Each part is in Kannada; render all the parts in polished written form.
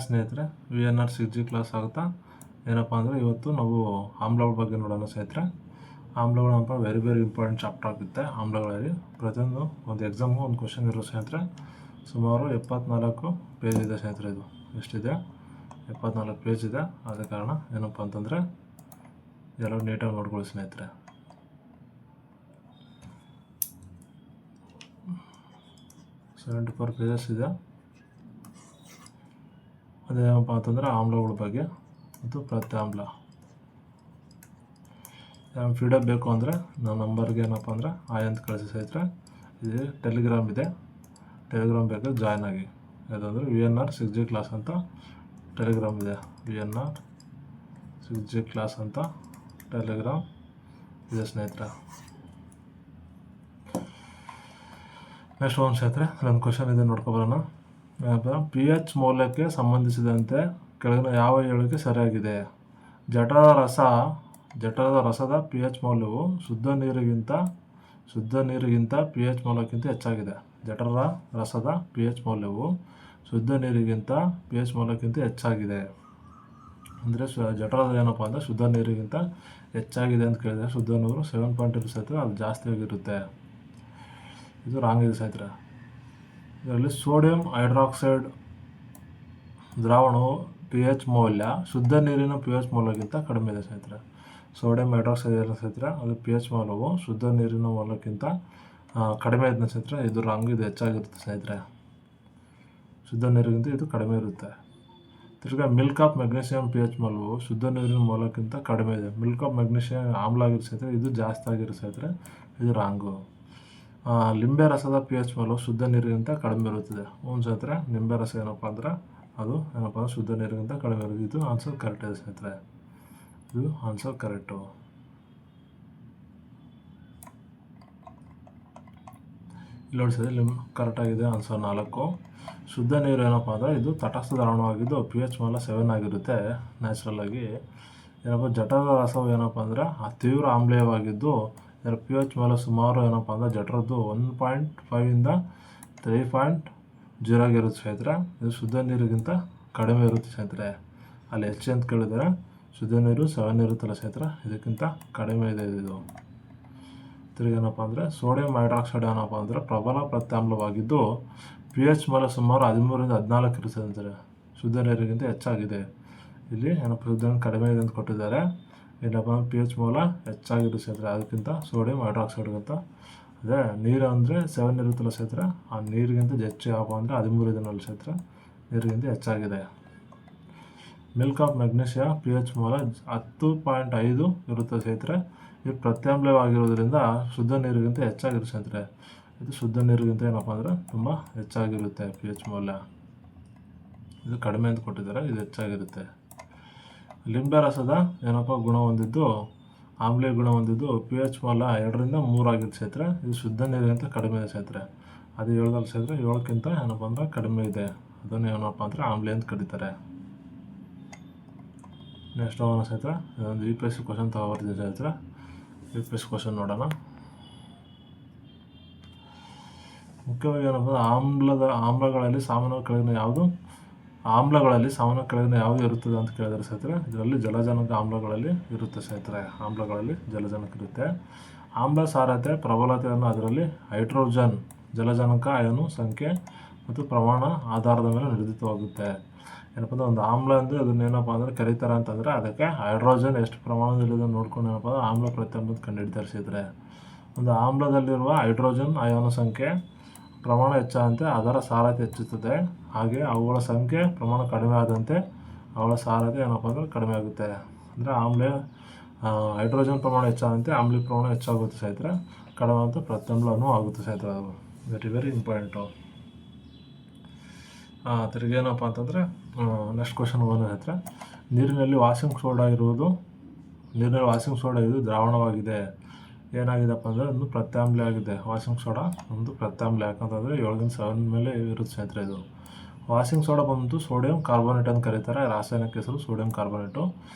ಸ್ನೇಹಿತರೆ, VNR 6G ಕ್ಲಾಸ್ ಆಗುತ್ತಾ. ಏನಪ್ಪ ಅಂದರೆ ಇವತ್ತು ನಾವು ಆಮ್ಲಗಳ ಬಗ್ಗೆ ನೋಡೋಣ ಸ್ನೇಹಿತರೆ. ಆಮ್ಲಗಳು ಅಂತ ವೆರಿ ಇಂಪಾರ್ಟೆಂಟ್ ಚಾಪ್ಟರ್ ಆಗುತ್ತೆ. ಆಮ್ಲಗಳಲ್ಲಿ ಪ್ರತಿಯೊಂದು ಒಂದು ಎಕ್ಸಾಮ್ಗೂ ಒಂದು ಕ್ವಶನ್ ಇರೋ ಸ್ನೇಹಿತರೆ. ಸುಮಾರು 74 ಪೇಜ್ ಇದೆ ಸ್ನೇಹಿತರೆ. ಇದು ಎಷ್ಟಿದೆ? 74 ಪೇಜ್ ಇದೆ. ಆದ ಕಾರಣ ಏನಪ್ಪ ಅಂತಂದರೆ ಎಲ್ಲರೂ ನೀಟಾಗಿ ನೋಡ್ಕೊಳ್ಳಿ ಸ್ನೇಹಿತರೆ. 74 ಪೇಜಸ್ ಇದೆ. ಅದೇನಪ್ಪ ಅಂತಂದರೆ ಆಮ್ಲಗಳ ಬಗ್ಗೆ ಮತ್ತು ಪ್ರತ್ಯಾಮ್ಲ. ಫೀಡಪ್ ಬೇಕು ಅಂದರೆ ನಮ್ಮ ನಂಬರ್ಗೆ ಏನಪ್ಪ ಅಂದರೆ ಆಯ್ ಅಂತ ಕಳಿಸಿ ಸ್ನೇಹಿತರೆ. ಇದು ಟೆಲಿಗ್ರಾಮ್ ಇದೆ, ಟೆಲಿಗ್ರಾಮ್ ಬೇಕಾದ್ರೆ ಜಾಯ್ನ್ ಆಗಿ. ಯಾವುದಂದರೆ VNR 6G ಕ್ಲಾಸ್ ಅಂತ ಟೆಲಿಗ್ರಾಮ್ ಇದೆ. VNR 6G ಕ್ಲಾಸ್ ಅಂತ ಟೆಲಿಗ್ರಾಮ್ ಇದೆ ಸ್ನೇಹಿತರೆ. ನೆಕ್ಸ್ಟ್ ಒಂದು ಸ್ನೇಹಿತರೆ, ನನ್ನ ಕ್ವಶನ್ ಇದೆ ನೋಡ್ಕೊಬರೋಣ. pH ಮೌಲ್ಯಕ್ಕೆ ಸಂಬಂಧಿಸಿದಂತೆ ಕೆಳಗಿನ ಯಾವ ಹೇಳಿಕೆ ಸರಿಯಾಗಿದೆ? ಜಠರದ ರಸದ pH ಮೌಲ್ಯವು ಶುದ್ಧ ನೀರಿಗಿಂತ pH ಮೌಲ್ಯಕ್ಕಿಂತ ಹೆಚ್ಚಾಗಿದೆ. ಜಠರದ ರಸದ pH ಮೌಲ್ಯವು ಶುದ್ಧ ನೀರಿಗಿಂತ pH ಮೌಲ್ಯಕ್ಕಿಂತ ಹೆಚ್ಚಾಗಿದೆ. ಅಂದರೆ ಜಠರದ ಏನಪ್ಪ ಅಂದರೆ ಶುದ್ಧ ನೀರಿಗಿಂತ ಹೆಚ್ಚಾಗಿದೆ ಅಂತ ಕೇಳಿದರೆ ಶುದ್ಧ ನೀರು 7.2 ಸ್ನೇಹಿತರೆ, ಅದು ಜಾಸ್ತಿ ಆಗಿರುತ್ತೆ. ಇದು ರಾಂಗ್ ಇದೆ ಸ್ನೇಹಿತರೆ. ಇದರಲ್ಲಿ ಸೋಡಿಯಂ ಹೈಡ್ರಾಕ್ಸೈಡ್ ದ್ರಾವಣವು pH ಮೌಲ್ಯ ಶುದ್ಧ ನೀರಿನ pH ಮೌಲ್ಯಕ್ಕಿಂತ ಕಡಿಮೆ ಇದೆ ಸ್ನೇಹಿತರೆ. ಸೋಡಿಯಂ ಹೈಡ್ರಾಕ್ಸೈಡ್ ಇದೆ ಸ್ನೇಹಿತರೆ, ಅದು pH ಮೌಲ್ಯವು ಶುದ್ಧ ನೀರಿನ ಮೌಲ್ಯಕ್ಕಿಂತ ಕಡಿಮೆ ಇದೆ ಸ್ನೇಹಿತರೆ. ಇದು ರಾಂಗ್, ಇದು ಹೆಚ್ಚಾಗಿರುತ್ತೆ ಸ್ನೇಹಿತರೆ. ಶುದ್ಧ ನೀರಿಗಿಂತ ಇದು ಕಡಿಮೆ ಇರುತ್ತೆ. ತಿರ್ಗಾ ಮಿಲ್ಕ್ ಆಫ್ ಮೆಗ್ನೀಷಿಯಂ pH ಮೌಲ್ಯವು ಶುದ್ಧ ನೀರಿನ ಮೌಲ್ಯಕ್ಕಿಂತ ಕಡಿಮೆ ಇದೆ. ಮಿಲ್ಕ್ ಆಫ್ ಮೆಗ್ನೀಷಿಯಂ ಆಮ್ಲ ಆಗಿರುತ್ತೆ ಸ್ನೇಹಿತರೆ, ಇದು ಜಾಸ್ತಿ ಆಗಿರುತ್ತೆ ಸ್ನೇಹಿತರೆ, ಇದು ರಾಂಗು. ಲಿಂಬೆ ರಸದ pH ಮೌಲ್ಯವು ಶುದ್ಧ ನೀರಿಗಿಂತ ಕಡಿಮೆ ಇರುತ್ತದೆ. ಸ್ನೇಹಿತರೆ, ನಿಂಬೆ ರಸ ಏನಪ್ಪ ಅಂದ್ರೆ ಅದು ಏನಪ್ಪ ಅಂದ್ರೆ ಶುದ್ಧ ನೀರಿಗಿಂತ ಕಡಿಮೆ ಇರುತ್ತೆ. ಇದು ಆನ್ಸರ್ ಕರೆಕ್ಟ್ ಇದೆ ಸ್ನೇಹಿತರೆ, ಇದು ಆನ್ಸರ್ ಕರೆಕ್ಟು. ಇಲ್ಲಿ ನೋಡಿ ಸರಿ, ಕರೆಕ್ಟಾಗಿದೆ ಆನ್ಸರ್ 4. ಶುದ್ಧ ನೀರು ಏನಪ್ಪ ಅಂದರೆ ಇದು ತಟಸ್ಥ ದ್ರಾವಣವಾಗಿದ್ದು pH ಮೌಲ್ಯ 7 ಆಗಿರುತ್ತೆ ನ್ಯಾಚುರಲ್ ಆಗಿ. ಏನಪ್ಪ ಜಠರದ ರಸವು ಏನಪ್ಪ ಅಂದರೆ ತೀವ್ರ ಆಮ್ಲೀಯವಾಗಿದ್ದು ಇದರ pH ಮೌಲ್ಯ ಸುಮಾರು ಏನಪ್ಪ ಅಂದರೆ ಜಠರದ್ದು 1.5 ಇಂದ 3.0 ಆಗಿರುತ್ತೆ ಸ್ನೇಹಿತರೆ. ಇದು ಶುದ್ಧ ನೀರಿಗಿಂತ ಕಡಿಮೆ ಇರುತ್ತೆ ಸ್ನೇಹಿತರೆ. ಅಲ್ಲಿ ಹೆಚ್ಚು ಅಂತ ಕೇಳಿದರೆ ಶುದ್ಧ ನೀರು 7 ಇರುತ್ತಲ್ಲ ಸ್ನೇಹಿತರೆ, ಇದಕ್ಕಿಂತ ಕಡಿಮೆ ಇದೆ ಇದು. ತಿರುಗಿ ಏನಪ್ಪ ಅಂದರೆ ಸೋಡಿಯಂ ಹೈಡ್ರಾಕ್ಸೈಡ್ ಏನಪ್ಪ ಅಂದರೆ ಪ್ರಬಲ ಪ್ರತ್ಯಾಮ್ಲವಾಗಿದ್ದು pH ಮೌಲ್ಯ ಸುಮಾರು 13 ಇಂದ 14 ಇರುತ್ತೆ ಸ್ನೇಹಿತರೆ. ಶುದ್ಧ ನೀರಿಗಿಂತ ಹೆಚ್ಚಾಗಿದೆ. ಇಲ್ಲಿ ಏನಪ್ಪ ಶುದ್ಧ ಕಡಿಮೆ ಇದೆ ಅಂತ ಕೊಟ್ಟಿದ್ದಾರೆ. ಏನಪ್ಪ pH ಮೌಲ್ಯ ಹೆಚ್ಚಾಗಿರುತ್ತೆ ಸ್ನೇಹಿತರೆ, ಅದಕ್ಕಿಂತ ಸೋಡಿಯಂ ಹೈಡ್ರಾಕ್ಸೈಡ್ಗಿಂತ. ಅದೇ ನೀರು ಅಂದರೆ 7 ಇರುತ್ತಲ್ಲ ಸ್ನೇಹಿತರೆ, ಆ ನೀರಿಗಿಂತ ಹೆಚ್ಚು ಯಾವಪ್ಪ ಅಂದರೆ 13 ಇದನ್ನಲ್ಲಿ ಸ್ನೇಹಿತರೆ, ನೀರಿಗಿಂತ ಹೆಚ್ಚಾಗಿದೆ. ಮಿಲ್ಕ್ ಆಫ್ ಮೆಗ್ನೀಷಿಯಾ pH ಮೌಲ್ಯ 10.5 ಇರುತ್ತೆ ಸ್ನೇಹಿತರೆ. ಇದು ಪ್ರತ್ಯಾಮ್ಲವಾಗಿರೋದ್ರಿಂದ ಶುದ್ಧ ನೀರಿಗಿಂತ ಹೆಚ್ಚಾಗಿರುತ್ತೆ ಸ್ನೇಹಿತರೆ. ಇದು ಶುದ್ಧ ನೀರಿಗಿಂತ ಏನಪ್ಪ ಅಂದರೆ ತುಂಬ ಹೆಚ್ಚಾಗಿರುತ್ತೆ pH ಮೌಲ್ಯ. ಇದು ಕಡಿಮೆ ಅಂತ ಕೊಟ್ಟಿದ್ದಾರೆ, ಇದು ಹೆಚ್ಚಾಗಿರುತ್ತೆ. ಲಿಂಬೆ ರಸದ ಏನಪ್ಪ ಗುಣ ಹೊಂದಿದ್ದು ಆಮ್ಲೀಯ ಗುಣ ಹೊಂದಿದ್ದು pH ಮೌಲ್ಯ 2 ರಿಂದ 3 ಆಗಿರುತ್ತೆ ಸ್ನೇಹಿತರೆ. ಇದು ಶುದ್ಧ ನೀರಿಗಿಂತ ಕಡಿಮೆ ಇದೆ ಸ್ನೇಹಿತರೆ. ಅದು 7 ಸ್ನೇಹಿತರೆ, 7ಕ್ಕಿಂತ ಏನಪ್ಪ ಅಂದರೆ ಕಡಿಮೆ ಇದೆ. ಅದನ್ನು ಏನಪ್ಪ ಅಂದರೆ ಆಮ್ಲೀಯ ಅಂತ ಕರೀತಾರೆ. ನೆಕ್ಸ್ಟ್ ಹೋಗೋಣ ಸ್ನೇಹಿತರೆ, ಇದೊಂದು UPSC ಕ್ವಶನ್ ತಗೊಬರ್ತೀವಿ ಸ್ನೇಹಿತರೆ. UPSC ಕ್ವಶನ್ ನೋಡೋಣ. ಮುಖ್ಯವಾಗಿ ಏನಪ್ಪ ಆಮ್ಲಗಳಲ್ಲಿ ಸಾಮಾನ್ಯ ಕೆಳಗಿನ ಯಾವುದು ಇರುತ್ತದೆ ಅಂತ ಕೇಳಿದರೆ ಸ್ನೇಹಿತರೆ, ಇದರಲ್ಲಿ ಜಲಜನಕ ಆಮ್ಲಗಳಲ್ಲಿ ಇರುತ್ತೆ ಸ್ನೇಹಿತರೆ. ಆಮ್ಲಗಳಲ್ಲಿ ಜಲಜನಕ ಇರುತ್ತೆ. ಆಮ್ಲ ಸಾರತೆ ಪ್ರಬಲತೆಯನ್ನು ಅದರಲ್ಲಿ ಹೈಡ್ರೋಜನ್ ಜಲಜನಕ ಅಯಾನು ಸಂಖ್ಯೆ ಮತ್ತು ಪ್ರಮಾಣ ಆಧಾರದ ಮೇಲೆ ನಿರ್ಧರಿತವಾಗುತ್ತೆ. ಏನಪ್ಪ ಅಂದರೆ ಒಂದು ಆಮ್ಲ ಅಂದರೆ ಅದನ್ನೇನಪ್ಪ ಅಂದರೆ ಕರೀತಾರೆ ಅಂತಂದರೆ ಅದಕ್ಕೆ ಹೈಡ್ರೋಜನ್ ಎಷ್ಟು ಪ್ರಮಾಣದಲ್ಲಿದೆ ನೋಡ್ಕೊಂಡು ಏನಪ್ಪ ಅಂದರೆ ಆಮ್ಲ ಪ್ರತ್ಯಾಮ್ಲ ಕಂಡುಹಿಡಿತಾರೆ ಸ್ನೇಹಿತರೆ. ಒಂದು ಆಮ್ಲದಲ್ಲಿರುವ ಹೈಡ್ರೋಜನ್ ಅಯಾನು ಸಂಖ್ಯೆ ಪ್ರಮಾಣ ಹೆಚ್ಚಾದಂತೆ ಅದರ ಸಾರತೆ ಹೆಚ್ಚುತ್ತದೆ. ಹಾಗೆ ಅವುಗಳ ಸಂಖ್ಯೆ ಪ್ರಮಾಣ ಕಡಿಮೆ ಆದಂತೆ ಅವುಗಳ ಸಾರತೆ ಏನಪ್ಪ ಅಂದರೆ ಕಡಿಮೆ ಆಗುತ್ತೆ. ಅಂದರೆ ಹೈಡ್ರೋಜನ್ ಪ್ರಮಾಣ ಹೆಚ್ಚಾದಂತೆ ಆಮ್ಲೀಯ ಪ್ರಮಾಣ ಹೆಚ್ಚಾಗುತ್ತೆ ಸ್ನೇಹಿತರೆ. ಕಡಿಮೆ ಅಂತ ಪ್ರತ್ಯಾಮ್ಲನೂ ಆಗುತ್ತೆ ಸ್ನೇಹಿತರೆ. ಅದು ವೆರಿ ಇಂಪಾರ್ಟೆಂಟು. ತಿರುಗಿ ಏನಪ್ಪ ಅಂತಂದರೆ ನೆಕ್ಸ್ಟ್ ಕ್ವಶನ್ ಹೋಗೋಣ ಸ್ನೇಹಿತರೆ. ನೀರಿನಲ್ಲಿ ವಾಷಿಂಗ್ ಸೋಡಾ ಇದು ದ್ರಾವಣವಾಗಿದೆ. ಏನಾಗಿದೆಪ್ಪ ಅಂದರೆ ಒಂದು ಪ್ರತ್ಯಾಮ್ಲ ಆಗಿದೆ. ವಾಷಿಂಗ್ ಸೋಡಾ ಒಂದು ಪ್ರತ್ಯಾಮ್ಲ, ಯಾಕಂತಂದರೆ 7 ಮೇಲೆ ಇರುತ್ತೆ ಸ್ನೇಹಿತರೆ. ಇದು ವಾಷಿಂಗ್ ಸೋಡಾ ಬಂದು ಸೋಡಿಯಂ ಕಾರ್ಬೋನೇಟ್ ಅಂತ ಕರೀತಾರೆ. ರಾಸಾಯನಿಕ ಹೆಸರು ಸೋಡಿಯಂ ಕಾರ್ಬೋನೇಟು.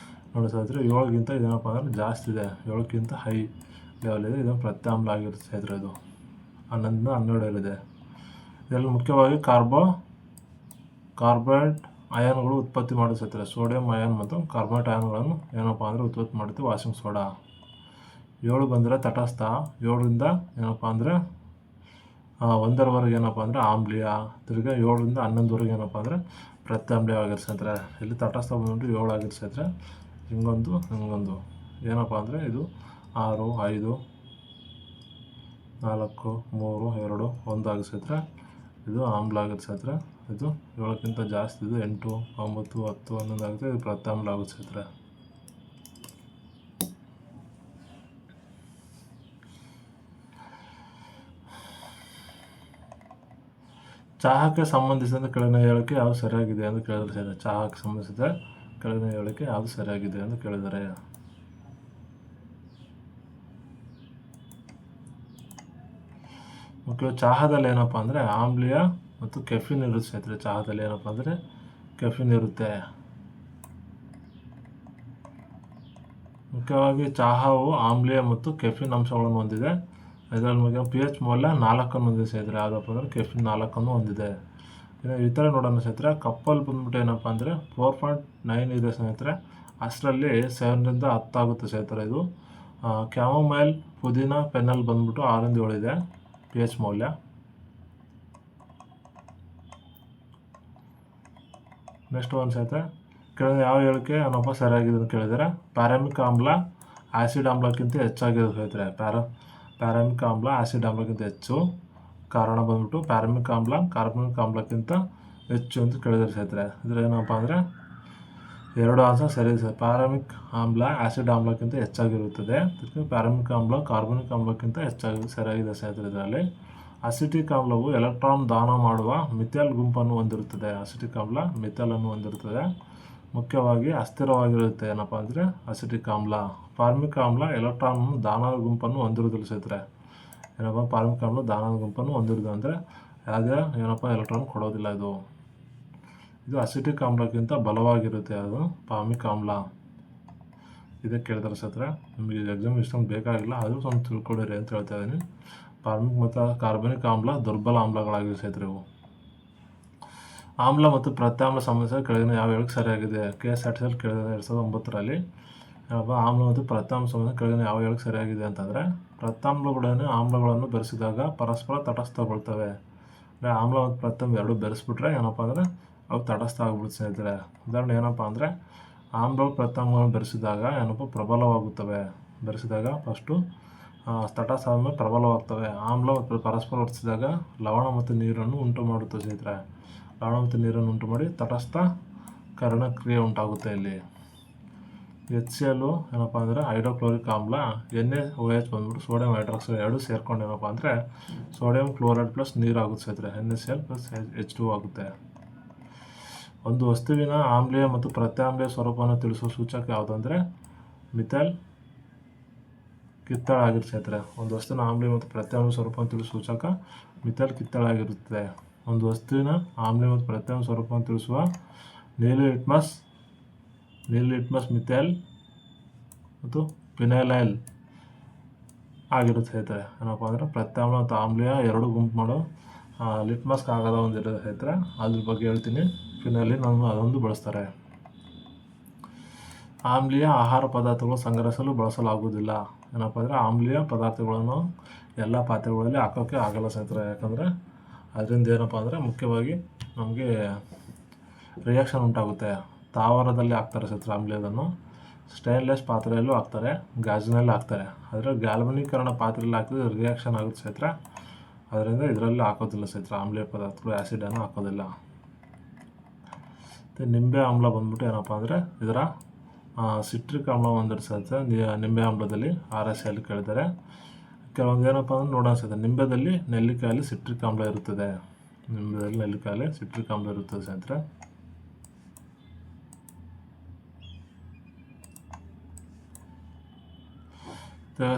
ನೋಡಿ ಸ್ನೇಹಿತರೆ, 7ಗಿಂತ ಇದೇನಪ್ಪ ಅಂದರೆ ಜಾಸ್ತಿ ಇದೆ, 7ಕ್ಕಿಂತ ಹೈ ಲೆವೆಲ್ ಇದೆ. ಇದೊಂದು ಪ್ರತ್ಯಾಮ್ಲ ಆಗಿರುತ್ತೆ ಸ್ನೇಹಿತರೆ. ಇದು 11 12 ಇದೆ. ಇದರಲ್ಲಿ ಮುಖ್ಯವಾಗಿ ಕಾರ್ಬೋಹೈಡ್ರೇಟ್ ಅಯಾನ್ಗಳು ಉತ್ಪತ್ತಿ ಮಾಡೋದು ಸ್ನೇಹಿತರೆ. ಸೋಡಿಯಂ ಅಯಾನ್ ಮತ್ತು ಕಾರ್ಬನೇಟ್ ಅಯಾನ್ಗಳನ್ನು ಏನಪ್ಪ ಅಂದರೆ ಉತ್ಪತ್ತಿ ಮಾಡುತ್ತೆ ವಾಷಿಂಗ್ ಸೋಡಾ. 7 ಬಂದರೆ ತಟಸ್ಥ. 7ರಿಂದ ಏನಪ್ಪ ಅಂದರೆ 1ರವರೆಗೆ ಏನಪ್ಪ ಅಂದರೆ ಆಮ್ಲೀಯ. ತಿರ್ಗಿ 7ರಿಂದ 11ವರೆಗೆ ಏನಪ್ಪ ಅಂದರೆ ಪ್ರತ್ಯಾಮ್ಲೀಯ ಆಗಿರ್ಸ್ತಾರೆ. ಇಲ್ಲಿ ತಟಸ್ಥ ಬಂದ್ಬಿಟ್ಟು 7 ಆಗಿರ್ಸ್ತಾರೆ. ಹಿಂಗೊಂದು ಏನಪ್ಪ ಅಂದರೆ ಇದು 6, 5, 4, 3, 2, 1 ಆಗಿರ್ಸ್ತಾರೆ. ಇದು ಆಮ್ಲ ಆಗಿರ್ಸ್ತಾರೆ. ಇದು 7ಕ್ಕಿಂತ ಜಾಸ್ತಿ, ಇದು 8, 9, 10, 11 ಆಗುತ್ತೆ. ಇದು ಪ್ರತ್ಯಾಮ್ಲ ಆಗಿರ್ಸ್ತಾರೆ. ಚಹಾಕ್ಕೆ ಸಂಬಂಧಿಸಿದ ಕೆಳಗಿನ ಹೇಳಿಕೆ ಯಾವುದು ಸರಿಯಾಗಿದೆ ಎಂದು ಕೇಳಿದರೆ, ಚಹಾಕ್ಕೆ ಸಂಬಂಧಿಸಿದ ಕೆಳಗಿನ ಹೇಳಿಕೆ ಯಾವುದು ಸರಿಯಾಗಿದೆ ಎಂದು ಕೇಳಿದರೆ, ಮುಖ್ಯವಾಗಿ ಚಹಾದಲ್ಲಿ ಏನಪ್ಪ ಅಂದರೆ ಆಮ್ಲೀಯ ಮತ್ತು ಕೆಫಿನ್ ಇರುತ್ತೆ ಸ್ನೇಹಿತರೆ. ಚಹಾದಲ್ಲಿ ಏನಪ್ಪ ಅಂದರೆ ಕೆಫಿನ್ ಇರುತ್ತೆ. ಮುಖ್ಯವಾಗಿ ಚಹಾವು ಆಮ್ಲೀಯ ಮತ್ತು ಕೆಫಿನ್ ಅಂಶಗಳನ್ನು ಹೊಂದಿದೆ. ಇದರಲ್ಲಿ ಮುಖ್ಯ pH ಮೌಲ್ಯ 4 ಹೊಂದಿದೆ ಸ್ನೇಹಿತರೆ. ಯಾವುದಪ್ಪ ಅಂದರೆ ಕೆಫಿನ್ 4 ಹೊಂದಿದೆ. ಇನ್ನು ಈ ಥರ ನೋಡೋಣ ಸ್ನೇಹಿತರೆ. ಕಪ್ಪಲ್ಲಿ ಬಂದ್ಬಿಟ್ಟು ಏನಪ್ಪ ಅಂದರೆ 4.9 ಇದೆ ಸ್ನೇಹಿತರೆ. ಅಷ್ಟರಲ್ಲಿ 7ರಿಂದ 10 ಆಗುತ್ತೆ ಸ್ನೇಹಿತರೆ. ಇದು ಕ್ಯಾಮೊಮೈಲ್, ಪುದೀನ, ಪೆನ್ನಲ್ ಬಂದ್ಬಿಟ್ಟು 6ರಿಂದ 7 ಇದೆ pH ಮೌಲ್ಯ. ನೆಕ್ಸ್ಟ್ ಒಂದು ಸ್ನೇಹಿತರೆ, ಕೆಳಗೆ ಯಾವ ಹೇಳಿಕೆ ಏನಪ್ಪ ಸರಿಯಾಗಿದೆ ಅಂತ ಕೇಳಿದರೆ, ಪ್ಯಾರಾಮಿಕ್ ಆಮ್ಲ ಆ್ಯಸಿಡ್ ಆಮ್ಲಕ್ಕಿಂತ ಹೆಚ್ಚಾಗಿದೆ ಸ್ನೇಹಿತರೆ. ಪ್ಯಾರಾಮಿಕ್ ಆಮ್ಲ ಆ್ಯಸಿಡ್ ಆಮ್ಲಕ್ಕಿಂತ ಹೆಚ್ಚು. ಕಾರಣ ಬಂದ್ಬಿಟ್ಟು ಪ್ಯಾರಾಮಿಕ್ ಆಮ್ಲ ಕಾರ್ಬನಿಕ್ ಆಮ್ಲಕ್ಕಿಂತ ಹೆಚ್ಚು ಅಂತ ಕೇಳಿದರೆ ಸ್ನೇಹಿತರೆ. ಇದ್ರ ಏನಪ್ಪ ಅಂದರೆ 2 ಆನ್ಸರ್ ಸರಿ ಇದೆ. ಪ್ಯಾರಾಮಿಕ್ ಆಮ್ಲ ಆ್ಯಸಿಡ್ ಆಮ್ಲಕ್ಕಿಂತ ಹೆಚ್ಚಾಗಿರುತ್ತದೆ. ಪ್ಯಾರಾಮಿಕ್ ಆಮ್ಲ ಕಾರ್ಬನಿಕ್ ಆಮ್ಲಕ್ಕಿಂತ ಹೆಚ್ಚಾಗಿ ಸರಿಯಾಗಿದೆ ಸ್ನೇಹಿತರೆ. ಇದರಲ್ಲಿ ಅಸಿಟಿಕ್ ಆಮ್ಲವು ಎಲೆಕ್ಟ್ರಾನ್ ದಾನ ಮಾಡುವ ಮಿಥೈಲ್ ಗುಂಪನ್ನು ಹೊಂದಿರುತ್ತದೆ. ಅಸಿಟಿಕ್ ಆಮ್ಲ ಮಿಥೈಲನ್ನು ಹೊಂದಿರುತ್ತದೆ. ಮುಖ್ಯವಾಗಿ ಅಸ್ಥಿರವಾಗಿರುತ್ತೆ ಏನಪ್ಪ ಅಂದರೆ ಅಸಿಟಿಕ್ ಆಮ್ಲ. ಫಾರ್ಮಿಕ್ ಆಮ್ಲ ಎಲೆಕ್ಟ್ರಾನ್ ದಾನದ ಗುಂಪನ್ನು ಹೊಂದಿರುವುದಿಲ್ಲ ಸ್ನೇಹಿತರೆ. ಏನಪ್ಪ ಫಾರ್ಮಿಕ್ ಆಮ್ಲ ದಾನದ ಗುಂಪನ್ನು ಹೊಂದಿರುವುದು ಅಂದರೆ ಯಾವುದೇ ಏನಪ್ಪ ಎಲೆಕ್ಟ್ರಾನ್ ಕೊಡೋದಿಲ್ಲ. ಇದು ಅಸಿಟಿಕ್ ಆಮ್ಲಕ್ಕಿಂತ ಬಲವಾಗಿರುತ್ತೆ. ಅದು ಫಾರ್ಮಿಕ್ ಆಮ್ಲ. ಇದಕ್ಕೆ ಕೇಳ್ತಾರೆ ಸ್ನೇಹಿತರೆ. ನಿಮಗೆ ಎಕ್ಸಾಮ್ ಇಷ್ಟೊಂದು ಬೇಕಾಗಿಲ್ಲ, ಆದರೂ ಸ್ವಲ್ಪ ತಿಳ್ಕೊಂಡಿರಿ ಅಂತ ಹೇಳ್ತಾ ಇದ್ದೀನಿ. ಫಾರ್ಮಿಕ್ ಮತ್ತು ಕಾರ್ಬನಿಕ್ ಆಮ್ಲ ದುರ್ಬಲ ಆಮ್ಲಗಳಾಗಿವೆ ಸ್ನೇಹಿತರೆ. ಇವು ಆಮ್ಲ ಮತ್ತು ಪ್ರತ್ಯಾಮ್ಲ ಸಮಸ್ಯೆ ಕೆಳಗಿನ ಯಾವ ಹೇಳಿಕೆ ಸರಿಯಾಗಿದೆ? KSRTC ಕೇಳಿದ 2009ರಲ್ಲಿ ಆಮ್ಲ ಮತ್ತು ಪ್ರತ್ಯಾಮ್ಲ ಸಮಸ್ಯೆ ಕೆಳಗಿನ ಯಾವ ಹೇಳಿಕೆ ಸರಿಯಾಗಿದೆ ಅಂತಂದರೆ, ಪ್ರತ್ಯಾಮ್ಲಗಳನ್ನು ಆಮ್ಲಗಳನ್ನು ಬೆರೆಸಿದಾಗ ಪರಸ್ಪರ ತಟಸ್ಥಗೊಳ್ತವೆ. ಅಂದರೆ ಆಮ್ಲ ಮತ್ತು ಪ್ರತ್ಯಾಮ್ಲ ಎರಡು ಬೆರೆಸ್ಬಿಟ್ರೆ ಏನಪ್ಪ ಅಂದರೆ ಅವು ತಟಸ್ಥ ಆಗ್ಬಿಡುತ್ತೆ ಸ್ನೇಹಿತರೆ. ಉದಾಹರಣೆ ಏನಪ್ಪ ಅಂದರೆ ಆಮ್ಲ ಪ್ರತ್ಯಾಮ್ಲಗಳನ್ನು ಬೆರೆಸಿದಾಗ ಏನಪ್ಪ ಪ್ರಬಲವಾಗುತ್ತವೆ. ಬೆರೆಸಿದಾಗ ಫಸ್ಟು ತಟಸ್ಥ ಆದಮೇಲೆ ಪ್ರಬಲವಾಗ್ತವೆ. ಆಮ್ಲ ಮತ್ತು ಪರಸ್ಪರ ವರ್ತಿಸಿದಾಗ ಲವಣ ಮತ್ತು ನೀರನ್ನು ಉಂಟು ಮಾಡುತ್ತೆ ಸ್ನೇಹಿತರೆ. ಲವಣ ಮತ್ತು ನೀರನ್ನು ಉಂಟು ಮಾಡಿ ತಟಸ್ಥಕರಣ ಕ್ರಿಯೆ ಉಂಟಾಗುತ್ತೆ. ಇಲ್ಲಿ HCl ಏನಪ್ಪ ಅಂದರೆ ಹೈಡ್ರೋಕ್ಲೋರಿಕ್ ಆಮ್ಲ, NaOH ಬಂದ್ಬಿಟ್ಟು ಸೋಡಿಯಂ ಹೈಡ್ರಾಕ್ಸೈಡ್ ಎರಡು ಸೇರ್ಕೊಂಡು ಏನಪ್ಪ ಅಂದರೆ ಸೋಡಿಯಂ ಕ್ಲೋರೈಡ್ ಪ್ಲಸ್ ನೀರು ಆಗುತ್ತೆ ಸ್ನೇಹಿತರೆ. NaCl ಪ್ಲಸ್ H2 ಆಗುತ್ತೆ. ಒಂದು ವಸ್ತುವಿನ ಆಮ್ಲೀಯ ಮತ್ತು ಪ್ರತ್ಯಾಮ್ಲೀಯ ಸ್ವರೂಪವನ್ನು ತಿಳಿಸುವ ಸೂಚಕ ಯಾವುದಂದರೆ ಮಿಥೈಲ್ ಕಿತ್ತಳೆ ಆಗಿರುತ್ತೆ ಸ್ನೇಹಿತರೆ. ಒಂದು ವಸ್ತುವಿನ ಆಮ್ಲೀಯ ಮತ್ತು ಪ್ರತ್ಯಾಮ್ಲೀಯ ಸ್ವರೂಪವನ್ನು ತಿಳಿಸುವ ಸೂಚಕ ಮಿಥೈಲ್ ಕಿತ್ತಳೆ ಆಗಿರುತ್ತದೆ. ಒಂದು ವಸ್ತುವಿನ ಆಮ್ಲೀಯ ಮತ್ತು ಪ್ರತ್ಯಾಮ್ಲೀಯ ಸ್ವರೂಪವನ್ನು ತಿಳಿಸುವ ನೀಲಿ ಲಿಟ್ಮಸ್ ಮಿಥೈಲ್ ಮತ್ತು ಫಿನೈಲೈಲ್ ಆಗಿರುತ್ತೆ ಸ್ನೇಹಿತರೆ. ಏನಪ್ಪ ಅಂದರೆ ಪ್ರತ್ಯಾಮ್ಲ ಮತ್ತು ಆಮ್ಲೀಯ ಎರಡು ಗುಂಪು ಮಾಡೋ ಲಿಟ್ಮಸ್ ಕಾಗದ ಒಂದಿರುತ್ತೆ ಸ್ನೇಹಿತರೆ. ಅದ್ರ ಬಗ್ಗೆ ಹೇಳ್ತೀನಿ. ಫಿನೈಲಿನ್ ಅದೊಂದು ಬಳಸ್ತಾರೆ. ಆಮ್ಲೀಯ ಆಹಾರ ಪದಾರ್ಥಗಳು ಸಂಗ್ರಹಿಸಲು ಬಳಸಲಾಗುವುದಿಲ್ಲ. ಏನಪ್ಪ ಅಂದರೆ ಆಮ್ಲೀಯ ಪದಾರ್ಥಗಳನ್ನು ಎಲ್ಲ ಪಾತ್ರೆಗಳಲ್ಲಿ ಹಾಕೋಕ್ಕೆ ಆಗಲ್ಲ ಸ್ನೇಹಿತರೆ. ಯಾಕಂದರೆ ಅದರಿಂದ ಏನಪ್ಪ ಅಂದರೆ ಮುಖ್ಯವಾಗಿ ನಮಗೆ ರಿಯಾಕ್ಷನ್ ಉಂಟಾಗುತ್ತೆ. ತಾವರದಲ್ಲಿ ಹಾಕ್ತಾರೆ ಸ್ನೇಹಿತರೆ ಆಮ್ಲೀಯದನ್ನು. ಸ್ಟೈನ್ಲೆಸ್ ಪಾತ್ರೆಯಲ್ಲೂ ಹಾಕ್ತಾರೆ, ಗಾಜಿನಲ್ಲಿ ಹಾಕ್ತಾರೆ. ಆದರೆ ಗ್ಯಾಲ್ವನೀಕರಣ ಪಾತ್ರೆಯಲ್ಲಿ ಹಾಕಿದ್ರೆ ರಿಯಾಕ್ಷನ್ ಆಗುತ್ತೆ ಸ್ನೇಹಿತರೆ. ಅದರಿಂದ ಇದರಲ್ಲಿ ಹಾಕೋದಿಲ್ಲ ಸ್ನೇಹಿತರೆ. ಆಮ್ಲೀಯ ಪದಾರ್ಥಗಳು ಆ್ಯಸಿಡನ್ನು ಹಾಕೋದಿಲ್ಲ. ಮತ್ತು ನಿಂಬೆ ಆಮ್ಲ ಬಂದ್ಬಿಟ್ಟು ಏನಪ್ಪ ಅಂದರೆ ಇದರ ಸಿಟ್ರಿಕ್ ಆಮ್ಲ ಹೊಂದಿರ್ತದೆ. ನಿಂಬೆ ಆಮ್ಲದಲ್ಲಿ RSL ಕೇಳಿದ್ದಾರೆ. ಕೆಲವೊಂದು ಏನಪ್ಪ ಅಂದ್ರೆ ನೋಡೋಣ ಸ್ನೇಹಿತರೆ. ನಿಂಬೆದಲ್ಲಿ ನೆಲ್ಲಿಕಾಯಲ್ಲಿ ಸಿಟ್ರಿಕ್ ಆಮ್ಲ ಇರುತ್ತದೆ. ನಿಂಬೆದಲ್ಲಿ ನೆಲ್ಲಿಕಾಯಲ್ಲಿ ಸಿಟ್ರಿಕ್ ಆಮ್ಲ ಇರುತ್ತದೆ ಸ್ನೇಹಿತರೆ.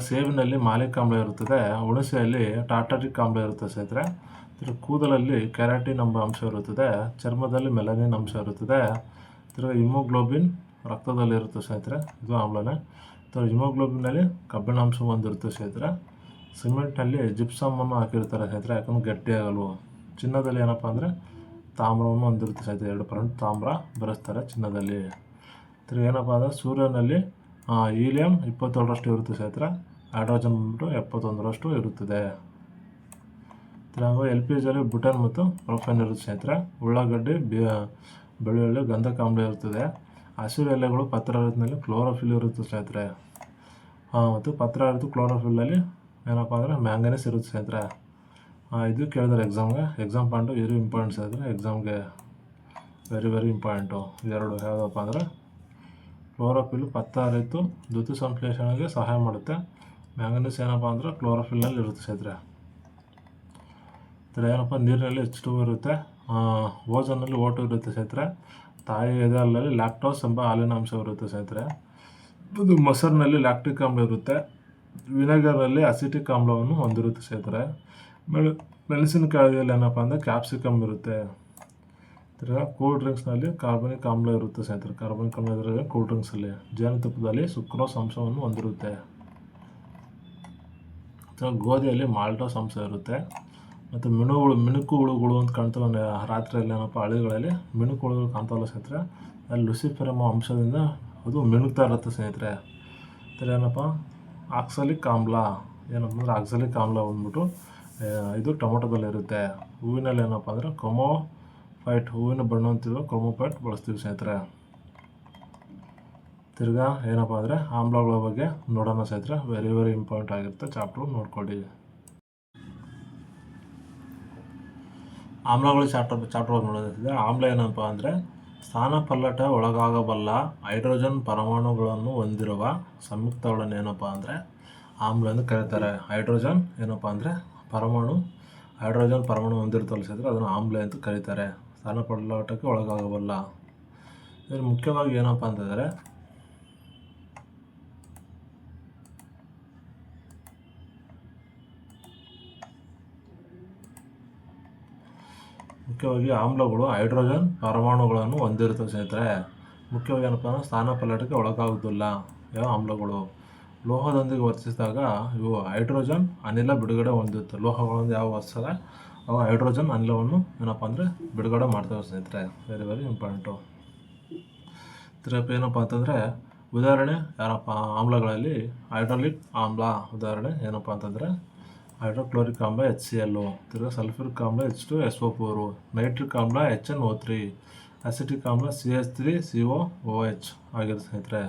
ಸೇಬಿನಲ್ಲಿ ಮಾಲಿಕ್ ಆಮ್ಲ ಇರುತ್ತದೆ. ಹುಣಸೆಯಲ್ಲಿ ಟಾರ್ಟಾರಿಕ್ ಆಮ್ಲ ಇರುತ್ತದೆ ಸ್ನೇಹಿತರೆ. ಕೂದಲಲ್ಲಿ ಕೆರಾಟಿನ್ ಎಂಬ ಅಂಶ ಇರುತ್ತದೆ. ಚರ್ಮದಲ್ಲಿ ಮೆಲನಿನ್ ಅಂಶ ಇರುತ್ತದೆ. ಹಿಮೋಗ್ಲೋಬಿನ್ ರಕ್ತದಲ್ಲಿ ಇರುತ್ತೆ ಸ್ನೇಹಿತರೆ. ಇದು ಆಮ್ಲನೇ. ಹಿಮೋಗ್ಲೋಬಿನಲ್ಲಿ ಕಬ್ಬಿಣಾಂಶ ಹೊಂದಿರುತ್ತೆ ಸ್ನೇಹಿತರೆ. ಸಿಮೆಂಟ್ನಲ್ಲಿ ಜಿಪ್ಸಮನ್ನು ಹಾಕಿರ್ತಾರೆ ಸ್ನೇಹಿತರೆ, ಯಾಕಂದ್ರೆ ಗಟ್ಟಿಯಾಗಲು. ಚಿನ್ನದಲ್ಲಿ ಏನಪ್ಪ ಅಂದರೆ ತಾಮ್ರವನ್ನು ಹೊಂದಿರುತ್ತೆ ಸ್ನೇಹಿತರೆ. 2% ತಾಮ್ರ ಬೆರೆಸ್ತಾರೆ ಚಿನ್ನದಲ್ಲಿ. ತಿರ್ಗಿ ಏನಪ್ಪ ಅಂದರೆ ಸೂರ್ಯನಲ್ಲಿ ಹೀಲಿಯಂ 27ರಷ್ಟು ಇರುತ್ತೆ ಸ್ನೇಹಿತರೆ. ಹೈಡ್ರೋಜನ್ ಬಂದ್ಬಿಟ್ಟು 71ರಷ್ಟು ಇರುತ್ತದೆ. ತಿರ್ಗಿ LPGಯಲ್ಲಿ ಬುಟನ್ ಮತ್ತು ಪ್ರೊಪೇನ್ ಇರುತ್ತೆ ಸ್ನೇಹಿತರೆ. ಉಳ್ಳಾಗಡ್ಡಿ, ಬೆಳ್ಳುಳ್ಳಿ, ಗಂಧಕಾಮ್ಲ ಇರುತ್ತದೆ. ಹಸಿರು ಎಲೆಗಳು ಪತ್ರಹರಿತಿನಲ್ಲಿ ಕ್ಲೋರೋಫಿಲ್ ಇರುತ್ತೆ ಸ್ನೇಹಿತರೆ. ಮತ್ತು ಪತ್ರಹರಿತು ಕ್ಲೋರೋಫಿಲ್ಲಲ್ಲಿ ಏನಪ್ಪ ಅಂದರೆ ಮ್ಯಾಂಗನೀಸ್ ಇರುತ್ತೆ ಸ್ನೇಹಿತರೆ. ಇದು ಕೇಳಿದ್ರೆ ಎಕ್ಸಾಮ್ ಪಾಯಿಂಟು ವೆರಿ ಇಂಪಾರ್ಟೆಂಟ್ ಸ್ನೇಹಿತರೆ. ಎಕ್ಸಾಮ್ಗೆ ವೆರಿ ಇಂಪಾರ್ಟೆಂಟು. ಎರಡು ಯಾವುದಪ್ಪ ಅಂದರೆ ಕ್ಲೋರೋಫಿಲ್ ಪತ್ರಹರಿತು ದ್ಯುತಿ ಸಂಶ್ಲೇಷಣೆಗೆ ಸಹಾಯ ಮಾಡುತ್ತೆ. ಮ್ಯಾಂಗನೀಸ್ ಏನಪ್ಪ ಅಂದರೆ ಕ್ಲೋರೋಫಿಲ್ನಲ್ಲಿ ಇರುತ್ತೆ ಸ್ನೇಹಿತರೆ. ಏನಪ್ಪ ನೀರಿನಲ್ಲಿ H2O ಇರುತ್ತೆ. ಓಜನ್ನಲ್ಲಿ O2 ಇರುತ್ತೆ ಸ್ನೇಹಿತರೆ. ತಾಯಿ ಎದೆಹಾಲಿನಲ್ಲಿ ಲ್ಯಾಕ್ಟೋಸ್ ಎಂಬ ಹಾಲಿನ ಅಂಶ ಇರುತ್ತೆ ಸ್ನೇಹಿತರೆ. ಇದು ಮೊಸರಿನಲ್ಲಿ ಲ್ಯಾಕ್ಟಿಕ್ ಆಮ್ಲ ಇರುತ್ತೆ. ವಿನೆಗರ್ನಲ್ಲಿ ಅಸಿಟಿಕ್ ಆಮ್ಲವನ್ನು ಹೊಂದಿರುತ್ತೆ ಸ್ನೇಹಿತರೆ. ಮೆಣಸಿನಕಾಯಿಯಲ್ಲಿ ಏನಪ್ಪ ಅಂದರೆ ಕ್ಯಾಪ್ಸಿಕಮ್ ಇರುತ್ತೆ. ತಿರ್ಗಿ ಕೂಲ್ ಡ್ರಿಂಕ್ಸ್ನಲ್ಲಿ ಕಾರ್ಬನಿಕ್ ಆಮ್ಲ ಇರುತ್ತೆ ಸ್ನೇಹಿತರೆ. ಕಾರ್ಬನಿಕ್ ಆಮ್ಲ ಇದ್ದರೆ ಕೂಲ್ ಡ್ರಿಂಕ್ಸಲ್ಲಿ. ಜೇನುತುಪ್ಪದಲ್ಲಿ ಸುಕ್ರೋಸ್ ಅಂಶವನ್ನು ಹೊಂದಿರುತ್ತೆ. ಗೋಧಿಯಲ್ಲಿ ಮಾಲ್ಟೋಸ್ ಅಂಶ ಇರುತ್ತೆ. ಮತ್ತು ಮಿಣುಕು ಹುಳುಗಳು ಅಂತ ಕಾಣ್ತವೆ ರಾತ್ರಿಯಲ್ಲಿ ಏನಪ್ಪ ಹಳ್ಳಿಗಳಲ್ಲಿ ಮಿಣುಕು ಹುಳುಗಳು ಕಾಣ್ತಾವಲ್ಲ ಸ್ನೇಹಿತರೆ. ಅಲ್ಲಿ ಲುಸಿಫೆರಮ್ ಅಂಶದಿಂದ ಅದು ಮಿಣುಕ್ತಾ ಇರುತ್ತೆ ಸ್ನೇಹಿತರೆ. ಏನಪ್ಪ ಆಕ್ಸಲಿಕ್ ಆಮ್ಲ ಏನಪ್ಪ ಅಂದರೆ ಆಕ್ಸಲಿಕ್ ಆಮ್ಲ ಬಂದ್ಬಿಟ್ಟು ಇದು ಟೊಮೊಟೊದಲ್ಲಿ ಇರುತ್ತೆ. ಹೂವಿನಲ್ಲಿ ಏನಪ್ಪ ಅಂದರೆ ಕ್ರೋಮೋಫೈಟ್, ಹೂವಿನ ಬಣ್ಣ ಅಂತಿರೋ ಕ್ರೋಮೋಫೈಟ್ ಬಳಸ್ತೀವಿ ಸ್ನೇಹಿತರೆ. ತಿರ್ಗಾ ಏನಪ್ಪ ಅಂದರೆ ಆಮ್ಲಗಳ ಬಗ್ಗೆ ನೋಡೋಣ ಸ್ನೇಹಿತರೆ. ವೆರಿ ಇಂಪಾರ್ಟೆಂಟ್ ಆಗಿರುತ್ತೆ. ಚಾಪ್ಟ್ರು ನೋಡ್ಕೊಳ್ಳಿ. ಆಮ್ಲಗಳು ಚಾಪ್ಟರ್ ನೋಡೋದಿದೆ. ಆಮ್ಲ ಏನಪ್ಪ ಅಂದರೆ ಸ್ಥಾನಪಲ್ಲಟ ಒಳಗಾಗಬಲ್ಲ ಹೈಡ್ರೋಜನ್ ಪರಮಾಣುಗಳನ್ನು ಹೊಂದಿರುವ ಸಂಯುಕ್ತಗಳನ್ನು ಏನಪ್ಪ ಅಂದರೆ ಆಮ್ಲ ಎಂದು ಕರೀತಾರೆ. ಹೈಡ್ರೋಜನ್ ಏನಪ್ಪ ಅಂದರೆ ಹೈಡ್ರೋಜನ್ ಪರಮಾಣು ಹೊಂದಿರುತ್ತಲ್ಲ ಸ್ನೇಹಿತರೆ, ಅದನ್ನು ಆಮ್ಲ ಅಂತ ಕರೀತಾರೆ. ಸ್ಥಾನಪಲ್ಲಟಕ್ಕೆ ಒಳಗಾಗಬಲ್ಲ. ಇದು ಮುಖ್ಯವಾಗಿ ಏನಪ್ಪ ಅಂತಂದರೆ ಆಮ್ಲಗಳು ಹೈಡ್ರೋಜನ್ ಪರಮಾಣುಗಳನ್ನು ಹೊಂದಿರುತ್ತವೆ ಸ್ನೇಹಿತರೆ. ಮುಖ್ಯವಾಗಿ ಏನಪ್ಪ ಅಂದರೆ ಸ್ಥಾನಪಲ್ಲಟಕ್ಕೆ ಒಳಗಾಗುವುದಿಲ್ಲ ಯಾವ ಆಮ್ಲಗಳು. ಲೋಹದೊಂದಿಗೆ ವರ್ತಿಸಿದಾಗ ಇವು ಹೈಡ್ರೋಜನ್ ಅನಿಲ ಬಿಡುಗಡೆ ಹೊಂದಿರುತ್ತೆ. ಲೋಹಗಳೊಂದು ಯಾವ ವರ್ತಿಸಿದಾಗ ಅವು ಹೈಡ್ರೋಜನ್ ಅನಿಲವನ್ನು ಏನಪ್ಪ ಅಂದರೆ ಬಿಡುಗಡೆ ಮಾಡ್ತವೆ ಸ್ನೇಹಿತರೆ. Very important. ತಿರ್ಗಪ್ಪ ಏನಪ್ಪ ಅಂತಂದರೆ ಉದಾಹರಣೆ ಯಾರಪ್ಪ ಆಮ್ಲಗಳಲ್ಲಿ ಹೈಡ್ರಾಲಿಕ್ ಆಮ್ಲ ಉದಾಹರಣೆ ಏನಪ್ಪ ಅಂತಂದರೆ ಹೈಡ್ರೋಕ್ಲೋರಿಕ್ ಆಮ್ಲ HCl, ತಿರ್ಗಿ ಸಲ್ಫ್ಯೂರಿಕ್ ಆಮ್ಲ H2SO4, ನೈಟ್ರಿಕ್ ಆಮ್ಲ HNO3, ಅಸಿಟಿಕ್ ಆಮ್ಲ CH3COOH ಆಗಿರುತ್ತೆ ಸ್ನೇಹಿತರೆ.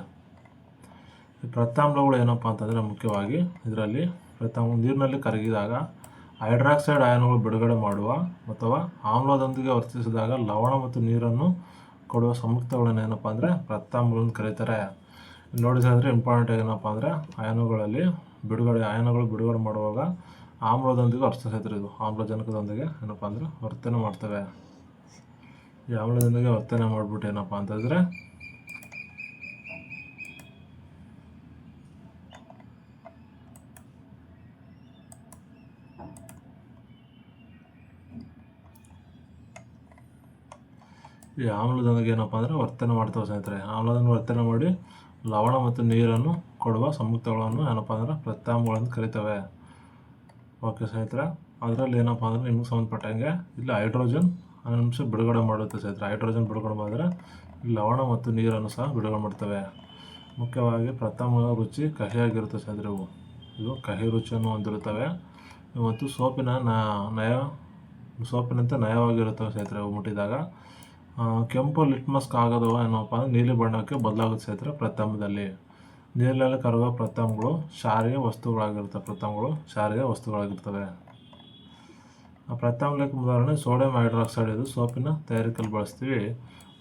ಈ ಪ್ರತ್ಯಾಮ್ಲಗಳು ಏನಪ್ಪ ಅಂತಂದರೆ ಮುಖ್ಯವಾಗಿ ಇದರಲ್ಲಿ ನೀರಿನಲ್ಲಿ ಕರಗಿದಾಗ ಹೈಡ್ರಾಕ್ಸೈಡ್ ಅಯಾನುಗಳು ಬಿಡುಗಡೆ ಮಾಡುವ ಅಥವಾ ಆಮ್ಲದೊಂದಿಗೆ ವರ್ತಿಸಿದಾಗ ಲವಣ ಮತ್ತು ನೀರನ್ನು ಕೊಡುವ ಸಂಯುಕ್ತಗಳನ್ನು ಏನಪ್ಪ ಅಂದರೆ ಪ್ರತ್ಯಾಮ್ಲಗಳನ್ನು ಕರೀತಾರೆ. ನೋಡಿ ಸ್ನೇಹಿತರೆ, ಇಂಪಾರ್ಟೆಂಟ್ ಏನಪ್ಪ ಅಂದರೆ ಅಯಾನುಗಳು ಬಿಡುಗಡೆ ಮಾಡುವಾಗ ಆಮ್ಲದೊಂದಿಗೆ ವರ್ತಿಸ್ತಾರೆ. ಇದು ಆಮ್ಲಜನಕದೊಂದಿಗೆ ಏನಪ್ಪ ಅಂದರೆ ವರ್ತನೆ ಮಾಡ್ತವೆ. ಈ ಆಮ್ಲದೊಂದಿಗೆ ವರ್ತನೆ ಮಾಡಿಬಿಟ್ಟು ಏನಪ್ಪ ಅಂತಂದರೆ ವರ್ತನೆ ಮಾಡ್ತವೆ ಸ್ನೇಹಿತರೆ. ಆಮ್ಲದೊಂದಿಗೆ ವರ್ತನೆ ಮಾಡಿ ಲವಣ ಮತ್ತು ನೀರನ್ನು ಕೊಡುವ ಸಂಯುಕ್ತಗಳನ್ನು ಏನಪ್ಪ ಅಂದರೆ ಪ್ರತ್ಯಾಮ್ಲಗಳನ್ನು ಕರಿತವೆ. ಓಕೆ ಸ್ನೇಹಿತರೆ, ಅದರಲ್ಲಿ ಏನಪ್ಪ ಅಂದರೆ ನಿಮ್ಗೆ ಸಂಬಂಧಪಟ್ಟಂಗೆ ಇಲ್ಲಿ ಹೈಡ್ರೋಜನ್ ಅಂಶ ಬಿಡುಗಡೆ ಮಾಡುತ್ತೆ ಸ್ನೇಹಿತರೆ. ಹೈಡ್ರೋಜನ್ ಬಿಡುಗಡೆ ಮಾಡಿದ್ರೆ ಲವಣ ಮತ್ತು ನೀರನ್ನು ಸಹ ಬಿಡುಗಡೆ ಮಾಡ್ತವೆ. ಮುಖ್ಯವಾಗಿ ಪ್ರತ್ಯಾಮ್ಲಗಳ ರುಚಿ ಕಹಿಯಾಗಿರುತ್ತೆ ಸ್ನೇಹಿತರೆ. ಇವು ಕಹಿ ರುಚಿಯನ್ನು ಹೊಂದಿರುತ್ತವೆ ಮತ್ತು ಸೋಪಿನಂತೆ ನಯವಾಗಿರುತ್ತವೆ ಸ್ನೇಹಿತರೆ. ಇವು ಮುಟ್ಟಿದಾಗ ಕೆಂಪು ಲಿಟ್ಮಸ್ ಕಾಗದವು ಏನಪ್ಪ ಅಂದರೆ ನೀಲಿ ಬಣ್ಣಕ್ಕೆ ಬದಲಾಗುತ್ತೆ ಸ್ನೇಹಿತರೆ. ಪ್ರತ್ಯಾಮ್ಲದಲ್ಲಿ ನೀರಿನಲ್ಲಿ ಕರಗುವ ಪ್ರತ್ಯಾಮ್ಲಗಳು ಕ್ಷಾರೀಯ ವಸ್ತುಗಳಾಗಿರ್ತವೆ. ಆ ಪ್ರತ್ಯಾಮ್ಲಕ್ಕೆ ಉದಾಹರಣೆ ಸೋಡಿಯಂ ಹೈಡ್ರಾಕ್ಸೈಡ್, ಇದು ಸೋಪಿನ ತಯಾರಿಕೆಯಲ್ಲಿ ಬಳಸ್ತೀವಿ.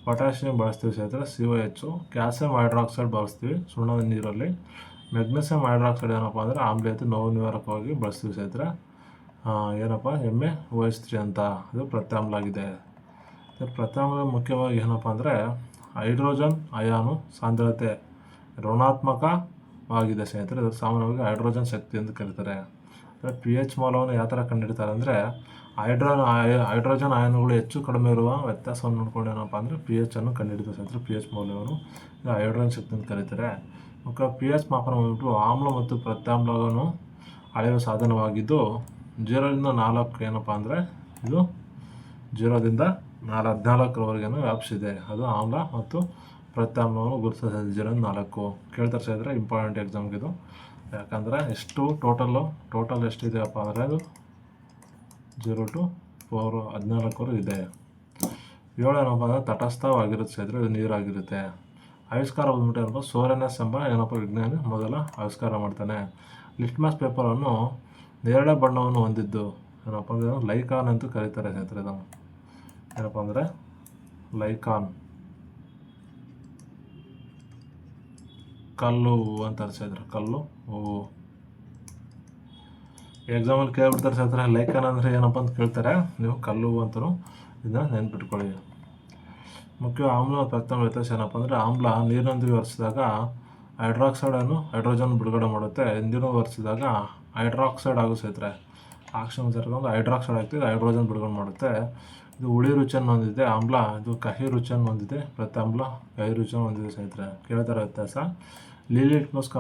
ಪೊಟ್ಯಾಷಿಯಂ ಬಳಸ್ತೀವಿ ಸ್ನೇಹಿತರೆ, COH. ಕ್ಯಾಲ್ಸಿಯಂ ಹೈಡ್ರಾಕ್ಸೈಡ್ ಬಳಸ್ತೀವಿ ಸುಣ್ಣದ ನೀರಲ್ಲಿ. ಮೆಗ್ನೀಷಿಯಂ ಹೈಡ್ರಾಕ್ಸೈಡ್ ಏನಪ್ಪ ಅಂದರೆ ಆಮ್ಲೀಯತೆ ನೋವು ನಿವಾರಕವಾಗಿ ಬಳಸ್ತೀವಿ ಸ್ನೇಹಿತರೆ. ಏನಪ್ಪ MaOH3 ಅಂತ ಇದು ಪ್ರತ್ಯಾಮ್ಲ ಆಗಿದೆ. ಪ್ರತ್ಯಾಮ್ಲ ಮುಖ್ಯವಾಗಿ ಏನಪ್ಪ ಅಂದರೆ ಹೈಡ್ರೋಜನ್ ಅಯಾನು ಸಾಂದ್ರತೆ ಋಣಾತ್ಮಕವಾಗಿದೆ ಸ್ನೇಹಿತರೆ. ಇದು ಸಾಮಾನ್ಯವಾಗಿ ಹೈಡ್ರೋಜನ್ ಶಕ್ತಿ ಎಂದು ಕರೀತಾರೆ. pH ಮೌಲ್ಯವನ್ನು ಯಾವ ಥರ ಕಂಡುಹಿಡಿತಾರೆ ಅಂದರೆ ಹೈಡ್ರೋಜನ್ ಅಯಾನುಗಳು ಹೆಚ್ಚು ಕಡಿಮೆ ಇರುವ ವ್ಯತ್ಯಾಸವನ್ನು ನೋಡ್ಕೊಂಡು ಏನಪ್ಪ ಅಂದರೆ pH ಅನ್ನು ಕಂಡುಹಿಡಿತಾರೆ ಸ್ನೇಹಿತರೆ. pH ಮೌಲ್ಯವನ್ನು ಇದು ಹೈಡ್ರೋಜನ್ ಶಕ್ತಿ ಅಂತ ಕರೀತಾರೆ. pH ಮಾಪನ ಬಂದ್ಬಿಟ್ಟು ಆಮ್ಲ ಮತ್ತು ಪ್ರತ್ಯಾಮ್ಲವನ್ನು ಅಳೆಯುವ ಸಾಧನವಾಗಿದ್ದು 0 ರಿಂದ 4 ಏನಪ್ಪ ಅಂದರೆ ಇದು 0 ರಿಂದ 14ರವರೆಗೂ ವ್ಯಾಪಿಸಿದೆ. ಅದು ಆಮ್ಲ ಮತ್ತು ಪ್ರತ್ಯಾಮ್ಲವನ್ನು ಗುರುತಿಸಿದ 4 ಕೇಳ್ತಾರೆ ಸ್ನೇಹಿತರೆ. ಇಂಪಾರ್ಟೆಂಟ್ ಎಕ್ಸಾಮ್ಗಿದು, ಯಾಕಂದರೆ ಎಷ್ಟು ಟೋಟಲ್ ಎಷ್ಟಿದೆಯಪ್ಪ ಅಂದರೆ ಅದು 0 to 4 14 ಇದೆ. 7 ಏನಪ್ಪ ಅಂದರೆ ತಟಸ್ಥವಾಗಿರುತ್ತೆ ಸ್ನೇಹಿತರೆ, ಇದು ನೀರಾಗಿರುತ್ತೆ. ಆವಿಷ್ಕಾರ ಬಂದ್ಬಿಟ್ಟು ಏನಪ್ಪ ಸೋರೆನೆಸ್ ಎಂಬ ವಿಜ್ಞಾನಿ ಮೊದಲ ಆವಿಷ್ಕಾರ ಮಾಡ್ತಾನೆ. ಲಿಟ್ಮಸ್ ಪೇಪರನ್ನು ನೇರಳೆ ಬಣ್ಣವನ್ನು ಹೊಂದಿದ್ದು ಏನಪ್ಪ ಅಂದರೆ ಲೈಕಾನ್ ಅಂತ ಕರೀತಾರೆ ಸ್ನೇಹಿತರೆ. ಇದನ್ನು ಏನಪ್ಪ ಅಂದರೆ ಲೈಕಾನ್, ಕಲ್ಲು ಅಂತ ಸ್ನೇಹಿತರೆ, ಕಲ್ಲು ಹೂವು. ಎಕ್ಸಾಮಲ್ಲಿ ಕೇಳ್ಬಿಡ್ತಾರೆ ಸ್ನೇಹಿತರೆ, ಲೈಕಾನ್ ಅಂದರೆ ಏನಪ್ಪ ಅಂತ ಕೇಳ್ತಾರೆ, ನೀವು ಕಲ್ಲು ಹೂವು ಅಂತಲೂ ಇದನ್ನ ನೆನ್ಪಿಟ್ಕೊಳ್ಳಿ. ಮುಖ್ಯ ಆಮ್ಲ ಮತ್ತು ಪ್ರತ್ಯಾಮ್ಲ ವ್ಯತ್ಯಾಸ ಏನಪ್ಪ ಅಂದರೆ, ಆಮ್ಲ ನೀರಿನೊಂದಿಗೆ ಬೆರೆಸಿದಾಗ ಹೈಡ್ರೋಜನ್ ಬಿಡುಗಡೆ ಮಾಡುತ್ತೆ. ನೀರು ಬೆರೆಸಿದಾಗ ಹೈಡ್ರಾಕ್ಸೈಡ್ ಆಗುತ್ತೆ ಸ್ನೇಹಿತರೆ. ಆಕ್ಸಿಜನ್ ಸೇರ್ಕೊಂಡು ಹೈಡ್ರಾಕ್ಸೈಡ್ ಆಗ್ತದೆ, ಹೈಡ್ರೋಜನ್ ಬಿಡುಗಡೆ ಮಾಡುತ್ತೆ. ಇದು ಹುಳಿ ರುಚಿಯನ್ನು ಹೊಂದಿದೆ ಆಮ್ಲ, ಇದು ಕಹಿ ರುಚಿಯನ್ನು ಹೊಂದಿದೆ ಪ್ರತ್ಯಾಮ್ಲ, ಕಹಿ ರುಚಿಯನ್ನು ಹೊಂದಿದೆ ಸ್ನೇಹಿತರೆ. ಕೇಳ್ತಾರೆ ವ್ಯತ್ಯಾಸ. ಲಿಟ್ಮಸ್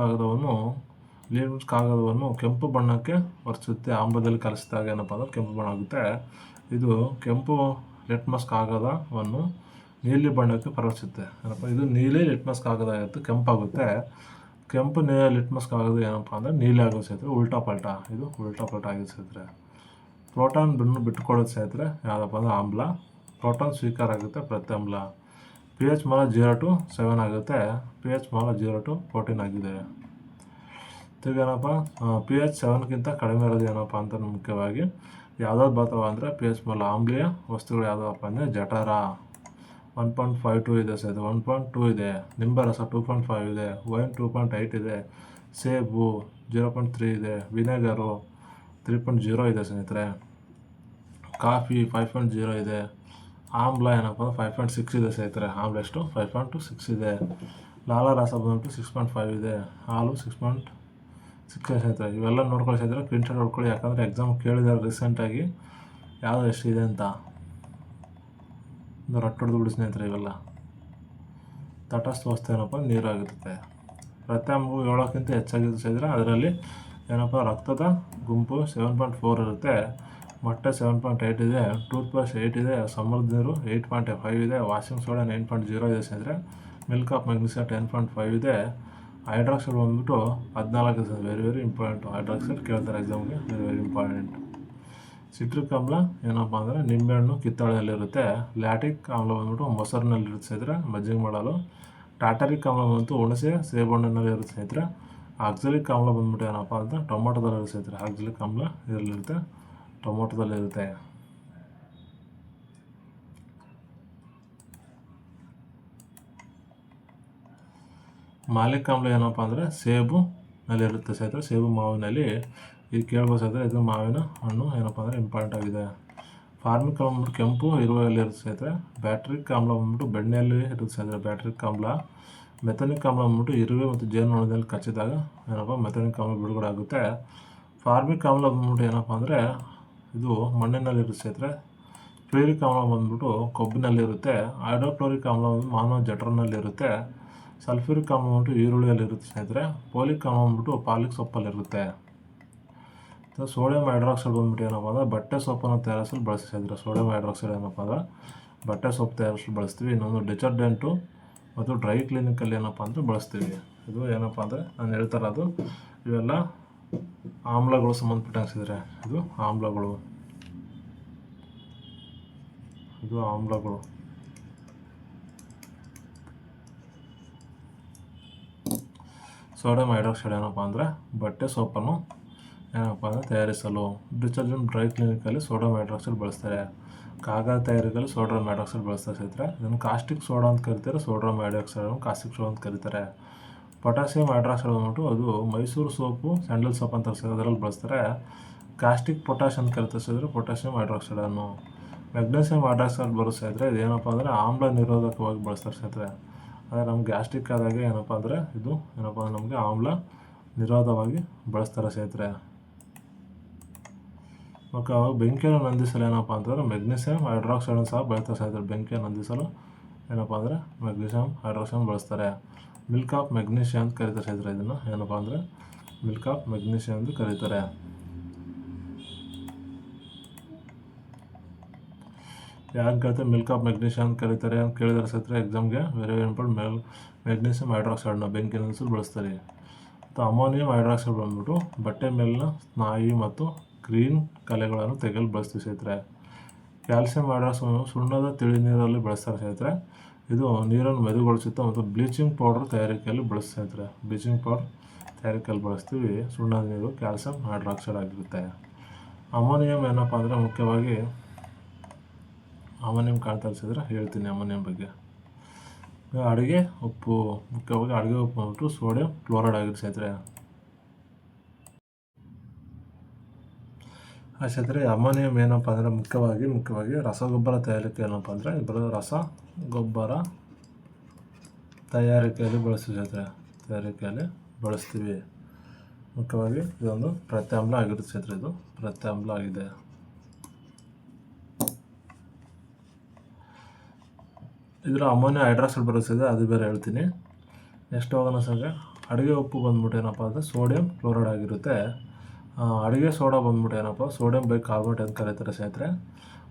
ಕಾಗದವನ್ನು ಕೆಂಪು ಬಣ್ಣಕ್ಕೆ ಒರೆಸುತ್ತೆ. ಆಮ್ಲದಲ್ಲಿ ಕಲಿಸಿದಾಗ ಏನಪ್ಪ ಅಂದರೆ ಕೆಂಪು ಬಣ್ಣ ಆಗುತ್ತೆ. ಇದು ಕೆಂಪು ಲಿಟ್ಮಸ್ ಕಾಗದವನ್ನು ನೀಲಿ ಬಣ್ಣಕ್ಕೆ ಪರಿವರ್ತಿಸುತ್ತೆ. ಏನಪ್ಪ, ಇದು ನೀಲಿ ಲಿಟ್ಮಸ್ ಕಾಗದ ಇರುತ್ತೆ, ಕೆಂಪಾಗುತ್ತೆ. ಕೆಂಪು ಲಿಟ್ಮಸ್ ಕಾಗದ ಏನಪ್ಪ ಅಂದರೆ ನೀಲಿ ಆಗುತ್ತೆ ಸ್ನೇಹಿತರೆ, ಉಲ್ಟಾ ಪಲ್ಟಾ. ಇದು ಉಲ್ಟಾ ಪಲ್ಟಾ ಆಗಿದೆ ಸ್ನೇಹಿತರೆ. ಪ್ರೋಟಾನ್ ಬಿಟ್ಟುಕೊಳ್ಳೋದು ಸ್ನೇಹಿತರೆ ಯಾವುದಪ್ಪ ಅಂದರೆ ಆಮ್ಲ. ಪ್ರೋಟಾನ್ ಸ್ವೀಕಾರ ಆಗುತ್ತೆ ಪ್ರತ್ಯಾಮ್ಲ. pH ಮೌಲ್ಯ 0 to 7 ಆಗುತ್ತೆ. pH ಮೌಲ್ಯ 0 to 14 ಆಗಿದೆ. ತಿರ್ಗಿ ಏನಪ್ಪ, pH 7ಗಿಂತ ಕಡಿಮೆ ಇರೋದು ಏನಪ್ಪ ಅಂತ ಮುಖ್ಯವಾಗಿ ಯಾವುದಾದ್ರು ಬರ್ತಾವ ಅಂದರೆ pH ಮೌಲ್ಯ ಆಮ್ಲೀಯ ವಸ್ತುಗಳು ಯಾವುದಪ್ಪ ಅಂದರೆ ಜಠರ 1.52 ಇದೆ ಸ್ನೇಹಿತರೆ, 1.2 ಇದೆ. ನಿಂಬೆರಸ 2.5 ಇದೆ. ವೈನ್ 2.8 ಇದೆ. ಸೇಬು 0.3 ಇದೆ. ವಿನೆಗರು 3.0 ಇದೆ ಸ್ನೇಹಿತರೆ. ಕಾಫಿ 5.0 ಇದೆ. ಆಮ್ಲ ಏನಪ್ಪ 5.6 ಇದೆ ಸ್ನೇಹಿತರೆ. ಆಮ್ಲ ಎಷ್ಟು 5.6 ಇದೆ. ಲಾಲಾರಸ ಬಂದ್ಬಿಟ್ಟು 6.5 ಇದೆ. ಹಾಲು 6.6 ಸ್ನೇಹಿತರೆ. ಇವೆಲ್ಲ ನೋಡ್ಕೊಳ್ಳಿ ಸ್ನೇಹಿತರೆ, ಪ್ರಿಂಟೆಡ್ ನೋಡ್ಕೊಳ್ಳಿ, ಯಾಕಂದರೆ ಎಕ್ಸಾಮ್ ಕೇಳಿದ್ದಾರೆ ರೀಸೆಂಟಾಗಿ ಯಾವುದು ಎಷ್ಟಿದೆ ಅಂತ. ಒಂದು ರಟ್ಟು ಹೊಡೆದು ಬಿಡಿ ಸ್ನೇಹಿತರೆ. ಇವೆಲ್ಲ ತಟಸ್ಥ ವಸ್ತು ಏನಪ್ಪ ನೀರಾಗಿರುತ್ತೆ. ಪ್ರತ್ಯಾಮ್ಲವು 7ಕ್ಕಿಂತ ಹೆಚ್ಚಾಗಿರುತ್ತೆ ಸ್ನೇಹಿತರೆ. ಅದರಲ್ಲಿ ಏನಪ್ಪ ರಕ್ತದ ಗುಂಪು 7.4 ಇರುತ್ತೆ. ಮೊಟ್ಟೆ 7.8 ಇದೆ. ಟೂತ್ ಬ್ರಷ್ 8 ಇದೆ. ಸಮೃದ್ಧ ನೀರು 8.5 ಇದೆ. ವಾಷಿಂಗ್ ಸೋಡಾ 9.0 ಇದೆ ಸ್ನೇಹಿತರೆ. ಮಿಲ್ಕ್ ಆಫ್ ಮೆಗ್ನೀಸಿಯಮ್ 10.5 ಇದೆ. ಹೈಡ್ರಾಕ್ಸೈಡ್ ಬಂದ್ಬಿಟ್ಟು 14 ಇದೆ. Very very important. ಹೈಡ್ರಾಕ್ಸೈಡ್ ಕೇಳ್ತಾರೆ ಎಕ್ಸಾಮ್ಗೆ, ವೆರಿ ವೆರಿ ಇಂಪಾರ್ಟೆಂಟ್. ಸಿಟ್ರಿಕ್ ಆಮ್ಲ ಏನಪ್ಪ ಅಂದರೆ ನಿಂಬೆಹಣ್ಣು ಕಿತ್ತಳೆಯಲ್ಲಿರುತ್ತೆ. ಲ್ಯಾಟಿಕ್ ಆಮ್ಲ ಬಂದ್ಬಿಟ್ಟು ಮೊಸರಿನಲ್ಲಿರುತ್ತೆ ಸ್ನೇಹಿತರೆ, ಮಜ್ಜಿಗೆ ಮಾಡಲು. ಟಾಟರಿಕ್ ಆಮ್ಲ ಬಂದ್ಬಿಟ್ಟು ಹುಣಸೆ ಸೇಬಣ್ಣನಲ್ಲಿ ಇರುತ್ತೆ ಸ್ನೇಹಿತರೆ. ಆಕ್ಸಲಿಕ್ ಆಮ್ಲ ಬಂದ್ಬಿಟ್ಟು ಏನಪ್ಪ ಅಂತ ಟೊಮೊಟೊದಲ್ಲಿರುತ್ತೆ ಸ್ನೇಹಿತರೆ. ಆಕ್ಸಲಿಕ್ ಆಮ್ಲ ಇದರಲ್ಲಿರುತ್ತೆ, ಟೊಮೊಟೊದಲ್ಲಿರುತ್ತೆ. ಮಾಲಿಕ್ ಆಮ್ಲ ಏನಪ್ಪ ಅಂದರೆ ಸೇಬುನಲ್ಲಿರುತ್ತೆ ಸ್ನೇಹಿತರೆ, ಸೇಬು ಮಾವಿನಲ್ಲಿ. ಇದು ಕೇಳ್ಬೋದು ಸ್ನೇಹಿತರೆ, ಇದು ಮಾವಿನ ಹಣ್ಣು ಏನಪ್ಪ ಅಂದರೆ ಇಂಪಾರ್ಟೆಂಟ್ ಆಗಿದೆ. ಫಾರ್ಮಿಕ್ ಆಮ್ಲ ಬಂದ್ಬಿಟ್ಟು ಕೆಂಪು ಇರುವೆಯಲ್ಲಿ ಇರುತ್ತೆ ಸ್ನೇಹಿತರೆ. ಬ್ಯಾಟ್ರಿಕ್ ಆಮ್ಲ ಬಂದ್ಬಿಟ್ಟು ಬೆಣ್ಣೆಯಲ್ಲಿ ಇರುತ್ತೆ ಸ್ನೇಹಿತರೆ, ಬ್ಯಾಟ್ರಿಕ್ ಆಮ್ಲ. ಮೆಥನಿಕ್ ಆಮ್ಲ ಬಂದ್ಬಿಟ್ಟು ಇರುವೆ ಮತ್ತು ಜೇನುನೊಣದಲ್ಲಿ ಕಚ್ಚಿದಾಗ ಏನಪ್ಪ ಮೆಥನಿಕ್ ಆಮ್ಲ ಬಿಡುಗಡೆ ಆಗುತ್ತೆ. ಫಾರ್ಮಿಕ್ ಆಮ್ಲ ಬಂದ್ಬಿಟ್ಟು ಏನಪ್ಪ ಅಂದರೆ ಇದು ಮಣ್ಣಿನಲ್ಲಿರುತ್ತೆ ಸ್ನೇಹಿತರೆ. ಫ್ಲೂರಿಕ್ ಆಮ್ಲ ಬಂದ್ಬಿಟ್ಟು ಕೊಬ್ಬಿನಲ್ಲಿರುತ್ತೆ. ಹೈಡ್ರೋಕ್ಲೋರಿಕ್ ಆಮ್ಲ ಬಂದು ಮಾನವ ಜಠರನಲ್ಲಿರುತ್ತೆ. ಸಲ್ಫ್ಯೂರಿಕ್ ಆಮ್ಲ ಬಂದ್ಬಿಟ್ಟು ಈರುಳ್ಳಿಯಲ್ಲಿರುತ್ತೆ ಸ್ನೇಹಿತರೆ. ಪೋಲಿಕ್ ಆಮ್ಲ ಬಂದ್ಬಿಟ್ಟು ಪಾಲಿಕ್ ಸೊಪ್ಪಲ್ಲಿರುತ್ತೆ. ಸೋಡಿಯಂ ಹೈಡ್ರಾಕ್ಸೈಡ್ ಬಂದ್ಬಿಟ್ಟು ಏನಪ್ಪ ಅಂದರೆ ಬಟ್ಟೆ ಸೋಪನ್ನು ತಯಾರಿಸಲು ಬಳಸ್ತಿದ್ರೆ. ಸೋಡಿಯಂ ಹೈಡ್ರಾಕ್ಸೈಡ್ ಏನಪ್ಪ ಅಂದರೆ ಬಟ್ಟೆ ಸೋಪ್ ತಯಾರಿಸಲು ಬಳಸ್ತೀವಿ. ಇನ್ನೊಂದು ಡಿಟರ್ಜೆಂಟು ಮತ್ತು ಡ್ರೈ ಕ್ಲೀನಿಕಲ್ಲಿ ಏನಪ್ಪ ಅಂದರೆ ಬಳಸ್ತೀವಿ. ಇದು ಏನಪ್ಪ ಅಂದರೆ ನಾನು ಹೇಳ್ತಾರದು ಇವೆಲ್ಲ ಆಮ್ಲಗಳು ಸಂಬಂಧಪಟ್ಟಂಗಿದ್ರೆ. ಇದು ಆಮ್ಲಗಳು, ಇದು ಆಮ್ಲಗಳು. ಸೋಡಿಯಂ ಹೈಡ್ರಾಕ್ಸೈಡ್ ಏನಪ್ಪ ಅಂದರೆ ಬಟ್ಟೆ ಸೋಪನ್ನು ಏನಪ್ಪ ಅಂದರೆ ತಯಾರಿಸಲು. ಡಿಟರ್ಜೆಂಟ್ ಡ್ರೈ ಕ್ಲೀನಿಕಲ್ಲಿ ಸೋಡಿಯಂ ಹೈಡ್ರಾಕ್ಸೈಡ್ ಬಳಸ್ತಾರೆ. ಕಾಗದ ತಯಾರಿಕಲ್ಲಿ ಸೋಡಿಯಂ ಹೈಡ್ರಾಕ್ಸೈಡ್ ಬಳಸ್ತಾರೆ ಸ್ನೇಹಿತರೆ. ಇದನ್ನು ಕಾಸ್ಟಿಕ್ ಸೋಡಾ ಅಂತ ಕರೀತಾರೆ. ಸೋಡಿಯಂ ಹೈಡ್ರಾಕ್ಸೈಡನ್ನು ಕಾಸ್ಟಿಕ್ ಸೋಡಾ ಅಂತ ಕರೀತಾರೆ. ಪೊಟ್ಯಾಸಿಯಂ ಹೈಡ್ರಾಕ್ಸೈಡ್ ಬಂದ್ಬಿಟ್ಟು ಅದು ಮೈಸೂರು ಸೋಪು, ಸ್ಯಾಂಡಲ್ ಸೋಪ್ ಅಂತ ಅದರಲ್ಲಿ ಬಳಸ್ತಾರೆ. ಕಾಸ್ಟಿಕ್ ಪೊಟ್ಯಾಷ್ ಅಂತ ಕರಿತಾರೆ ಸ್ನೇಹಿತರೆ, ಪೊಟ್ಯಾಸಿಯಂ ಹೈಡ್ರಾಕ್ಸೈಡನ್ನು. ಮೆಗ್ನೀಸಿಯಂ ಹೈಡ್ರಾಕ್ಸೈಡ್ ಬರುತ್ತೆ ಸ್ನೇಹಿತರೆ. ಇದು ಏನಪ್ಪ ಅಂದರೆ ಆಮ್ಲ ನಿರೋಧಕವಾಗಿ ಬಳಸ್ತಾರೆ ಸ್ನೇಹಿತರೆ. ಆದರೆ ನಮ್ಗೆ ಗ್ಯಾಸ್ಟ್ರಿಕ್ ಆದಾಗ ಏನಪ್ಪ ಅಂದರೆ ಇದು ಏನಪ್ಪ ಅಂದರೆ ನಮಗೆ ಆಮ್ಲ ನಿರೋಧವಾಗಿ ಬಳಸ್ತಾರೆ ಸ್ನೇಹಿತರೆ. ಮತ್ತು ಅವಾಗ ಬೆಂಕಿಯನ್ನು ನಂದಿಸಲು ಏನಪ್ಪ ಅಂತಂದರೆ ಮೆಗ್ನೀಸಿಯಂ ಹೈಡ್ರಾಕ್ಸೈಡನ್ನು ಸಹ ಬಳಸ್ತಾರೆ ಸ್ನೇಹಿತರೆ. ಬೆಂಕಿಯನ್ನು ನಂದಿಸಲು ಏನಪ್ಪ ಅಂದರೆ ಮೆಗ್ನೀಸಿಯಂ ಹೈಡ್ರಾಕ್ಸೈಡ್ ಬಳಸ್ತಾರೆ. ಮಿಲ್ಕ್ ಆಫ್ ಮೆಗ್ನೀಷಿಯಂ ಅಂತ ಕರೀತಾರೆ ಸ್ನೇಹಿತರೆ. ಇದನ್ನು ಏನಪ್ಪ ಅಂದರೆ ಮಿಲ್ಕ್ ಆಫ್ ಮೆಗ್ನೀಷಿಯಂ ಅಂತ ಕರೀತಾರೆ. ಯಾಕೆ ಕೇಳ್ತಾರೆ ಮಿಲ್ಕ್ ಆಫ್ ಮೆಗ್ನೀಷಿಯಂ ಅಂತ ಕರೀತಾರೆ ಅಂತ ಕೇಳಿದ್ರೆ ಸಹಿತ ಎಕ್ಸಾಮ್ಗೆ ವೆರಿ ಇಂಪಾರ್ಟೆಂಟ್. ಮೆಗ್ನೀಷಿಯಂ ಹೈಡ್ರಾಕ್ಸೈಡ್ನ ಬೆಂಕಿ ನಂದಿಸಲು ಬಳಸ್ತಾರೆ. ಮತ್ತು ಅಮೋನಿಯಂ ಹೈಡ್ರಾಕ್ಸೈಡ್ ಬಂದ್ಬಿಟ್ಟು ಬಟ್ಟೆ ಮೇಲಿನ ಸ್ನಾಯು ಮತ್ತು ಗ್ರೀನ್ ಕಲೆಗಳನ್ನು ತೆಗೆಯಲು ಬಳಸ್ತೀವಿ ಸ್ನೇಹಿತರೆ. ಕ್ಯಾಲ್ಸಿಯಂ ಹೈಡ್ರಾಕ್ಸೈಡ್ ಸುಣ್ಣದ ತಿಳಿ ನೀರಲ್ಲಿ ಬಳಸ್ತಾರೆ ಸ್ನೇಹಿತರೆ. ಇದು ನೀರನ್ನು ಮೆದುಗೊಳಿಸುತ್ತೆ ಮತ್ತು ಬ್ಲೀಚಿಂಗ್ ಪೌಡರ್ ತಯಾರಿಕೆಯಲ್ಲಿ ಬಳಸ್ತಾರೆ ಸ್ನೇಹಿತರೆ. ಬ್ಲೀಚಿಂಗ್ ಪೌಡರ್ ತಯಾರಿಕೆಯಲ್ಲಿ ಬಳಸ್ತೀವಿ. ಸುಣ್ಣದ ನೀರು ಕ್ಯಾಲ್ಸಿಯಂ ಹೈಡ್ರಾಕ್ಸೈಡ್ ಆಗಿರುತ್ತೆ. ಅಮೋನಿಯಂ ಏನಪ್ಪ ಅಂದರೆ ಮುಖ್ಯವಾಗಿ ಅಮೋನಿಯಂ ಕಾಣ್ತಾ ಇರಿಸಿದ್ರೆ ಹೇಳ್ತೀನಿ ಅಮೋನಿಯಂ ಬಗ್ಗೆ. ಅಡುಗೆ ಉಪ್ಪು ಮುಖ್ಯವಾಗಿ ಅಡುಗೆ ಉಪ್ಪು ಬಂದ್ಬಿಟ್ಟು ಸೋಡಿಯಂ ಕ್ಲೋರೈಡ್ ಆಗಿರುತ್ತೆ ಸ್ನೇಹಿತರೆ. ಸ್ನೇಹಿತರೆ ಅಮೋನಿಯಂ ಏನಪ್ಪ ಅಂದರೆ ಮುಖ್ಯವಾಗಿ ರಸಗೊಬ್ಬರ ತಯಾರಿಕೆ ಏನಪ್ಪ ಅಂದರೆ ರಸಗೊಬ್ಬರ ತಯಾರಿಕೆಯಲ್ಲಿ ಬಳಸ್ತೀವಿ ಸ್ನೇಹಿತರೆ. ತಯಾರಿಕೆಯಲ್ಲಿ ಬಳಸ್ತೀವಿ. ಮುಖ್ಯವಾಗಿ ಇದೊಂದು ಪ್ರತ್ಯಾಮ್ಲ ಆಗಿರುತ್ತೆ ಸ್ನೇಹಿತರೆ. ಇದು ಪ್ರತ್ಯಾಮ್ಲ ಆಗಿದೆ. ಇದರ ಅಮೋನಿಯಂ ಹೈಡ್ರಾಕ್ಸೈಡ್ ಬರುತ್ತೆ, ಅದು ಬೇರೆ ಹೇಳ್ತೀನಿ. ನೆಕ್ಸ್ಟ್ ಹೋಗೋಣ ಸರ್. ಅಡುಗೆ ಉಪ್ಪು ಬಂದ್ಬಿಟ್ಟು ಏನಪ್ಪ ಅಂದರೆ ಸೋಡಿಯಂ ಕ್ಲೋರೈಡ್ ಆಗಿರುತ್ತೆ. ಅಡುಗೆ ಸೋಡಾ ಬಂದ್ಬಿಟ್ಟು ಏನಪ್ಪ ಸೋಡಿಯಂ ಬೈಕಾರ್ಬೋನೇಟ್ ಅಂತ ಕರೀತಾರೆ ಸ್ನೇಹಿತರೆ.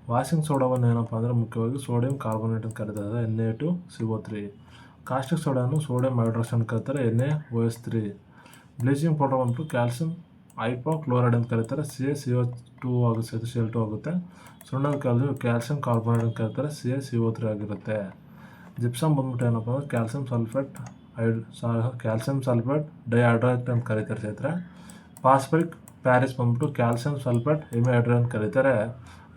ವಾಷಿಂಗ್ ಸೋಡಾವನ್ನು ಏನಪ್ಪ ಅಂದರೆ ಮುಖ್ಯವಾಗಿ ಸೋಡಿಯಂ ಕಾರ್ಬೋನೇಟ್ ಅಂತ ಕರೀತಾರೆ, Na2CO3. ಕಾಸ್ಟಿಕ್ ಸೋಡಾನು ಸೋಡಿಯಂ ಹೈಡ್ರಾಕ್ಸೈಡ್ ಅಂತ ಕರೀತಾರೆ, NaOH3. ಬ್ಲೀಚಿಂಗ್ ಪೌಡರ್ ಬಂದ್ಬಿಟ್ಟು ಕ್ಯಾಲ್ಸಿಯಂ ಹೈಪೋಕ್ಲೋರೈಡ್ ಅಂತ ಕರೀತಾರೆ, CaCO2 ಆಗುತ್ತೆ, Cl2 ಆಗುತ್ತೆ. ಸುಣ್ಣದ ಕಲ್ಲು ಕ್ಯಾಲ್ಸಿಯಂ ಕಾರ್ಬೋನೇಟ್ ಅಂತ ಕರೀತಾರೆ, CaCO3 ಆಗಿರುತ್ತೆ. ಜಿಪ್ಸಮ್ ಬಂದ್ಬಿಟ್ಟು ಏನಪ್ಪ ಅಂದರೆ ಕ್ಯಾಲ್ಸಿಯಂ ಸಲ್ಫೇಟ್ ಡೈಹೈಡ್ರೇಟ್ ಅಂತ ಕರೀತಾರೆ ಸ್ನೇಹಿತರೆ. ಫಾಸ್ಫರಿಕ್ ಪ್ಯಾರಿಸ್ ಬಂದ್ಬಿಟ್ಟು ಕ್ಯಾಲ್ಸಿಯಂ ಸಲ್ಫೇಟ್ ಹೆಮಿಹೈಡ್ರೇಟ್ ಅಂತ ಕರೀತಾರೆ.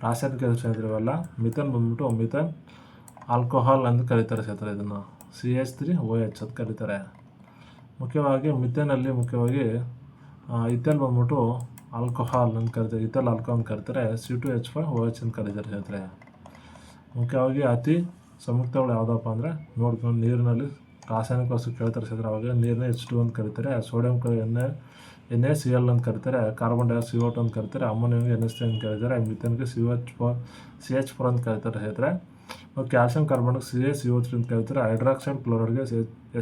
ರಾಸಾಯನಿಕ ಸ್ನೇಹಿತರೆಲ್ಲ ಮಿಥೇನ್ ಬಂದ್ಬಿಟ್ಟು ಮಿಥೇನ್ ಆಲ್ಕೋಹಾಲ್ ಅಂತ ಕರೀತಾರೆ ಸ್ನೇಹಿತರೆ. ಇದನ್ನು CH3OH ಅಂತ ಕರೀತಾರೆ. ಮುಖ್ಯವಾಗಿ ಮಿಥೇನಲ್ಲಿ ಇಥೆಲ್ ಬಂದ್ಬಿಟ್ಟು ಆಲ್ಕೋಹಾಲ್ ಅಂತ ಕರೀತಾರೆ, ಇಥೆಲ್ ಆಲ್ಕೋಹಾಲ್ ಅಂತ ಕರೀತಾರೆ, C2H5OH ಅಂತ ಕರೀತಾರೆ ಸ್ನೇಹಿತರೆ. ಮುಖ್ಯವಾಗಿ ಅತಿ ಸಂಯುಕ್ತಗಳು ಯಾವುದಪ್ಪ ಅಂದರೆ ನೋಡ್ಕೊಂಡು ನೀರಿನಲ್ಲಿ ರಾಸಾಯನಿಕ ವಸ್ತು ಕೇಳ್ತಾರೆ ಸ್ನೇಹಿತರೆ. ಅವಾಗ ನೀರನ್ನ H2 ಅಂತ ಕರೀತಾರೆ, ಸೋಡಿಯಂ NaCl ಅಂತ ಕರೀತಾರೆ, ಕಾರ್ಬನ್ ಡೈಆಕ್ಸೈಡ್ CO2 ಅಂತ ಕರೀತಾರೆ, ಅಮೋನಿಯಂಗೆ NH3 ಅಂತ ಕರೀತಾರೆ, ಮಿಥೇನ್ಗೆ CH4 ಅಂತ ಕರೀತಾರೆ ಸ್ನೇಹಿತರೆ. ಮತ್ತು ಕ್ಯಾಲ್ಸಿಯಂ ಕಾರ್ಬನ್ಗೆ CaCO3 ಅಂತ ಕರೀತಾರೆ, ಹೈಡ್ರಾಕ್ಸೈಡ್ ಕ್ಲೋರೈಡ್ಗೆ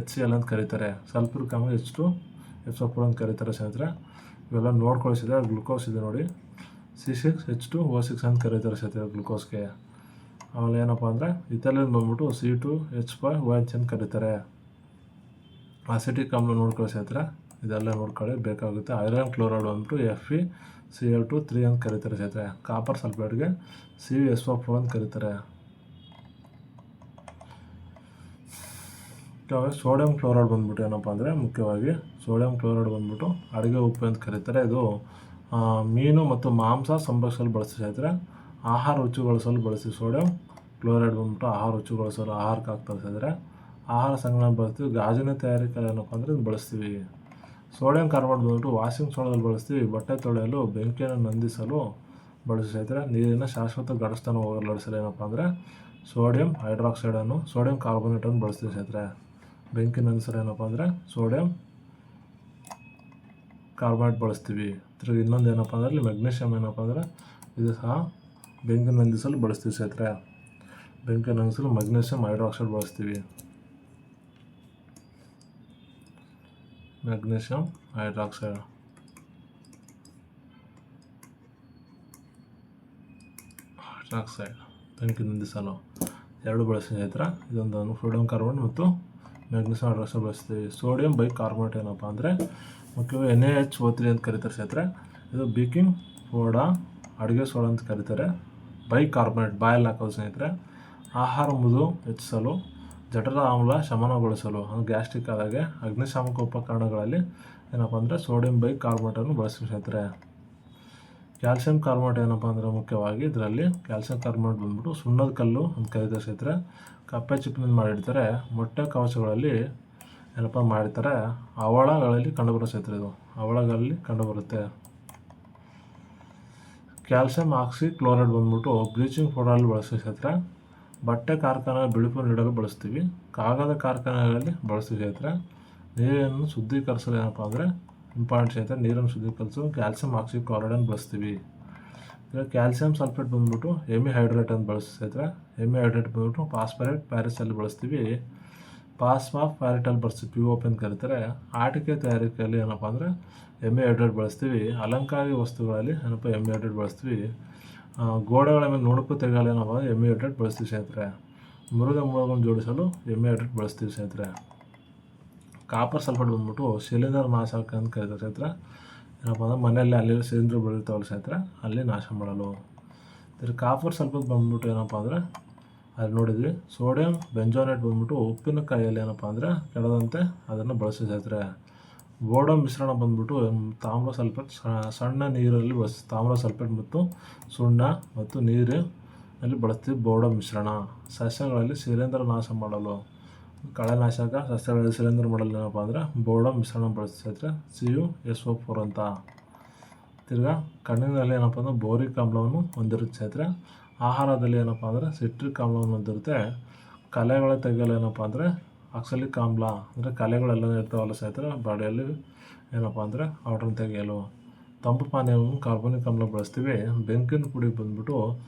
HCl ಅಂತ ಕರೀತಾರೆ, ಸಲ್ಫ್ಯೂರಿಕ್ ಆಮ್ಲಗೆ H2SO4 ಅಂತ ಕರೀತಾರೆ ಸ್ನೇಹಿತರೆ. ಇವೆಲ್ಲ ನೋಡ್ಕೊಳಿಸಿದೆ. ಗ್ಲುಕೋಸ್ ಇದೆ ನೋಡಿ, C6H2O6 ಅಂತ ಕರೀತಾರೆ ಸ್ನೇಹಿತರೆ ಗ್ಲುಕೋಸ್ಗೆ. ಆಮೇಲೆ ಏನಪ್ಪ ಅಂದರೆ ಇಥೆಲಿನ್ ಬಂದ್ಬಿಟ್ಟು C2H5OH ಅಂತ ಕರೀತಾರೆ. ಅಸಿಟಿಕ್ ಆಮ್ಲ ನೋಡ್ಕೊಳ್ಳಿ ಸ್ನೇಹಿತರೆ, ಇದೆಲ್ಲ ನೋಡ್ಕೊಳ್ಳಿ ಬೇಕಾಗುತ್ತೆ. ಐರನ್ ಕ್ಲೋರೈಡ್ ಬಂದ್ಬಿಟ್ಟು FeCl2 ಅಂತ ಕರೀತಾರೆ ಸ್ನೇಹಿತರೆ. ಕಾಪರ್ ಸಲ್ಫೇಟ್ಗೆ CuSO4 ಅಂತ ಕರೀತಾರೆ. ಸೋಡಿಯಂ ಕ್ಲೋರೈಡ್ ಬಂದ್ಬಿಟ್ಟು ಏನಪ್ಪ ಅಂದರೆ ಮುಖ್ಯವಾಗಿ ಸೋಡಿಯಂ ಕ್ಲೋರೈಡ್ ಬಂದ್ಬಿಟ್ಟು ಅಡುಗೆ ಉಪ್ಪು ಅಂತ ಕರೀತಾರೆ. ಇದು ಮೀನು ಮತ್ತು ಮಾಂಸ ಸಂರಕ್ಷಣೆಯಲ್ಲಿ ಬಳಸ್ತೀವಿ ಸ್ನೇಹಿತರೆ. ಆಹಾರ ರುಚಿಗೊಳಿಸಲು ಬಳಸ್ತೀವಿ. ಸೋಡಿಯಂ ಕ್ಲೋರೈಡ್ ಬಂದ್ಬಿಟ್ಟು ಆಹಾರ ರುಚಿಗೊಳಿಸಲು ಆಹಾರಕ್ಕೆ ಹಾಕ್ತಾರೆ ಸ್ನೇಹಿತರೆ. ಆಹಾರ ಸಂಗ್ರಹಣೆ ಬಳಸ್ತೀವಿ. ಗಾಜಿನ ತಯಾರಿಕೆಯಲ್ಲಿ ಏನಪ್ಪ ಅಂದರೆ ಬಳಸ್ತೀವಿ. ಸೋಡಿಯಂ ಕಾರ್ಬೈಡ್ ಬಂದ್ಬಿಟ್ಟು ವಾಷಿಂಗ್ ಸೋಡಾದಲ್ಲಿ ಬಳಸ್ತೀವಿ. ಬಟ್ಟೆ ತೊಳೆಯಲು ಬೆಂಕಿಯನ್ನು ನಂದಿಸಲು ಬಳಸಿ ಸ್ನೇಹಿತರೆ. ನೀರಿನ ಶಾಶ್ವತ ಗಡಸ್ಥಾನ ಹೋಗಲಾಡಿಸಲು ಏನಪ್ಪ ಅಂದರೆ ಸೋಡಿಯಂ ಕಾರ್ಬೋನೇಟನ್ನು ಬಳಸ್ತೀವಿ ಸ್ನೇಹಿತರೆ. ಬೆಂಕಿ ನಂದಿಸಲು ಏನಪ್ಪ ಅಂದರೆ ಸೋಡಿಯಂ ಕಾರ್ಬೋನೇಟ್ ಬಳಸ್ತೀವಿ. ತಿರುಗಿ ಇನ್ನೊಂದು ಏನಪ್ಪ ಅಂದರೆ ಮೆಗ್ನೀಷಿಯಮ್ ಏನಪ್ಪ ಅಂದರೆ ಇದು ಸಹ ಬೆಂಕಿ ನಂದಿಸಲು ಬಳಸ್ತೀವಿ ಸ್ನೇಹಿತರೆ. ಬೆಂಕಿ ನಂದಿಸಲು ಮೆಗ್ನೀಷಿಯಂ ಹೈಡ್ರಾಕ್ಸೈಡ್ ಬಳಸ್ತೀವಿ. ಮೆಗ್ನೀಷಿಯಂ ಹೈಡ್ರಾಕ್ಸೈಡ್ ಬೆಂಕಿ ನಂದಿಸಲು ಎರಡು ಬಳಸ್ತೀವಿ ಸ್ನೇಹಿತರೆ. ಇದೊಂದು ಸೋಡಿಯಂ ಕಾರ್ಬೋನೇಟ್ ಮತ್ತು ಮೆಗ್ನೀಷಿಯಂ ಹೈಡ್ರಾಕ್ಸೈಡ್ ಬಳಸ್ತೀವಿ. ಸೋಡಿಯಂ ಬೈಕಾರ್ಬೋನೇಟ್ ಏನಪ್ಪ ಅಂದರೆ ಮುಖ್ಯವಾಗಿ NaHO3 ಅಂತ ಕರೀತಾರೆ ಸ್ನೇಹಿತರೆ. ಇದು ಬೇಕಿಂಗ್ ಸೋಡಾ, ಅಡುಗೆ ಸೋಡಾ ಅಂತ ಕರೀತಾರೆ. ಬೈಕಾರ್ಬೋನೇಟ್ ಬಾಯಲ್ಲಿ ಹಾಕೋದು ಸ್ನೇಹಿತರೆ. ಆಹಾರ ಮೃದು ಹೆಚ್ಚಿಸಲು, ಜಠರ ಆಮ್ಲ ಶಮನಗೊಳಿಸಲು, ಗ್ಯಾಸ್ಟ್ರಿಕ್ ಆದಾಗೆ ಅಗ್ನಿಶಾಮಕ ಉಪಕರಣಗಳಲ್ಲಿ ಏನಪ್ಪ ಅಂದರೆ ಸೋಡಿಯಂ ಬೈಕಾರ್ಬೋನೇಟನ್ನು ಬಳಸ್ತೀವಿ ಸ್ನೇಹಿತರೆ. ಕ್ಯಾಲ್ಸಿಯಂ ಕಾರ್ಬೋನೇಟ್ ಏನಪ್ಪ ಅಂದರೆ ಮುಖ್ಯವಾಗಿ ಇದರಲ್ಲಿ ಕ್ಯಾಲ್ಸಿಯಂ ಕಾರ್ಬೋನೇಟ್ ಬಂದ್ಬಿಟ್ಟು ಸುಣ್ಣದ ಕಲ್ಲು ಅಂತ ಕರೀತಾರೆ ಸ್ನೇಹಿತರೆ. ಕಪ್ಪೆ ಚಿಪ್ಪಿನಿಂದ ಮಾಡಿರ್ತಾರೆ. ಮೊಟ್ಟೆ ಕವಚಗಳಲ್ಲಿ ಏನಪ್ಪ ಮಾಡಿರ್ತಾರೆ. ಹವಳಗಳಲ್ಲಿ ಕಂಡುಬರೋ ಸ್ನೇಹಿತರೆ. ಇದು ಹವಳಗಳಲ್ಲಿ ಕಂಡುಬರುತ್ತೆ. ಕ್ಯಾಲ್ಸಿಯಂ ಆಕ್ಸಿಕ್ಲೋರೈಡ್ ಬಂದ್ಬಿಟ್ಟು ಬ್ಲೀಚಿಂಗ್ ಪೌಡರಲ್ಲಿ ಬಳಸ್ತೀವಿ ಸ್ನೇಹಿತರೆ. ಬಟ್ಟೆ ಕಾರ್ಖಾನೆ ಬಿಳುಪು ನೀಡಲು ಬಳಸ್ತೀವಿ. ಕಾಗದ ಕಾರ್ಖಾನೆಗಳಲ್ಲಿ ಬಳಸ್ತೀವಿ ಸ್ನೇಹಿತರೆ. ನೀರನ್ನು ಶುದ್ಧೀಕರಿಸಲು ಏನಪ್ಪ ಅಂದರೆ ಇಂಪಾರ್ಟೆಂಟ್ ಸ್ನೇಹಿತರೆ. ನೀರನ್ನು ಶುದ್ಧೀಕರಿಸಲು ಕ್ಯಾಲ್ಸಿಯಂ ಆಕ್ಸಿಕ್ಲೋರೈಡನ್ನು ಬಳಸ್ತೀವಿ. ಈಗ ಕ್ಯಾಲ್ಸಿಯಂ ಸಲ್ಫೇಟ್ ಬಂದ್ಬಿಟ್ಟು ಹೆಮಿಹೈಡ್ರೇಟ್ ಅಂತ ಬಳಸ್ತೀವಿ ಸ್ನೇಹಿತರೆ. ಹೆಮಿಹೈಡ್ರೇಟ್ ಬಂದ್ಬಿಟ್ಟು ಫಾಸ್ಫರೇಟ್ ಪ್ಯಾರಿಸಲ್ಲಿ ಬಳಸ್ತೀವಿ. ಫಾಸ್ಫಾಫ್ಯಾರಿಟಲ್ಲಿ ಬಳಸ್ತೀವಿ, POP ಅಂತ ಕರೀತಾರೆ. ಆಟಿಕೆ ತಯಾರಿಕೆಯಲ್ಲಿ ಏನಪ್ಪ ಅಂದರೆ ಹೆಮಿಹೈಡ್ರೇಟ್ ಬಳಸ್ತೀವಿ. ಅಲಂಕಾರಿಕ ವಸ್ತುಗಳಲ್ಲಿ ಏನಪ್ಪ ಹೆಮಿಹೈಡ್ರೇಟ್ ಬಳಸ್ತೀವಿ. ಗೋಡೆಗಳ ಮೇಲೆ ನುಣುಪು ತೆಗೆಯಲು ಏನಪ್ಪ ಅಂದರೆ ಎಮ್ಯುಲೇಟೆಡ್ ಬಳಸ್ತೀವಿ ಸ್ನೇಹಿತರೆ. ಮೃದ ಮೂಲಗಳನ್ನು ಜೋಡಿಸಲು ಎಮ್ಯುಲೇಟೆಡ್ ಬಳಸ್ತೀವಿ ಸ್ನೇಹಿತರೆ. ಕಾಪರ್ ಸಲ್ಫೇಟ್ ಬಂದ್ಬಿಟ್ಟು ಶಿಲೀಂಧ್ರ ನಾಶಕ ಅಂತ ಕರೀತಾರೆ ಸ್ನೇಹಿತರೆ. ಏನಪ್ಪ ಅಂದರೆ ಮನೆಯಲ್ಲಿ ಅಲ್ಲಿ ಶಿಲೀಂಧ್ರ ಬೆಳೀತಾವಲ್ಲ ಸ್ನೇಹಿತರೆ, ಅಲ್ಲಿ ನಾಶ ಮಾಡಲು. ಕಾಪರ್ ಸಲ್ಫೇಟ್ ಬಂದ್ಬಿಟ್ಟು ಏನಪ್ಪ ಅಂದರೆ ಅಲ್ಲಿ ನೋಡಿದ್ವಿ. ಸೋಡಿಯಂ ಬೆಂಜೋನೇಟ್ ಬಂದ್ಬಿಟ್ಟು ಉಪ್ಪಿನಕಾಯಿಯಲ್ಲಿ ಏನಪ್ಪ ಅಂದರೆ ಕೆಡದಂತೆ ಅದನ್ನು ಬಳಸಿ ಸ್ನೇಹಿತರೆ. ಬೋಡೋ ಮಿಶ್ರಣ ಬಂದ್ಬಿಟ್ಟು ತಾಮ್ರ ಸಲ್ಫೇಟ್ ಸಣ್ಣ ನೀರಲ್ಲಿ ತಾಮ್ರ ಸಲ್ಫೇಟ್ ಮತ್ತು ಸುಣ್ಣ ಮತ್ತು ನೀರಿನಲ್ಲಿ ಬಳಸ್ತೀವಿ ಬೋಡೋ ಮಿಶ್ರಣ. ಸಸ್ಯಗಳಲ್ಲಿ ಶಿಲೀಂಧ್ರ ನಾಶ ಮಾಡಲು, ಕಳೆನಾಶಕ ಸಸ್ಯಗಳಲ್ಲಿ ಶಿಲೀಂಧ್ರ ಮಾಡಲು ಏನಪ್ಪ ಅಂದರೆ ಬೋಡೋ ಮಿಶ್ರಣ ಬಳಸ್ತಿದ್ರೆ CuSO4 ಅಂತ. ತಿರ್ಗಾ ಕಣ್ಣಿನಲ್ಲಿ ಏನಪ್ಪ ಅಂದರೆ ಬೋರಿಕ್ ಆಮ್ಲವನ್ನು ಹೊಂದಿರುತ್ತೆ ಸ್ನೇಹಿತರೆ. ಆಹಾರದಲ್ಲಿ ಏನಪ್ಪ ಅಂದರೆ ಸಿಟ್ರಿಕ್ ಆಮ್ಲವನ್ನು ಹೊಂದಿರುತ್ತೆ. ಕಲೆಗಳ ತೆಗೆಯಲು ಏನಪ್ಪ ಅಂದರೆ ಆಕ್ಸಲಿಕ್ ಆಮ್ಲ, ಅಂದರೆ ಕಲೆಗಳೆಲ್ಲ ಇರ್ತಾವಲ್ಲ ಸ್ನೇಹಿತರೆ ಬಾಡಿಯಲ್ಲಿ, ಏನಪ್ಪ ಅಂದರೆ ಔಟ್ರನ್ನ ತೆಗೆಯಲು. ತಂಪು ಪಾನೀಯವನ್ನು ಕಾರ್ಬೋನಿಕ್ ಆಮ್ಲ ಬಳಸ್ತೀವಿ. ಬೆಂಕಿನ ಪುಡಿ ಬಂದ್ಬಿಟ್ಟು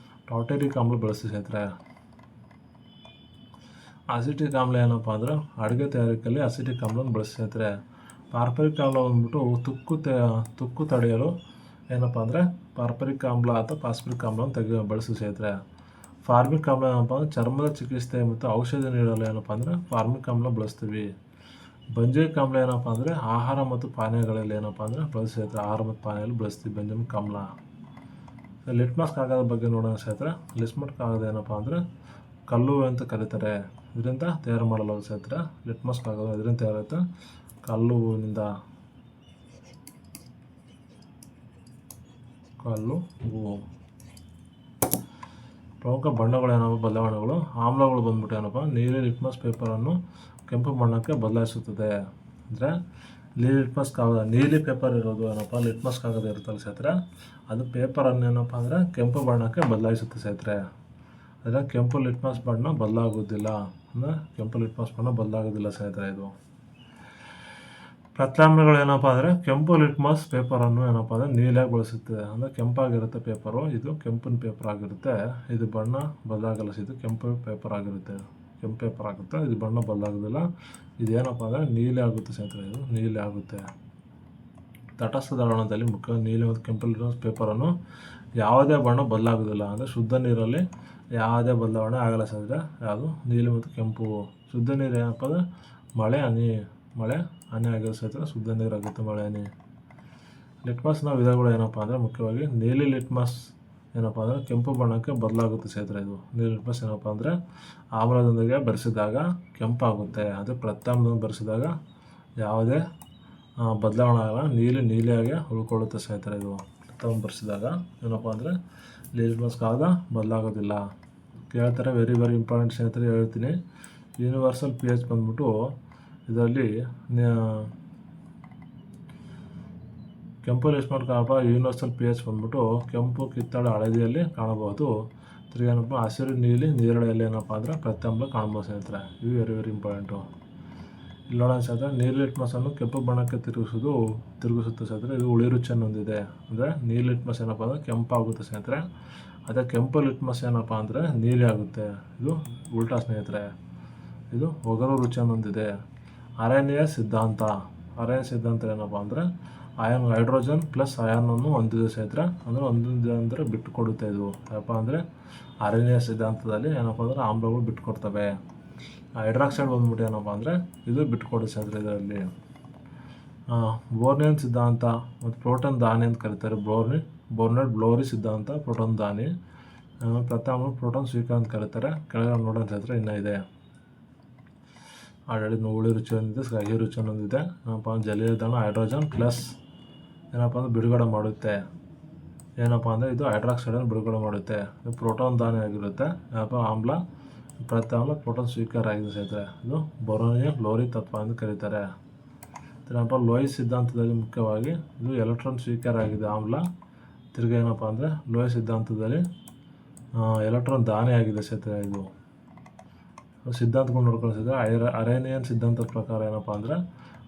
ಟಾರ್ಟರಿಕ್ ಆಮ್ಲ ಬಳಸ್ತೀವಿ ಸ್ನೇಹಿತರೆ. ಅಸಿಟಿಕ್ ಆಮ್ಲ ಏನಪ್ಪ ಅಂದರೆ ಅಡುಗೆ ತಯಾರಿಕೆಯಲ್ಲಿ ಅಸಿಟಿಕ್ ಆಮ್ಲವನ್ನು ಬಳಸ್ತೀವಿ ಸ್ನೇಹಿತರೆ. ಪಾರ್ಪರಿಕ್ ಆಮ್ಲ ಬಂದ್ಬಿಟ್ಟು ತುಕ್ಕು ತಡೆಯಲು ಏನಪ್ಪ ಅಂದರೆ ಪಾರ್ಪರಿಕ್ ಆಮ್ಲ ಅಥವಾ ಪಾಸ್ಪರಿಕ್ ಆಮ್ಲವನ್ನು ಬಳಸ್ತೀವಿ ಸ್ನೇಹಿತರೆ. ಫಾರ್ಮಿಕ್ ಆಮ್ಲ ಏನಪ್ಪ ಅಂದರೆ ಚರ್ಮದ ಚಿಕಿತ್ಸೆ ಮತ್ತು ಔಷಧಿ ನೀಡಲು ಏನಪ್ಪ ಅಂದರೆ ಫಾರ್ಮಿಕ್ ಆಮ್ಲ ಬಳಸ್ತೀವಿ. ಬಂಜೈಕ್ ಆಮ್ಲ ಏನಪ್ಪ ಅಂದರೆ ಆಹಾರ ಮತ್ತು ಪಾನೀಯಗಳಲ್ಲಿ ಏನಪ್ಪ ಅಂದರೆ ಬಳಸ್ತೀವಿ. ಆಹಾರ ಮತ್ತು ಪಾನೀಯದಲ್ಲಿ ಬಳಸ್ತೀವಿ ಬಂಜೈಕ್ ಆಮ್ಲ. ಲಿಟ್ಮಸ್ ಕಾಗದ ಬಗ್ಗೆ ನೋಡೋಣ ಸ್ನೇಹಿತರೆ. ಲಿಟ್ಮಸ್ ಕಾಗದ ಏನಪ್ಪ ಅಂದರೆ ಕಲ್ಲು ಅಂತ ಕರೀತಾರೆ. ಇದರಿಂದ ತಯಾರು ಮಾಡಲು ಸ್ನೇಹಿತರೆ ಲಿಟ್ಮಸ್ ಕಾಗದ ಇದರಿಂದ ತಯಾರಾಗುತ್ತೆ, ಕಲ್ಲು ಹೂವಿನಿಂದ. ಕಲ್ಲು ಹೂವು. ಪ್ರಮುಖ ಬಣ್ಣಗಳು ಏನಪ್ಪ ಬದಲಾವಣೆಗಳು. ಆಮ್ಲಗಳು ಬಂದ್ಬಿಟ್ಟು ಏನಪ್ಪ ನೀಲಿ ಲಿಟ್ಮಸ್ ಪೇಪರನ್ನು ಕೆಂಪು ಬಣ್ಣಕ್ಕೆ ಬದಲಾಯಿಸುತ್ತದೆ. ಅಂದರೆ ಲಿಟ್ಮಸ್ ಕಾಗದ ನೀಲಿ ಪೇಪರ್ ಇರೋದು ಏನಪ್ಪ ಲಿಟ್ಮಸ್ ಕಾಗದ ಇರುತ್ತಲ್ಲ ಸ್ನೇಹಿತರೆ, ಅದು ಪೇಪರನ್ನು ಏನಪ್ಪ ಅಂದರೆ ಕೆಂಪು ಬಣ್ಣಕ್ಕೆ ಬದಲಾಯಿಸುತ್ತೆ ಸ್ನೇಹಿತರೆ. ಅಂದರೆ ಕೆಂಪು ಲಿಟ್ಮಸ್ ಬಣ್ಣ ಬದಲಾಗೋದಿಲ್ಲ, ಅಂದರೆ ಕೆಂಪು ಲಿಟ್ಮಸ್ ಬಣ್ಣ ಬದಲಾಗೋದಿಲ್ಲ ಸ್ನೇಹಿತರೆ. ಇದು ಪ್ರತ್ಯಾಮ್ಲಗಳು ಏನಪ್ಪ ಅಂದರೆ ಕೆಂಪು ಲಿಟ್ಮಸ್ ಪೇಪರನ್ನು ಏನಪ್ಪ ಅಂದರೆ ನೀಲಿಯಾಗಿ ಬಳಸುತ್ತದೆ. ಅಂದರೆ ಕೆಂಪಾಗಿರುತ್ತೆ ಪೇಪರು, ಇದು ಕೆಂಪಿನ ಪೇಪರ್ ಆಗಿರುತ್ತೆ. ಇದು ಬಣ್ಣ ಬದಲಾಗಲ್ಲ, ಇದು ಕೆಂಪು ಪೇಪರ್ ಆಗಿರುತ್ತೆ, ಕೆಂಪು ಪೇಪರ್ ಆಗುತ್ತೆ. ಇದು ಬಣ್ಣ ಬದಲಾಗೋದಿಲ್ಲ. ಇದೇನಪ್ಪ ಅಂದರೆ ನೀಲಿ ಆಗುತ್ತೆ ಸ್ನೇಹಿತರೆ, ಇದು ನೀಲಿ ಆಗುತ್ತೆ. ತಟಸ್ಥ ದ್ರಾವಣದಲ್ಲಿ ಮುಖ್ಯವಾಗಿ ನೀಲಿ ಮತ್ತು ಕೆಂಪು ಲಿಟ್ಮಸ್ ಪೇಪರನ್ನು ಯಾವುದೇ ಬಣ್ಣ ಬದಲಾಗೋದಿಲ್ಲ. ಅಂದರೆ ಶುದ್ಧ ನೀರಲ್ಲಿ ಯಾವುದೇ ಬದಲಾವಣೆ ಆಗಲ್ಲ ಸ್ನೇಹಿತರೆ. ಯಾವುದು ನೀಲಿ ಮತ್ತು ಕೆಂಪು. ಶುದ್ಧ ನೀರು ಏನಪ್ಪ ಅಂದರೆ ಮಳೆ ಹನಿ ಆಗಿರೋ ಸ್ನೇಹಿತರೆ ಶುದ್ಧ ನೀರಾಗುತ್ತೆ, ಮಳೆ ಹನಿ. ಲಿಟ್ಮಸ್ನ ವಿಧಗಳು ಏನಪ್ಪ ಅಂದರೆ ಮುಖ್ಯವಾಗಿ ನೀಲಿ ಲಿಟ್ಮಸ್ ಏನಪ್ಪ ಅಂದರೆ ಕೆಂಪು ಬಣ್ಣಕ್ಕೆ ಬದಲಾಗುತ್ತೆ ಸ್ನೇಹಿತರೆ. ಇದು ನೀಲಿ ಲಿಟ್ಮಸ್ ಏನಪ್ಪ ಅಂದರೆ ಆಮ್ಲದೊಂದಿಗೆ ಬೆರೆಸಿದಾಗ ಕೆಂಪಾಗುತ್ತೆ. ಅದೇ ಪ್ರತ್ಯಾಮ್ಲದೊಂದಿಗೆ ಬೆರೆಸಿದಾಗ ಯಾವುದೇ ಬದಲಾವಣೆ ಆಗಲ್ಲ, ನೀಲಿಯಾಗಿ ಉಳ್ಕೊಳ್ಳುತ್ತೆ ಸ್ನೇಹಿತರೆ. ಇದು ಪ್ರತ್ಯಾಮ್ಲ ಬೆರೆಸಿದಾಗ ಏನಪ್ಪ ಅಂದರೆ ಲಿಟ್ಮಸ್ ಕಾಗದ ಬದಲಾಗೋದಿಲ್ಲ. ಕೇಳ್ತಾರೆ, ವೆರಿ ಇಂಪಾರ್ಟೆಂಟ್ ಸ್ನೇಹಿತರೆ, ಹೇಳ್ತೀನಿ. ಯೂನಿವರ್ಸಲ್ pH ಬಂದ್ಬಿಟ್ಟು ಇದರಲ್ಲಿ ಕೆಂಪು ಲಿಟ್ಮಸ್ ಕಾಗದ ಯೂನಿವರ್ಸಲ್ pH ಬಂದ್ಬಿಟ್ಟು ಕೆಂಪು, ಕಿತ್ತಳೆ, ಹಳದಿಯಲ್ಲಿ ಕಾಣಬಹುದು. ತಿರ್ಗೇನಪ್ಪ ಹಸಿರು, ನೀಲಿ, ನೇರಳೆಯಲ್ಲಿ ಏನಪ್ಪ ಅಂದರೆ ಪ್ರತ್ಯಾಮ್ಲ ಕಾಣ್ಬೋದು ಸ್ನೇಹಿತರೆ. ಇವು ವೆರಿ ಇಂಪಾರ್ಟೆಂಟು. ಇಲ್ಲಿ ನೋಡೋಣ ಸ್ನೇಹಿತರೆ, ನೀಲಿ ಲಿಟ್ಮಸನ್ನು ಕೆಂಪು ಬಣ್ಣಕ್ಕೆ ತಿರುಗಿಸುತ್ತೆ ಸ್ನೇಹಿತರೆ. ಇದು ಹುಳಿ ರುಚಿಯನ್ನು ಹೊಂದಿದೆ. ಅಂದರೆ ನೀಲಿ ಲಿಟ್ಮಸ್ ಏನಪ್ಪ ಅಂದರೆ ಕೆಂಪಾಗುತ್ತೆ ಸ್ನೇಹಿತರೆ. ಅದೇ ಕೆಂಪು ಲಿಟ್ಮಸ್ ಏನಪ್ಪ ಅಂದರೆ ನೀಲಿ ಆಗುತ್ತೆ. ಇದು ಉಲ್ಟಾ ಸ್ನೇಹಿತರೆ. ಇದು ಒಗರು ರುಚಿಯನ್ನು ಹೊಂದಿದೆ. ಅರೇನಿಯ ಸಿದ್ಧಾಂತ ಏನಪ್ಪ ಅಂದರೆ ಹೈಡ್ರೋಜನ್ ಪ್ಲಸ್ ಅಯಾನನ್ನು ಹೊಂದಿದೆ ಸ್ನೇಹಿತರೆ. ಅಂದರೆ ಒಂದೊಂದು ಅಂದರೆ ಬಿಟ್ಟು ಕೊಡುತ್ತೆ. ಇದು ಯಾಕಪ್ಪ ಅಂದರೆ ಅರೇನಿಯ ಸಿದ್ಧಾಂತದಲ್ಲಿ ಏನಪ್ಪ ಅಂದರೆ ಆಮ್ಲಗಳು ಬಿಟ್ಟು ಕೊಡ್ತವೆ. ಹೈಡ್ರಾಕ್ಸೈಡ್ ಬಂದ್ಬಿಟ್ಟು ಏನಪ್ಪ ಅಂದರೆ ಇದು ಬಿಟ್ಟುಕೊಡುತ್ತೆ ಸ್ನೇಹಿತರೆ. ಇದರಲ್ಲಿ ಬೋರ್ನಿಯನ್ ಸಿದ್ಧಾಂತ ಮತ್ತು ಪ್ರೋಟಾನ್ ದಾನಿ ಅಂತ ಕರೀತಾರೆ. ಬೋರ್ನೆಟ್ ಬ್ಲೋರಿ ಸಿದ್ಧಾಂತ ಪ್ರೋಟಾನ್ ದಾನಿ. ಪ್ರಥಮ ಪ್ರೋಟಾನ್ ಸ್ವೀಕಾರ ಅಂತ ಕರೀತಾರೆ. ಕೆಳಗಡೆ ನೋಡೋಣ ಸ್ನೇಹಿತರೆ, ಇನ್ನೂ ಇದೆ. ಆಲ್ರೆಡಿ ಹುಳಿ ರುಚಿ ಹೊಂದಿದೆ, ಕಹಿ ರುಚಿ ಹೊಂದಿದೆ. ಏನಪ್ಪ ಜಲೀಯ ದಾನ ಹೈಡ್ರೋಜನ್ ಪ್ಲಸ್ ಏನಪ್ಪ ಅಂದರೆ ಬಿಡುಗಡೆ ಮಾಡುತ್ತೆ. ಏನಪ್ಪ ಅಂದರೆ ಇದು ಹೈಡ್ರಾಕ್ಸೈಡನ್ನು ಬಿಡುಗಡೆ ಮಾಡುತ್ತೆ. ಇದು ಪ್ರೋಟಾನ್ ದಾನಿ ಆಗಿರುತ್ತೆ. ಏನಪ್ಪ ಆಮ್ಲ ಪ್ರತ್ಯಾಮ್ಲ ಪ್ರೋಟಾನ್ ಸ್ವೀಕಾರ ಆಗಿದೆ ಸ್ನೇಹಿತರೆ. ಇದು ಬೊರೋನಿಯನ್ ಲೋರಿ ತತ್ವ ಅಂತ ಕರೀತಾರೆ. ಏನಪ್ಪ ಲೋಯಿಸ್ ಸಿದ್ಧಾಂತದಲ್ಲಿ ಮುಖ್ಯವಾಗಿ ಇದು ಎಲೆಕ್ಟ್ರಾನ್ ಸ್ವೀಕಾರ ಆಗಿದೆ ಆಮ್ಲ. ತಿರ್ಗಿ ಏನಪ್ಪ ಅಂದರೆ ಲೋಯಿಸ್ ಸಿದ್ಧಾಂತದಲ್ಲಿ ಎಲೆಕ್ಟ್ರಾನ್ ದಾನಿ ಆಗಿದೆ ಸ್ನೇಹಿತರೆ. ಇದು ಸಿದ್ಧಾಂತಗಳು ನೋಡ್ಕೊಳ್ತಿದ್ರೆ ಅರೇನಿಯನ್ ಸಿದ್ಧಾಂತದ ಪ್ರಕಾರ ಏನಪ್ಪ ಅಂದರೆ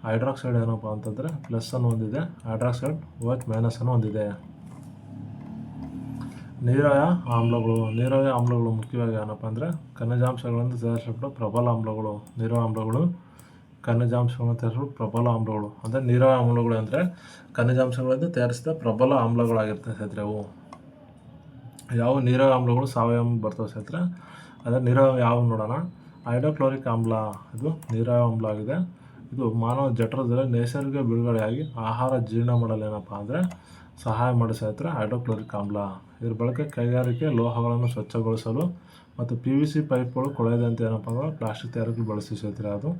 ಹೈಡ್ರಾಕ್ಸೈಡ್ ಏನಪ್ಪ ಅಂತಂದರೆ ಪ್ಲಸ್ಸನ್ನು ಹೊಂದಿದೆ, ಹೈಡ್ರಾಕ್ಸೈಡ್ ಮೈನಸನ್ನು ಹೊಂದಿದೆ. ನೀರಾವಿ ಆಮ್ಲಗಳು ಮುಖ್ಯವಾಗಿ ಏನಪ್ಪ ಅಂದರೆ ಖನಿಜಾಂಶಗಳನ್ನು ತಯಾರಿಸಲ್ಪಟ್ಟ ಪ್ರಬಲ ಆಮ್ಲಗಳು. ನೀರಾವಿ ಆಮ್ಲಗಳು ಖನಿಜಾಂಶಗಳನ್ನು ತಯಾರಿಸಲು ಪ್ರಬಲ ಆಮ್ಲಗಳು. ಅಂದರೆ ನೀರಾವಿ ಆಮ್ಲಗಳು ಅಂದರೆ ಖನಿಜಾಂಶಗಳಿಂದ ತಯಾರಿಸಿದ ಪ್ರಬಲ ಆಮ್ಲಗಳಾಗಿರ್ತವೆ ಸ್ನೇಹಿತರೆ ಅವು. ಯಾವ ನೀರಾವಿ ಆಮ್ಲಗಳು ಸಾವಯವ ಬರ್ತವೆ ಸ್ನೇಹಿತರೆ. ಅದೇ ನೀರಾವಿ ಯಾವ ನೋಡೋಣ. ಹೈಡ್ರೋಕ್ಲೋರಿಕ್ ಆಮ್ಲ ಇದು ನೀರಾವಿ ಆಮ್ಲ ಆಗಿದೆ. ಇದು ಮಾನವ ಜಠರದಲ್ಲಿ ನೈಸರ್ಗಿಕ ಬಿಡುಗಡೆಯಾಗಿ ಆಹಾರ ಜೀರ್ಣ ಮಾಡಲು ಏನಪ್ಪ ಅಂದರೆ ಸಹಾಯ ಮಾಡಿ ಸ್ನೇಹಿತರೆ ಹೈಡ್ರೋಕ್ಲೋರಿಕ್ ಆಮ್ಲ. ಇದ್ರ ಬಳಕೆ ಕೈಗಾರಿಕೆ ಲೋಹಗಳನ್ನು ಸ್ವಚ್ಛಗೊಳಿಸಲು ಮತ್ತು PVC ಪೈಪ್ಗಳು ಕೊಳೆಯದಂತೆ ಏನಪ್ಪ ಅಂದ್ರೆ ಪ್ಲಾಸ್ಟಿಕ್ ತಯಾರಿಕೆ ಬಳಸ್ತೀವಿ ಸ್ನೇಹಿತರೆ. ಅದು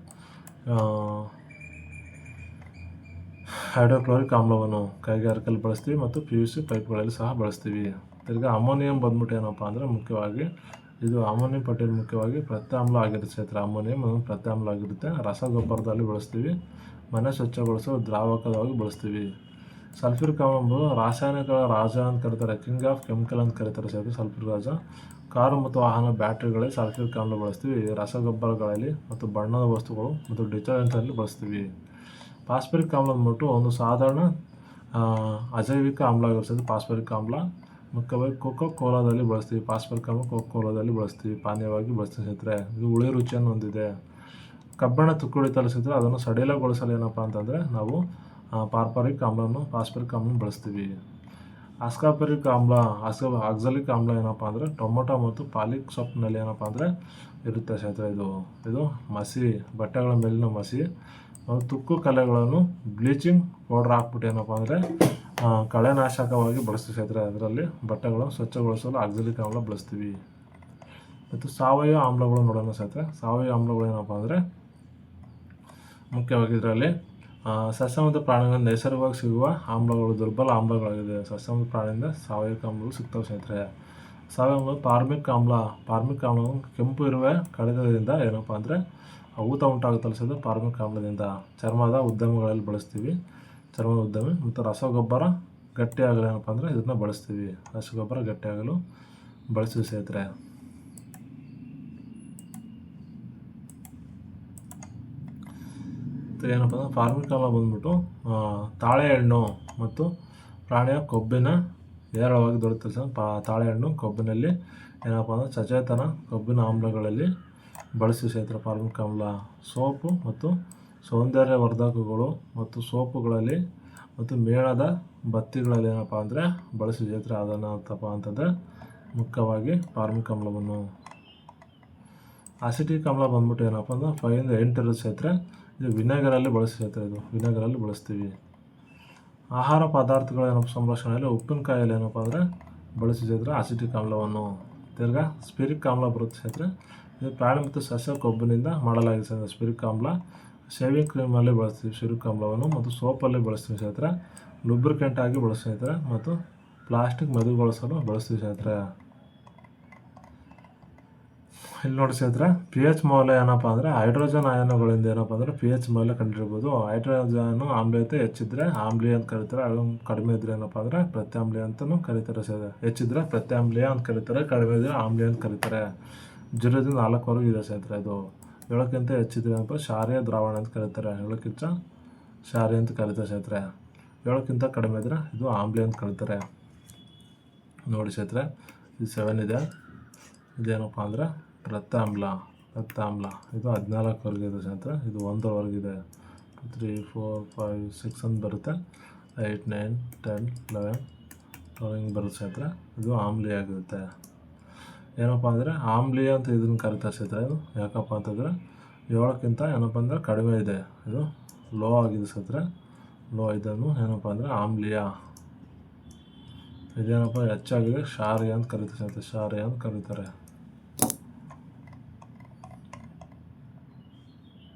ಹೈಡ್ರೋಕ್ಲೋರಿಕ್ ಆಮ್ಲವನ್ನು ಕೈಗಾರಿಕೆಯಲ್ಲಿ ಬಳಸ್ತೀವಿ ಮತ್ತು PVC ಪೈಪ್ಗಳಲ್ಲಿ ಸಹ ಬಳಸ್ತೀವಿ. ತಿರ್ಗಿ ಅಮೋನಿಯಂ ಬಂದ್ಬಿಟ್ಟು ಏನಪ್ಪ ಅಂದರೆ ಮುಖ್ಯವಾಗಿ ಇದು ಅಮೋನಿಯಂ ಪಟ್ಟಿಯಲ್ಲಿ ಮುಖ್ಯವಾಗಿ ಪ್ರತ್ಯಾಮ್ಲ ಆಗಿರುತ್ತೆ ಸ್ನೇಹಿತರೆ. ಅಮೋನಿಯಂ ಒಂದು ಪ್ರತ್ಯಾಮ್ಲ ಆಗಿರುತ್ತೆ. ರಸಗೊಬ್ಬರದಲ್ಲಿ ಬಳಸ್ತೀವಿ, ಮನೆ ಸ್ವಚ್ಛಗೊಳಿಸಲು ದ್ರಾವಕವಾಗಿ ಬಳಸ್ತೀವಿ. ಸಲ್ಫ್ಯೂರಿಕ್ ಆಮ್ಲ ರಾಸಾಯನಿಕಗಳ ರಾಜ ಅಂತ ಕರೀತಾರೆ, ಕಿಂಗ್ ಆಫ್ ಕೆಮಿಕಲ್ ಅಂತ ಕರೀತಾರೆ ಸ್ನೇಹಿತರೆ ಸಲ್ಫ್ಯೂರಿಕ್ ರಾಜ. ಕಾರು ಮತ್ತು ವಾಹನ ಬ್ಯಾಟ್ರಿಗಳಲ್ಲಿ ಸಲ್ಫ್ಯೂರಿಕ್ ಆಮ್ಲ ಬಳಸ್ತೀವಿ. ರಸಗೊಬ್ಬರಗಳಲ್ಲಿ ಮತ್ತು ಬಣ್ಣದ ವಸ್ತುಗಳು ಮತ್ತು ಡಿಟರ್ಜೆಂಟಲ್ಲಿ ಬಳಸ್ತೀವಿ. ಫಾಸ್ಫರಿಕ್ ಆಮ್ಲ ಅಂದ್ಬಿಟ್ಟು ಒಂದು ಸಾಧಾರಣ ಅಜೈವಿಕ ಆಮ್ಲ ಆಗಿರ್ತದೆ. ಫಾಸ್ಫರಿಕ್ ಆಮ್ಲ ಮುಖ್ಯವಾಗಿ ಕೋಕೋ ಕೋಲಾದಲ್ಲಿ ಬಳಸ್ತೀವಿ. ಫಾಸ್ಫರಿಕ್ ಆಮ್ಲ ಕೋಕೋ ಕೋಲಾದಲ್ಲಿ ಬಳಸ್ತೀವಿ, ಪಾನೀಯವಾಗಿ ಬಳಸ್ತೀವಿ ಸ್ನೇಹಿತರೆ. ಇದು ಹುಳಿ ರುಚಿಯನ್ನು ಹೊಂದಿದೆ. ಕಬ್ಬಿಣ ತುಕ್ಕುಡಿ ತರಿಸಿದ್ರೆ ಅದನ್ನು ಸಡಿಲಗೊಳಿಸಲು ಏನಪ್ಪ ಅಂತಂದರೆ ನಾವು ಫಾಸ್ಫರಿಕ್ ಆಮ್ಲವನ್ನು ಬಳಸ್ತೀವಿ. ಆಕ್ಸಾಲಿಕ್ ಆಮ್ಲ ಏನಪ್ಪ ಅಂದರೆ ಟೊಮೊಟೊ ಮತ್ತು ಪಾಲಕ್ ಸೊಪ್ಪಿನಲ್ಲಿ ಏನಪ್ಪ ಅಂದರೆ ಇರುತ್ತೆ ಸ್ನೇಹಿತರೆ. ಇದು ಮಸಿ, ಬಟ್ಟೆಗಳ ಮೇಲಿನ ಮಸಿ ತುಕ್ಕು ಕಲೆಗಳನ್ನು ಬ್ಲೀಚಿಂಗ್ ಪೌಡ್ರ್ ಹಾಕ್ಬಿಟ್ಟು ಏನಪ್ಪ ಅಂದರೆ ಕಳೆನಾಶಕವಾಗಿ ಬಳಸ್ತೀವಿ ಸ್ನೇಹಿತರೆ. ಅದರಲ್ಲಿ ಬಟ್ಟೆಗಳನ್ನು ಸ್ವಚ್ಛಗೊಳಿಸಲು ಆಕ್ಸಾಲಿಕ್ ಆಮ್ಲ ಬಳಸ್ತೀವಿ. ಮತ್ತು ಸಾವಯವ ಆಮ್ಲಗಳು ನೋಡೋಣ ಸ್ನೇಹಿತರೆ. ಸಾವಯವ ಆಮ್ಲಗಳು ಏನಪ್ಪ ಅಂದರೆ ಮುಖ್ಯವಾಗಿ ಇದರಲ್ಲಿ ಸಸ್ಯ ಮತ್ತು ಪ್ರಾಣಿಗಳಿಂದ ನೈಸರ್ಗಿಕವಾಗಿ ಸಿಗುವ ಆಮ್ಲಗಳು ದುರ್ಬಲ ಆಮ್ಲಗಳಾಗಿದೆ. ಸಸ್ಯ ಮತ್ತು ಪ್ರಾಣಿಯಿಂದ ಸಾವಯವ ಆಮ್ಲಗಳು ಸಿಗ್ತವೆ ಸ್ನೇಹಿತರೆ. ಸಾವಯವ ಫಾರ್ಮಿಕ್ ಆಮ್ಲವು ಕೆಂಪು ಇರುವೆ ಕಡಿತದಿಂದ ಏನಪ್ಪ ಅಂದರೆ ಊತ ಉಂಟಾಗುತ್ತಲ್ಲ ಸಹ ಫಾರ್ಮಿಕ್ ಆಮ್ಲದಿಂದ. ಚರ್ಮದ ಉದ್ಯಮಗಳಲ್ಲಿ ಬಳಸ್ತೀವಿ, ಚರ್ಮದ ಉದ್ಯಮ. ಮತ್ತು ರಸಗೊಬ್ಬರ ಗಟ್ಟಿಯಾಗಲು ಏನಪ್ಪ ಅಂದರೆ ಇದನ್ನು ಬಳಸ್ತೀವಿ. ರಸಗೊಬ್ಬರ ಗಟ್ಟಿಯಾಗಲು ಬಳಸ್ತೀವಿ ಸ್ನೇಹಿತರೆ. ಏನಪ್ಪ ಅಂದರೆ ಫಾರ್ಮಿಕ್ ಆಮ್ಲ ಬಂದ್ಬಿಟ್ಟು ತಾಳೆಹಣ್ಣು ಮತ್ತು ಪ್ರಾಣಿಯ ಕೊಬ್ಬಿನ ಹೇರಳವಾಗಿ ದೊರೆಯುತ್ತದೆ ಸರ್. ತಾಳೆಹಣ್ಣು ಕೊಬ್ಬಿನಲ್ಲಿ ಏನಪ್ಪ ಅಂದರೆ ಸಚೇತನ ಕೊಬ್ಬಿನ ಆಮ್ಲಗಳಲ್ಲಿ ಬಳಸಿ ಸ್ನೇಹಿತರೆ ಫಾರ್ಮಿಕ್ ಆಮ್ಲ. ಸೋಪು ಮತ್ತು ಸೌಂದರ್ಯವರ್ಧಕಗಳು ಮತ್ತು ಸೋಪುಗಳಲ್ಲಿ ಮತ್ತು ಮೇಣದ ಬತ್ತಿಗಳಲ್ಲಿ ಏನಪ್ಪ ಅಂದರೆ ಬಳಸಿ ಸ್ನೇಹಿತರೆ. ಅದನ್ನು ಅಂತಪ್ಪ ಅಂತಂದರೆ ಮುಖ್ಯವಾಗಿ ಫಾರ್ಮಿಕ್ ಆಮ್ಲವನ್ನು. ಅಸಿಟಿಕ್ ಆಮ್ಲ ಬಂದ್ಬಿಟ್ಟು ಏನಪ್ಪ ಅಂದರೆ 5 ಇಂದ 8 ಇರುತ್ತೆ ಸ್ನೇಹಿತರೆ. ಇದು ವಿನೆಗರಲ್ಲಿ ಬಳಸಿ ಸ್ನೇಹಿತರೆ. ಇದು ವಿನೆಗರಲ್ಲಿ ಬಳಸ್ತೀವಿ. ಆಹಾರ ಪದಾರ್ಥಗಳ ಏನಪ್ಪ ಸಂರಕ್ಷಣೆಯಲ್ಲಿ ಉಪ್ಪಿನಕಾಯಲ್ಲಿ ಏನಪ್ಪ ಅಂದರೆ ಬಳಸಿ ಸ್ನೇಹಿತರೆ ಅಸಿಟಿಕ್ ಆಮ್ಲವನ್ನು. ತಿರ್ಗಾ ಸ್ಪಿರಿಕ್ ಆಮ್ಲ ಬರುತ್ತೆ ಸ್ನೇಹಿತರೆ. ಇದು ಪ್ರಾಣಿ ಮತ್ತು ಸಸ್ಯ ಕೊಬ್ಬಿನಿಂದ ಮಾಡಲಾಗಿದೆ ಸ್ನೇಹಿತರೆ. ಸ್ಪಿರಿಕ್ ಆಮ್ಲ ಶೇವಿಂಗ್ ಕ್ರೀಮಲ್ಲಿ ಬಳಸ್ತೀವಿ ಸ್ಪಿರಿಕ್ ಆಮ್ಲವನ್ನು. ಮತ್ತು ಸೋಪಲ್ಲಿ ಬಳಸ್ತೀವಿ ಸ್ನೇಹಿತರೆ. ಲುಬ್ರಿಕೆಂಟ್ ಆಗಿ ಬಳಸ್ತೀವಿ ಸ್ನೇಹಿತರೆ. ಮತ್ತು ಪ್ಲಾಸ್ಟಿಕ್ ಮೆದುಗೊಳಿಸಲು ಬಳಸ್ತೀವಿ ಸ್ನೇಹಿತರೆ. ಇಲ್ಲಿ ನೋಡಿ ಸ್ನೇಹಿತರೆ, pH ಮೌಲ್ಯ ಏನಪ್ಪ ಅಂದರೆ ಹೈಡ್ರೋಜನ್ ಅಯಾನುಗಳಿಂದ ಏನಪ್ಪ ಅಂದರೆ pH ಮೌಲ್ಯ ಕಂಡಿರ್ಬೋದು. ಹೈಡ್ರೋಜನ್ ಆಮ್ಲೀಯತೆ ಹೆಚ್ಚಿದ್ರೆ ಆಮ್ಲೀಯ ಅಂತ ಕರೀತಾರೆ, ಅದು ಕಡಿಮೆ ಇದ್ರೆ ಏನಪ್ಪ ಅಂದರೆ ಪ್ರತ್ಯಾಮ್ಲೀಯ ಅಂತಲೂ ಕರೀತಾರೆ ಸ್ನೇಹಿತರೆ. ಹೆಚ್ಚಿದ್ರೆ ಪ್ರತ್ಯಾಮ್ಲೀಯ ಅಂತ ಕರೀತಾರೆ, ಕಡಿಮೆ ಇದ್ರೆ ಆಮ್ಲೀಯ ಅಂತ ಕರೀತಾರೆ. 0 ರಿಂದ 4 ಇದೆ ಸ್ನೇಹಿತರೆ. ಇದು 7ಕ್ಕಿಂತ ಹೆಚ್ಚಿದ್ರೆ ಏನಪ್ಪ ಕ್ಷಾರೀಯ ದ್ರಾವಣ ಅಂತ ಕರೀತಾರೆ. 7ಕ್ಕಿಂತ ಕ್ಷಾರೀಯ ಅಂತ ಕರೀತಾರೆ ಸ್ನೇಹಿತರೆ. 7ಕ್ಕಿಂತ ಕಡಿಮೆ ಇದ್ರೆ ಇದು ಆಮ್ಲೀಯ ಅಂತ ಕರೀತಾರೆ. ನೋಡಿ ಸ್ನೇಹಿತರೆ, ಇದು 7 ಇದೆ. ಇದೇನಪ್ಪ ಅಂದರೆ ಪ್ರತ್ಯಾಮ್ಲ. ಇದು 14 ಇದೆ ಸ್ನೇಹಿತರೆ. ಇದು 1 3, 4, 5, 6 ಅಂತ ಬರುತ್ತೆ. 8, 9, 10, 11, 12 ಹಿಂಗೆ ಬರುತ್ತೆ ಸ್ನೇಹಿತರೆ. ಇದು ಆಮ್ಲೀಯ ಆಗಿರುತ್ತೆ. ಏನಪ್ಪ ಅಂದರೆ ಆಮ್ಲೀಯ ಅಂತ ಇದನ್ನು ಕರೀತಾರೆ ಸ್ನೇಹಿತರೆ. ಇದು ಯಾಕಪ್ಪ ಅಂತಂದರೆ 7ಕ್ಕಿಂತ ಏನಪ್ಪ ಅಂದರೆ ಕಡಿಮೆ ಇದೆ, ಇದು ಲೋ ಆಗಿದೆ ಸ್ನೇಹಿತರೆ. ಲೋ ಇದನ್ನು ಏನಪ್ಪ ಅಂದರೆ ಆಮ್ಲೀಯ. ಇದೇನಪ್ಪ ಹೆಚ್ಚಾಗಿದೆ ಕ್ಷಾರೀಯ ಅಂತ ಕರೀತಾರೆ ಸ್ನೇಹಿತರೆ. ಕ್ಷಾರೀಯ ಅಂತ ಕರೀತಾರೆ.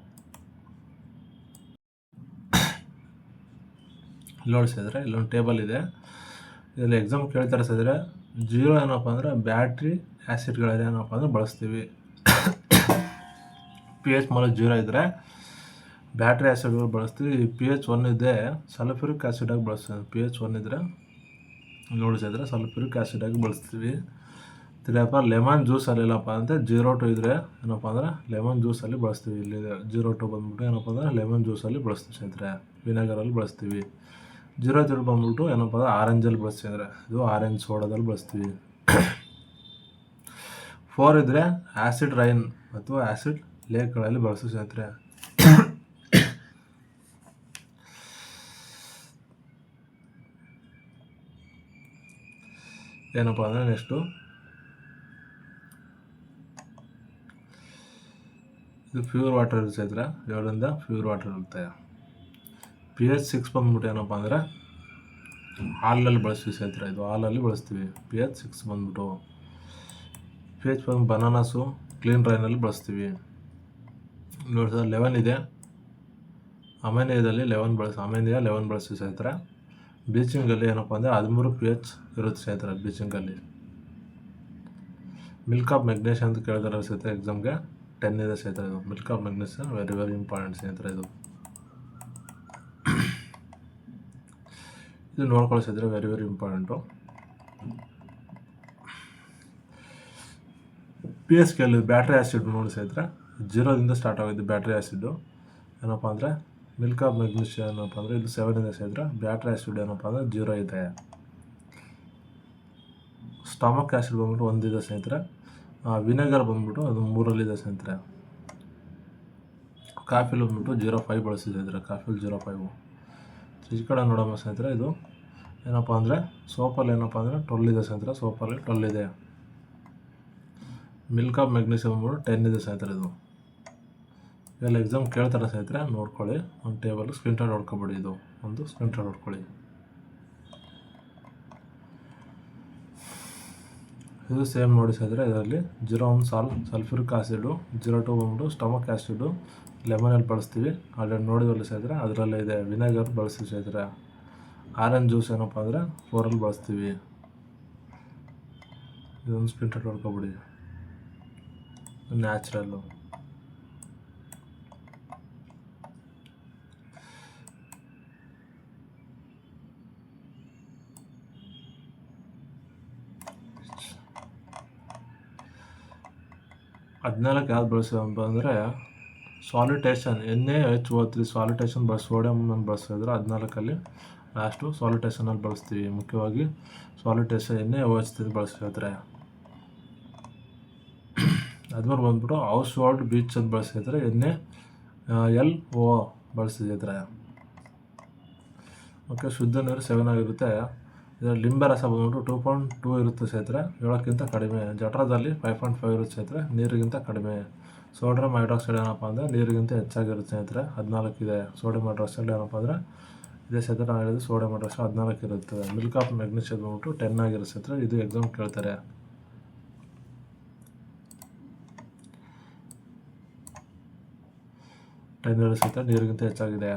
ನೋಡಿ ಸ್ನೇಹಿತರೆ, ಇಲ್ಲೊಂದು ಟೇಬಲ್ ಇದೆ. ಇದರಲ್ಲಿ ಎಕ್ಸಾಮ್ ಕೇಳ್ತಾರೆ ಸ್ನೇಹಿತರೆ. 0 ಏನಪ್ಪ ಅಂದರೆ ಬ್ಯಾಟ್ರಿ ಆ್ಯಸಿಡ್ಗಳಲ್ಲಿ ಏನಪ್ಪ ಅಂದರೆ ಬಳಸ್ತೀವಿ. pH ಮೌಲ್ಯ 0 ಇದ್ದರೆ ಬ್ಯಾಟ್ರಿ ಆ್ಯಸಿಡ್ಗಳು ಬಳಸ್ತೀವಿ. pH 1 ಇದ್ದರೆ ಸಲ್ಫ್ಯೂರಿಕ್ ಆ್ಯಸಿಡಾಗಿ ಬಳಸ್ತೀವಿ. pH 1 ಇದ್ದರೆ ನೋಡಿ ಸ್ನೇಹಿತರೆ ಸಲ್ಫ್ಯೂರಿಕ್ ಆ್ಯಸಿಡಾಗಿ ಬಳಸ್ತೀವಿ. ತಿರ್ಗಪ್ಪ ಲೆಮನ್ ಜ್ಯೂಸಲ್ಲಿ ಏನಪ್ಪ ಅಂದರೆ 0.2 ಇದ್ದರೆ ಏನಪ್ಪ ಅಂದರೆ ಲೆಮನ್ ಜ್ಯೂಸಲ್ಲಿ ಬಳಸ್ತೀವಿ. ಇಲ್ಲಿ 0.2 ಬಂದ್ಬಿಟ್ಟು ಏನಪ್ಪ ಅಂದರೆ ಲೆಮನ್ ಜ್ಯೂಸಲ್ಲಿ ಬಳಸ್ತೀವಿ ಸ್ನೇಹಿತರೆ. ವಿನೆಗರಲ್ಲಿ ಬಳಸ್ತೀವಿ. 0.3 ಬಂದ್ಬಿಟ್ಟು ಏನಪ್ಪ ಅಂದರೆ ಆರೆಂಜಲ್ಲಿ ಬಳಸ್ತೀವಿ. ಅಂದರೆ ಇದು ಆರೆಂಜ್ ಸೋಡಾದಲ್ಲಿ ಬಳಸ್ತೀವಿ. 4 ಇದ್ದರೆ ಆ್ಯಸಿಡ್ ರೈನ್ ಅಥವಾ ಆ್ಯಸಿಡ್ ಲೇಕ್ಗಳಲ್ಲಿ ಬಳಸ್ತೀವಿ ಸ್ನೇಹಿತರೆ. ಏನಪ್ಪ ಅಂದರೆ ನೆಕ್ಸ್ಟು ಇದು ಪ್ಯೂರ್ ವಾಟರ್ ಇರುತ್ತೆ ಸ್ನೇಹಿತರೆ, 7ರಿಂದ ಪ್ಯೂರ್ ವಾಟರ್ ಇರುತ್ತೆ. pH 6 ಬಂದ್ಬಿಟ್ಟು ಏನಪ್ಪ ಅಂದರೆ ಹಾಲಲ್ಲಿ ಬಳಸ್ತೀವಿ ಸ್ನೇಹಿತರೆ, ಇದು ಹಾಲಲ್ಲಿ ಬಳಸ್ತೀವಿ. pH 6 ಬಂದ್ಬಿಟ್ಟು pH ಬಂದು ಬನಾನಾಸು ಕ್ಲೀನ್ ಡ್ರೈನಲ್ಲಿ ಬಳಸ್ತೀವಿ. ನೋಡಿ ಸರ್ 11 ಇದೆ, ಅಮೇನಿಯಾದಲ್ಲಿ 11 ಬಳಸ್ತೀವಿ ಸ್ನೇಹಿತರೆ. ಬ್ಲೀಚಿಂಗಲ್ಲಿ ಏನಪ್ಪ ಅಂದರೆ 13 pH ಇರುತ್ತೆ ಸ್ನೇಹಿತರೆ ಬ್ಲೀಚಿಂಗಲ್ಲಿ. ಮಿಲ್ಕ್ ಆಫ್ ಮೆಗ್ನೀಷಿಯಮ್ ಅಂತ ಕೇಳಿದಾರೆ ಸ್ನೇಹಿತರೆ ಎಕ್ಸಾಮ್ಗೆ, 10 ಇದೆ ಸ್ನೇಹಿತರೆ. ಇದು milk of magnesium very very important ಸ್ನೇಹಿತರೆ. ಇದು ನೋಡ್ಕೊಳ್ಳಿ ಸ್ನೇಹಿತರೆ, very very important. pH scale battery acid ನೋಡಿ ಸ್ನೇಹಿತರೆ, 0ದಿಂದ ಸ್ಟಾರ್ಟ್ ಆಗಿದೆ ಬ್ಯಾಟ್ರಿ ಆ್ಯಸಿಡ್ಡು. ಏನಪ್ಪ ಅಂದರೆ ಮಿಲ್ಕ್ ಆಫ್ ಮೆಗ್ನೀಷಿಯಮ್ ಏನಪ್ಪ ಅಂದರೆ ಇದು 7 ಇದೆ ಸ್ನೇಹಿತರೆ. ಬ್ಯಾಟ್ರಿ ಆ್ಯಸಿಡ್ ಏನಪ್ಪ ಅಂದರೆ 0 ಇದೆ. ಸ್ಟಮಕ್ ಆ್ಯಸಿಡ್ ಬಂದ್ಬಿಟ್ಟು 1 ಇದೆ ಸ್ನೇಹಿತರೆ. ವಿನೆಗರ್ ಬಂದ್ಬಿಟ್ಟು ಅದು 3ರಲ್ಲಿದೆ ಸ್ನೇಹಿತರೆ. ಕಾಫಿಲ್ ಬಂದ್ಬಿಟ್ಟು 0.5 ಬಳಸಿದೆ ಸ್ನೇಹಿತರೆ, ಕಾಫಿಲ್ 0.5. ಈ ಕಡೆ ನೋಡೋಣ ಸ್ನೇಹಿತರೆ, ಇದು ಏನಪ್ಪ ಅಂದರೆ ಸೋಪಲ್ಲಿ ಏನಪ್ಪ ಅಂದರೆ 12 ಇದೆ ಸ್ನೇಹಿತರೆ, ಸೋಪಲ್ಲಿ 12 ಇದೆ. ಮಿಲ್ಕ್ ಆಫ್ ಮೆಗ್ನೀಷಿಯಮ್ ಬಂದ್ಬಿಟ್ಟು 10 ಇದೆ ಸ್ನೇಹಿತರೆ. ಇದು ಇವೆಲ್ಲ ಎಕ್ಸಾಮ್ ಕೇಳ್ತಾರೆ ಸ್ನೇಹಿತರೆ, ನೋಡ್ಕೊಳ್ಳಿ. ಒಂದು ಟೇಬಲ್ ಸ್ಕ್ರೀನ್ ಶಾಟ್ ಹೊಡ್ಕೊಬೇಡಿ, ಇದು ಒಂದು ಸ್ಕ್ರೀನ್ ಶಾಟ್ ಹೊಡ್ಕೊಳ್ಳಿ. ಇದು ಸೇಮ್ ನೋಡಿ ಸ್ನೇಹಿತರೆ, ಇದರಲ್ಲಿ 0.1 ಸಲ್ಫ್ಯೂರಿಕ್ ಆ್ಯಸಿಡು, 0.2 ಬಂದ್ಬಿಟ್ಟು ಸ್ಟಮಕ್ ಆ್ಯಸಿಡು ಲೆಮನಲ್ಲಿ ಬಳಸ್ತೀವಿ. ಆಲ್ರೆಡಿ ನೋಡಿದ್ವಲ್ಲ ಸ್ನೇಹಿತರೆ, ಅದರಲ್ಲೇ ಇದೆ. ವಿನೆಗರ್ ಬಳಸ್ತೀವಿ ಸ್ನೇಹಿತರೆ. ಆರೆಂಜ್ ಜ್ಯೂಸ್ ಏನಪ್ಪ ಅಂದರೆ 4ರಲ್ಲಿ ಬಳಸ್ತೀವಿ. ಇದೊಂದು ಸ್ಕ್ರೀನ್ ಶಾಟ್ ಹೊಡ್ಕೊಬಿಡಿ, ನ್ಯಾಚುರಲ್ಲು. ಹದಿನಾಲ್ಕು ಯಾವ್ದು ಬಳಸೋದು ಅಂದರೆ ಸಾಲಿಟೇಷನ್, NaHO3 ಸಾಲಿಟೇಷನ್ ಸೋಡಿಯಮನ್ನು ಬಳಸಿದ್ರೆ 14ಅಲ್ಲಿ ಲಾಸ್ಟು ಸಾಲಿಟೇಷನಲ್ಲಿ ಬಳಸ್ತೀವಿ. ಮುಖ್ಯವಾಗಿ ಸಾಲಿಟೇಷನ್ NaOH3 ಬಳಸಿದ್ರೆ. 13 ಬಂದ್ಬಿಟ್ಟು ಹೌಸ್ ಹೋಲ್ಡ್ ಬೀಚ್ ಅಂತ ಬಳಸಿದ್ರೆ NaLO ಬಳಸಿದ್ರೆ. ಓಕೆ, ಶುದ್ಧ ನೀರು 7 ಆಗಿರುತ್ತೆ. ಇದರಲ್ಲಿ ಲಿಂಬೆ ರಸ ಬಂದ್ಬಿಟ್ಟು 2.2 ಇರುತ್ತೆ ಸ್ನೇಹಿತರೆ, 7ಕ್ಕಿಂತ ಕಡಿಮೆ. ಜಠರದಲ್ಲಿ 5.5 ಇರುತ್ತೆ ಸ್ನೇಹಿತರೆ, ನೀರಿಗಿಂತ ಕಡಿಮೆ. ಸೋಡಿಯಂ ಹೈಡ್ರಾಕ್ಸೈಡ್ ಏನಪ್ಪ ಅಂದರೆ ನೀರಿಗಿಂತ ಹೆಚ್ಚಾಗಿರುತ್ತೆ ಸ್ನೇಹಿತರೆ, 14 ಇದೆ. ಸೋಡಿಯಂ ಹೈಡ್ರಾಕ್ಸೈಡ್ ಏನಪ್ಪ ಅಂದರೆ ಇದೇ ಸ್ನೇಹಿತರೆ, ನಾನು ಹೇಳಿದ್ದು ಸೋಡಿಯಂ ಹೈಡ್ರಾಕ್ಸೈಡ್ 14 ಇರುತ್ತೆ. ಮಿಲ್ಕ್ ಆಫ್ ಮೆಗ್ನೀಷಿಯಮ್ ಬಂದ್ಬಿಟ್ಟು 10 ಆಗಿರುತ್ತೆ ಸ್ನೇಹಿತರೆ. ಇದು ಎಕ್ಸಾಮ್ ಕೇಳ್ತಾರೆ. ಸ್ನೇಹಿತರೆ ನೀರಿಗಿಂತ ಹೆಚ್ಚಾಗಿದೆ.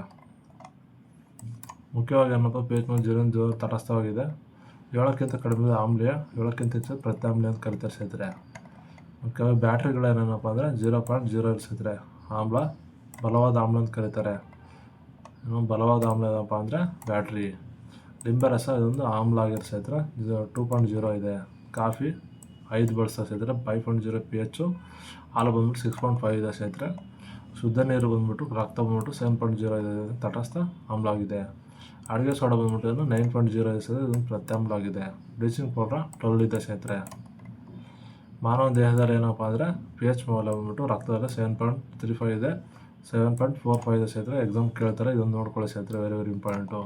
ಮುಖ್ಯವಾಗಿ ಏನಪ್ಪ pH ಜೀವನ ತಟಸ್ಥವಾಗಿದೆ. 7ಕ್ಕಿಂತ ಕಡಿಮೆ ಆಮ್ಲೀಯ, 7ಕ್ಕಿಂತ ಹೆಚ್ಚು ಪ್ರತ್ಯಾಮ್ಲೀಯ ಅಂತ ಕರೀತಾರೆ ಸ್ನೇಹಿತರೆ. ಮುಖ್ಯವಾಗಿ ಬ್ಯಾಟ್ರಿಗಳೇನೇನಪ್ಪ ಅಂದರೆ 0.0 ಸ್ನೇಹಿತರೆ. ಆಮ್ಲ, ಬಲವಾದ ಆಮ್ಲ ಅಂತ ಕರೀತಾರೆ. ಬಲವಾದ ಆಮ್ಲ ಏನಪ್ಪ ಅಂದರೆ ಬ್ಯಾಟ್ರಿ. ಲಿಂಬೆ ರಸ ಇದೊಂದು ಆಮ್ಲ ಆಗಿರೋ ಸ್ನೇಹಿತರೆ, 2.0 ಇದೆ. ಕಾಫಿ 5 ಬಳಸ್ತಾ ಸ್ನೇಹಿತರೆ, 5.0 pH. ಹಾಲು ಬಂದ್ಬಿಟ್ಟು 6.5 ಇದೆ ಸ್ನೇಹಿತರೆ. ಶುದ್ಧ ನೀರು ಬಂದ್ಬಿಟ್ಟು ರಕ್ತ ಬಂದ್ಬಿಟ್ಟು 7.0 ಇದೆ, ತಟಸ್ಥ ಆಮ್ಲ ಆಗಿದೆ. ಅಡುಗೆ ಸೋಡಾ ಬಂದ್ಬಿಟ್ಟು 9.0 ಇದೆ ಸ್ನೇಹಿತರೆ, ಇದೊಂದು ಪ್ರತ್ಯಾಮ್ಲ ಆಗಿದೆ. ಬ್ಲೀಚಿಂಗ್ ಪೌಡ್ರ್ 12 ಇದೆ ಸ್ನೇಹಿತರೆ. ಮಾನವ ದೇಹದಲ್ಲಿ ಏನಪ್ಪ ಅಂದರೆ pH ಮೌಲ್ಯ ಬಂದ್ಬಿಟ್ಟು ರಕ್ತದಲ್ಲಿ 7.35 ಇದೆ, 7.45 ಇದೆ ಸ್ನೇಹಿತರೆ. ಎಕ್ಸಾಮ್ ಕೇಳ್ತಾರೆ, ಇದೊಂದು ನೋಡ್ಕೊಳ್ಳಿ ಸ್ನೇಹಿತರೆ, ವೆರಿ ವೆರಿ ಇಂಪಾರ್ಟೆಂಟು.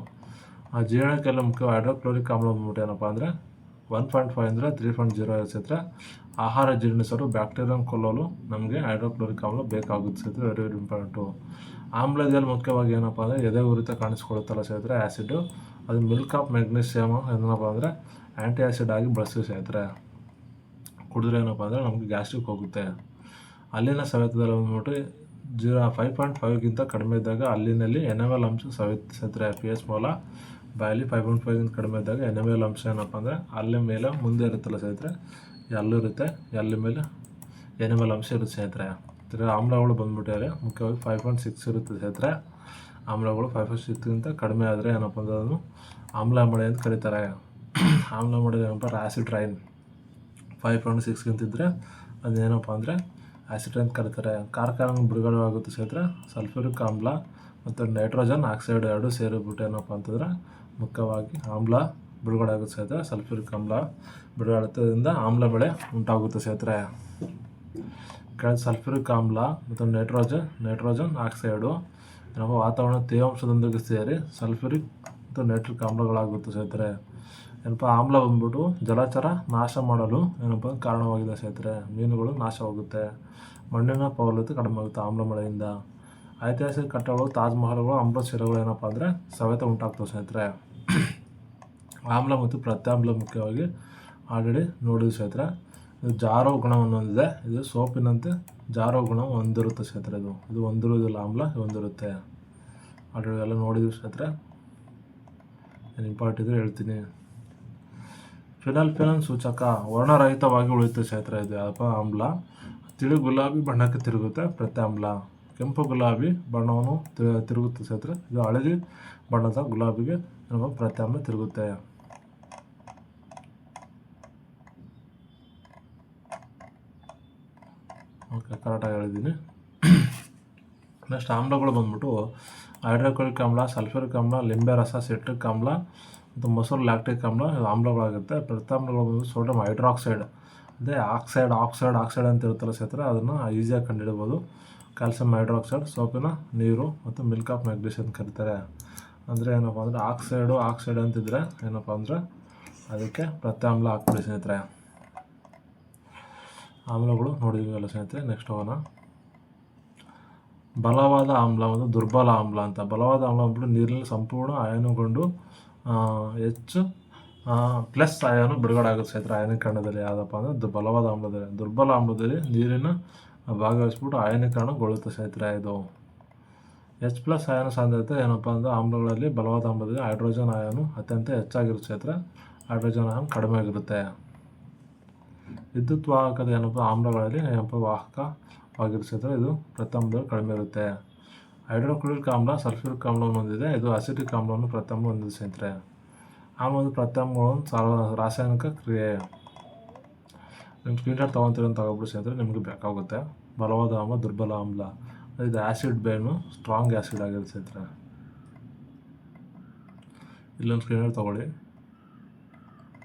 ಆ ಜೀರ್ಣಕ್ಕೆಲ್ಲ ಮುಖ್ಯ ಹೈಡ್ರೋಕ್ಲೋರಿಕ್ ಆಮ್ಲ ಬಂದ್ಬಿಟ್ಟು ಏನಪ್ಪ ಅಂದರೆ 1.5 ಅಂದರೆ 3.0 ಇದೆ ಸ್ನೇಹಿತರೆ. ಆಹಾರ ಜೀರ್ಣಿಸಲು ಬ್ಯಾಕ್ಟೀರಿಯಾ ಕೊಲ್ಲಲು ನಮಗೆ ಹೈಡ್ರೋಕ್ಲೋರಿಕ್ ಆಮ್ಲ ಬೇಕಾಗುತ್ತೆ ಸ್ನೇಹಿತರೆ, ವೆರಿ ವೆರಿ ಇಂಪಾರ್ಟೆಂಟು. ಆಮ್ಲದಲ್ಲಿ ಮುಖ್ಯವಾಗಿ ಏನಪ್ಪ ಅಂದರೆ ಎದೆ ಉರಿತ ಕಾಣಿಸ್ಕೊಳ್ಳುತ್ತಲ್ಲ ಸ್ನೇಹಿತರೆ ಆ್ಯಸಿಡು, ಅದು ಮಿಲ್ಕ್ ಆಫ್ ಮೆಗ್ನೀಷಿಯಮ್ ಏನಪ್ಪ ಅಂದರೆ ಆ್ಯಂಟಿ ಆ್ಯಸಿಡ್ ಆಗಿ ಬಳಸ್ತೀವಿ ಸ್ನೇಹಿತರೆ. ಕುಡಿದ್ರೆ ಏನಪ್ಪ ಅಂದರೆ ನಮಗೆ ಗ್ಯಾಸ್ಟ್ರಿಕ್ ಹೋಗುತ್ತೆ. ಅಲ್ಲಿನ ಸವೆತದಲ್ಲಿ ಬಂದ್ಬಿಟ್ಟು 5.5ಗಿಂತ ಕಡಿಮೆ ಇದ್ದಾಗ ಅಲ್ಲಿನಲ್ಲಿ ಎನಮಲ್ ಅಂಶ ಸವೆಯುತ್ತೆ ಸ್ನೇಹಿತರೆ. pH ಮೌಲ್ಯ ಬಾಯಲ್ಲಿ 5.5ಗಿಂತ ಕಡಿಮೆ ಇದ್ದಾಗ ಎನಮಲ್ ಅಂಶ ಏನಪ್ಪ ಅಂದರೆ ಅಲ್ಲಿ ಮೇಲೆ ಮುಂದೆ ಇರುತ್ತಲ್ಲ ಸ್ನೇಹಿತರೆ, ಎಲ್ಲೂ ಇರುತ್ತೆ, ಅಲ್ಲಿ ಮೇಲೆ ಎನಮಲ್ ಅಂಶ ಇರುತ್ತೆ ಸ್ನೇಹಿತರೆ. ಆಮ್ಲಗಳು ಬಂದ್ಬಿಟ್ಟಿದ್ದಾರೆ, ಮುಖ್ಯವಾಗಿ 5.6 ಇರುತ್ತೆ ಸ್ನೇಹಿತರೆ. ಆಮ್ಲಗಳು 5.6ಗಿಂತ ಕಡಿಮೆ ಆದರೆ ಏನಪ್ಪ ಅಂದರೆ ಅದನ್ನು ಆಮ್ಲ ಮಳೆ ಅಂತ ಕರೀತಾರೆ. ಆಮ್ಲ ಮಳೆ ಏನಪ್ಪ ಆ್ಯಸಿಡ್ ರೈನ್. 5.6ಗಿಂತ ಇದ್ದರೆ ಅದೇನಪ್ಪ ಅಂದರೆ ಆ್ಯಸಿಡ್ ಅಂತ ಕರೀತಾರೆ. ಕಾರ್ಖಾನೆ ಬಿಡುಗಡೆ ಆಗುತ್ತೆ ಸ್ನೇಹಿತರೆ. ಸಲ್ಫ್ಯೂರಿಕ್ ಆಮ್ಲ ಮತ್ತು ನೈಟ್ರೋಜನ್ ಆಕ್ಸೈಡ್ ಎರಡು ಸೇರಿಬಿಟ್ಟು ಏನಪ್ಪ ಅಂತಂದರೆ ಮುಖ್ಯವಾಗಿ ಆಮ್ಲ ಬಿಡುಗಡೆ ಆಗುತ್ತೆ ಸ್ನೇಹಿತರೆ. ಸಲ್ಫ್ಯೂರಿಕ್ ಆಮ್ಲ ಬಿಡುಗಡೆ ಆಗೋದ್ರಿಂದ ಆಮ್ಲ ಬೆಳೆ ಉಂಟಾಗುತ್ತೆ ಸ್ನೇಹಿತರೆ. ಸಲ್ಫ್ಯೂರಿಕ್ ಆಮ್ಲ ಮತ್ತು ನೈಟ್ರೋಜನ್ ಆಕ್ಸೈಡು ಏನಪ್ಪ ವಾತಾವರಣ ತೇವಾಂಶದೊಂದಿಗೆ ಸೇರಿ ಸಲ್ಫ್ಯೂರಿಕ್ ಮತ್ತು ನೈಟ್ರಿಕ್ ಆಮ್ಲಗಳಾಗುತ್ತೆ ಸ್ನೇಹಿತರೆ. ಏನಪ್ಪ ಆಮ್ಲ ಬಂದ್ಬಿಟ್ಟು ಜಲಚರ ನಾಶ ಮಾಡಲು ಏನಪ್ಪ ಕಾರಣವಾಗಿದೆ ಸ್ನೇಹಿತರೆ. ಮೀನುಗಳು ನಾಶವಾಗುತ್ತೆ, ಮಣ್ಣಿನ ಫಲವತ್ತತೆ ಕಡಿಮೆ ಆಗುತ್ತೆ ಆಮ್ಲ ಮಳೆಯಿಂದ. ಐತಿಹಾಸಿಕ ಕಟ್ಟಡಗಳು, ತಾಜ್ ಮಹಲ್ಗಳು, ಅಮೃತ್ ಸರೋವರಗಳು ಏನಪ್ಪ ಅಂದರೆ ಸವೆತ ಉಂಟಾಗ್ತವೆ ಸ್ನೇಹಿತರೆ. ಆಮ್ಲ ಮತ್ತು ಪ್ರತ್ಯಾಮ್ಲ ಮುಖ್ಯವಾಗಿ ಆಲ್ರೆಡಿ ನೋಡಿದ್ವಿ ಸ್ನೇಹಿತರೆ. ಇದು ಜಾರೋ ಗುಣವನ್ನು ಹೊಂದಿದೆ. ಇದು ಸೋಪಿನಂತೆ ಜಾರೋ ಗುಣ ಹೊಂದಿರುತ್ತೆ ಸ್ನೇಹಿತರೆ. ಇದು ಹೊಂದಿರುವುದಿಲ್ಲ, ಆಮ್ಲ ಹೊಂದಿರುತ್ತೆ. ಆಲ್ರೆಡಿ ಎಲ್ಲ ನೋಡಿದ್ವಿ ಸ್ನೇಹಿತರೆ. ಏನು ಇಂಪಾರ್ಟ್ ಇದ್ರೆ ಹೇಳ್ತೀನಿ. ಫಿನಾಲ್ಫಿನಲ್ ಸೂಚಕ ವರ್ಣರಹಿತವಾಗಿ ಉಳಿಯುತ್ತೆ ಸ್ನೇಹಿತರೆ. ಇದು ಯಾವಪ್ಪ ಆಮ್ಲ. ತಿಳಿ ಗುಲಾಬಿ ಬಣ್ಣಕ್ಕೆ ತಿರುಗುತ್ತೆ ಪ್ರತ್ಯಾಮ್ಲ. ಕೆಂಪು ಗುಲಾಬಿ ಬಣ್ಣವನ್ನು ತಿರುಗುತ್ತೆ ಸ್ನೇಹಿತರೆ. ಇದು ಹಳದಿ ಬಣ್ಣದ ಗುಲಾಬಿಗೆ ನಮ್ಮ ಪ್ರತ್ಯಾಮ್ಲ ತಿರುಗುತ್ತೆ. ಓಕೆ, ಕರೆಕ್ಟಾಗಿ ಹೇಳಿದ್ದೀನಿ. ನೆಕ್ಸ್ಟ್ ಆಮ್ಲಗಳು ಬಂದ್ಬಿಟ್ಟು ಹೈಡ್ರೋಕ್ಲೋರಿಕ್ ಆಮ್ಲ, ಸಲ್ಫ್ಯೂರಿಕ್ ಆಮ್ಲ, ಲಿಂಬೆ ರಸ, ಸಿಟ್ರಿಕ್ ಆಮ್ಲ ಮತ್ತು ಮೊಸರು ಲ್ಯಾಕ್ಟಿಕ್ ಆಮ್ಲ ಆಮ್ಲಗಳಾಗುತ್ತೆ. ಪ್ರತ್ಯಾಮ್ಲಗಳು ಬಂದು ಸೋಡಿಯಂ ಹೈಡ್ರಾಕ್ಸೈಡ್, ಅದೇ ಆಕ್ಸೈಡ್ ಅಂತ ಇರುತ್ತಲ್ಲ ಸ್ನೇಹಿತರೆ, ಅದನ್ನು ಈಸಿಯಾಗಿ ಕಂಡುಹಿಡಬಹುದು. ಕ್ಯಾಲ್ಸಿಯಂ ಹೈಡ್ರಾಕ್ಸೈಡ್, ಸೋಪಿನ ನೀರು ಮತ್ತು ಮಿಲ್ಕ್ ಆಫ್ ಮ್ಯಾಗ್ನೀಷಿಯಂ ಅಂತ ಕರೀತಾರೆ. ಅಂದರೆ ಏನಪ್ಪ ಅಂದರೆ ಆಕ್ಸೈಡ್ ಅಂತಿದ್ರೆ ಏನಪ್ಪ ಅಂದರೆ ಅದಕ್ಕೆ ಪ್ರತ್ಯಾಮ್ಲ ಹಾಕ್ಬಿಡಿ ಸ್ನೇಹಿತರೆ. ಆಮ್ಲಗಳು ನೋಡಿದ್ವಲ್ಲ ಸ್ನೇಹಿತರೆ. ನೆಕ್ಸ್ಟ್ ಹೋಗೋಣ. ಬಲವಾದ ಆಮ್ಲ ಮತ್ತು ದುರ್ಬಲ ಆಮ್ಲ ಅಂತ. ಬಲವಾದ ಆಮ್ಲ ಅಂದ್ಬಿಟ್ಟು ನೀರಿನಲ್ಲಿ ಸಂಪೂರ್ಣ ಅಯಾನುಗೊಂಡು ಹೆಚ್ಚು ಪ್ಲಸ್ ಅಯಾನು ಬಿಡುಗಡೆ ಆಗುತ್ತೆ ಸ್ನೇಹಿತರೆ ಅಯಾನೀಕರಣದಲ್ಲಿ. ಯಾವುದಪ್ಪ ಅಂದರೆ ಬಲವಾದ ಆಮ್ಲದಲ್ಲಿ. ದುರ್ಬಲ ಆಮ್ಲದಲ್ಲಿ ನೀರಿನ ಭಾಗವಹಿಸ್ಬಿಟ್ಟು ಅಯಾನೀಕರಣಗೊಳ್ಳುತ್ತೆ ಸ್ನೇಹಿತರೆ. ಇದು H+ ಅಯಾನು ಸಾಂದ್ರತೆ ಏನಪ್ಪ ಅಂದರೆ ಆಮ್ಲಗಳಲ್ಲಿ, ಬಲವಾದ ಆಮ್ಲದಲ್ಲಿ ಹೈಡ್ರೋಜನ್ ಅಯಾನು ಅತ್ಯಂತ ಹೆಚ್ಚಾಗಿರುತ್ತೆ ಸ್ನೇಹಿತರೆ. ಹೈಡ್ರೋಜನ್ ಅಯಾನು ಕಡಿಮೆ ಆಗಿರುತ್ತೆ. ವಿದ್ಯುತ್ ವಾಹಕದ ಏನಪ್ಪ ಆಮ್ಲಗಳಲ್ಲಿ ಏನಪ್ಪ ವಾಹಕವಾಗಿರುತ್ತೆ ಸ್ನೇಹಿತರೆ. ಇದು ಪ್ರತ್ಯಾಮ್ಲದಲ್ಲಿ ಕಡಿಮೆ ಇರುತ್ತೆ. ಹೈಡ್ರೋಕ್ಲೋರಿಕ್ ಆಮ್ಲ ಸಲ್ಫ್ಯೂರಿಕ್ ಆಮ್ಲವನ್ನು ಹೊಂದಿದೆ. ಇದು ಅಸಿಟಿಕ್ ಆಮ್ಲವನ್ನು ಪ್ರತ್ಯಾಮ್ಲ ಹೊಂದಿದೆ ಸ್ನೇಹಿತರೆ. ಆಮ್ಲದ ಪ್ರತ್ಯಾಮ್ಲಗಳನ್ನು ರಾಸಾಯನಿಕ ಕ್ರಿಯೆ. ನಿಮ್ಮ ಸ್ಕ್ರೀನ್ಶಾಟ್ ತೊಗೊತೀರ ಅಂತ ತಗೊಬಿಡಿ ಸ್ನೇಹಿತರೆ, ನಿಮಗೆ ಬೇಕಾಗುತ್ತೆ. ಬಲವಾದ ಆಮ್ಲ, ದುರ್ಬಲ ಆಮ್ಲ. ಇದು ಆ್ಯಸಿಡ್ ಬೇನು ಸ್ಟ್ರಾಂಗ್ ಆ್ಯಸಿಡ್ ಆಗಿರುತ್ತೆ ಸ್ನೇಹಿತರೆ. ಇಲ್ಲೊಂದು ಸ್ಕ್ರೀನ್ಶಾಟ್ ತೊಗೊಳ್ಳಿ,